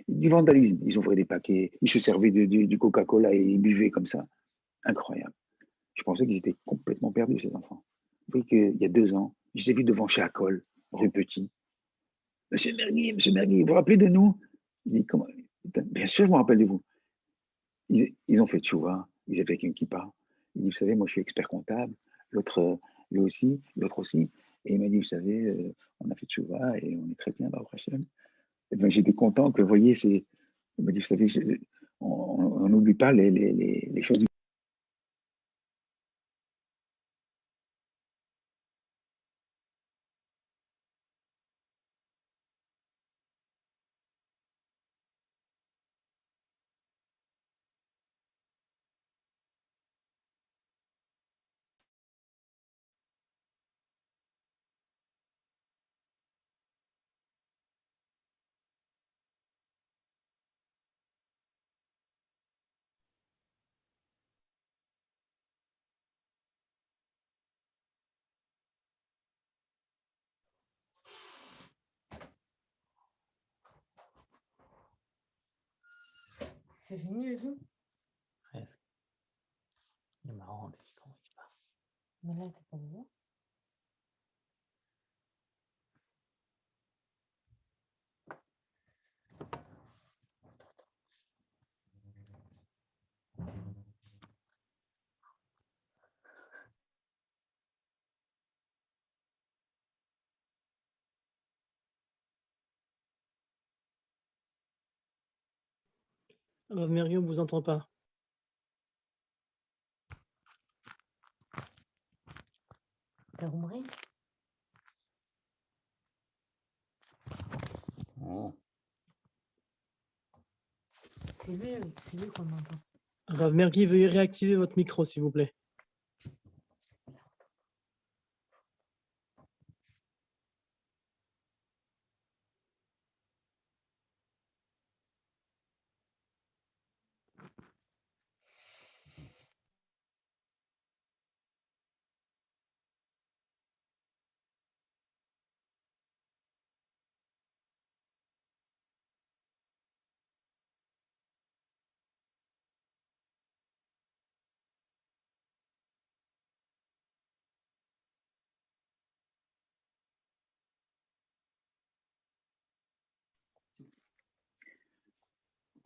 du vandalisme. Ils ouvraient des paquets, ils se servaient du Coca-Cola et ils buvaient comme ça. Incroyable. Je pensais qu'ils étaient complètement perdus, ces enfants. Vous voyez qu'il y a 2 ans, je les ai vus devant chez Acol, rue Petit. Monsieur Mergui, vous vous rappelez de nous? Je dis, comment? Bien sûr, je me rappelle de vous. Ils ont fait tchouva, ils avaient avec une kippa. Il dit, vous savez, moi, je suis expert comptable. L'autre, lui aussi, l'autre aussi. Et il m'a dit, vous savez, on a fait tchouva et on est très bien, Baruch Hashem. Et ben, j'étais content que, vous voyez, il m'a dit, vous savez, on n'oublie pas les choses. C'est fini le film? Presque. Il est marrant, lui, comment il parle. Mais là, t'es pas dedans? Merguez, on vous entend pas. T'as compris? Oh. C'est lui qu'on entend. Rav Mergui, veuillez réactiver votre micro, s'il vous plaît.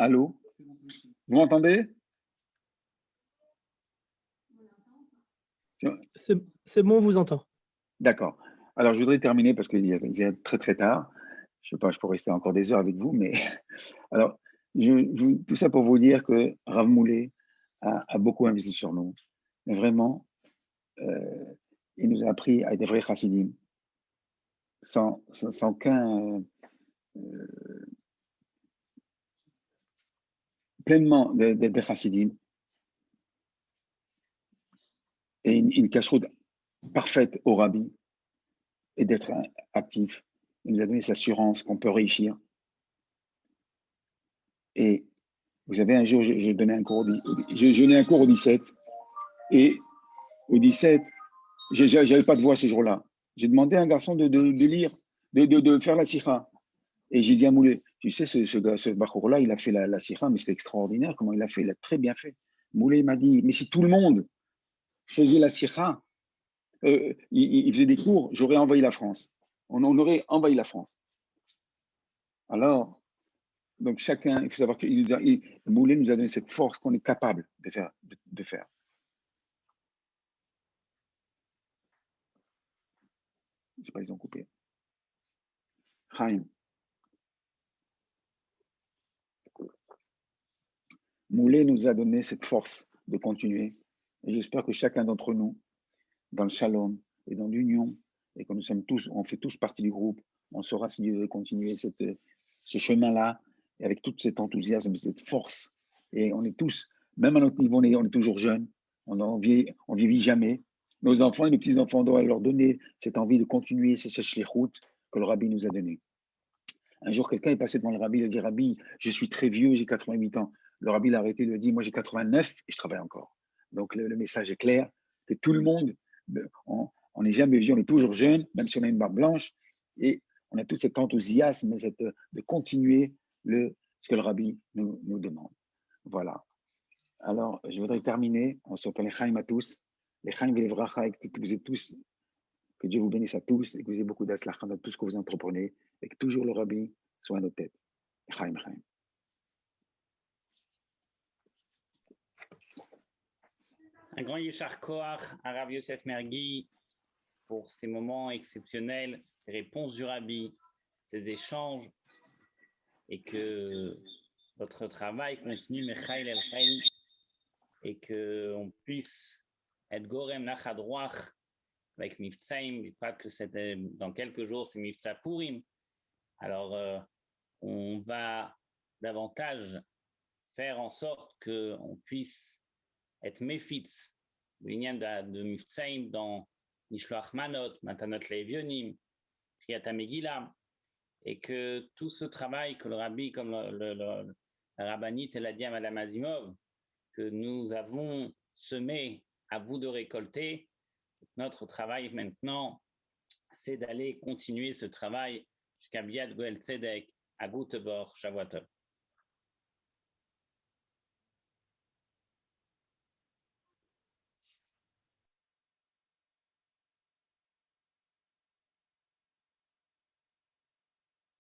Allô? Vous m'entendez? C'est bon, on vous entend. D'accord. Alors, je voudrais terminer parce qu'il est très, très tard. Je ne sais pas, je pourrais rester encore des heures avec vous, mais alors, tout ça pour vous dire que Rav Moulay a beaucoup investi sur nous. Mais vraiment, il nous a appris à être des vrais chassidim, sans aucun... pleinement des chassidim, et une cacheroute parfaite au rabbi, et d'être actif. Il nous a donné cette assurance qu'on peut réussir. Et vous savez, un jour, j'ai donné un cours, j'ai donné un cours au 17, et au 17, j'avais pas de voix ce jour-là. J'ai demandé à un garçon de lire, de faire la sikha. Et j'ai dit à Moulay, tu sais, ce bachour-là, il a fait la sikha, mais c'était extraordinaire comment il a fait, il a très bien fait. Moulay m'a dit, mais si tout le monde faisait la sikha, il faisait des cours, j'aurais envahi la France. On aurait envahi la France. Alors, donc chacun, il faut savoir que Moulay nous a donné cette force qu'on est capable de faire. Je sais pas, ils ont coupé. Chaim. Moulay nous a donné cette force de continuer. Et j'espère que chacun d'entre nous, dans le shalom et dans l'union, et que nous sommes tous, on fait tous partie du groupe, on saura si Dieu veut continuer ce chemin-là, et avec tout cet enthousiasme, cette force. Et on est tous, même à notre niveau, on est toujours jeunes, on vieillit jamais. Nos enfants et nos petits-enfants, on doit leur donner cette envie de continuer ces shlichut que le rabbi nous a donné. Un jour, quelqu'un est passé devant le rabbi, il a dit, Rabbi, je suis très vieux, j'ai 88 ans. Le rabbi l'a arrêté, il lui a dit, moi j'ai 89 et je travaille encore. Donc le message est clair, que tout le monde, on n'est jamais vieux, on est toujours jeune, même si on a une barbe blanche, et on a tout cet enthousiasme de continuer ce que le rabbi nous demande. Voilà. Alors, je voudrais terminer, on se rappelle les chaim à tous, les chaim et les vracha, que vous êtes tous, que Dieu vous bénisse à tous, et que vous ayez beaucoup d'athlachim dans tout ce que vous entreprenez, et que toujours le rabbi soit à nos têtes. Chaim, chaim. Un grand Yeshar Koach à Rav Yosef Mergui pour ces moments exceptionnels, ces réponses du Rabbi, ces échanges, et que votre travail continue, Mechaïl El Chaim, et qu'on puisse être Gorem Nachadroach avec Miftsaim, pas que c'était dans quelques jours, c'est Miftsa Purim. Alors, on va davantage faire en sorte qu'on puisse être méfitz, l'union de Miftsaim dans Mishloach Manot, Matanot Le'Evionim, Kriyat Megillah, et que tout ce travail que le Rabbi, comme la rabbinite l'a dit à Madame Azimov, que nous avons semé, à vous de récolter. Notre travail maintenant, c'est d'aller continuer ce travail jusqu'à Biad Goel Tzedek, à Göteborg, Shavuot Tov.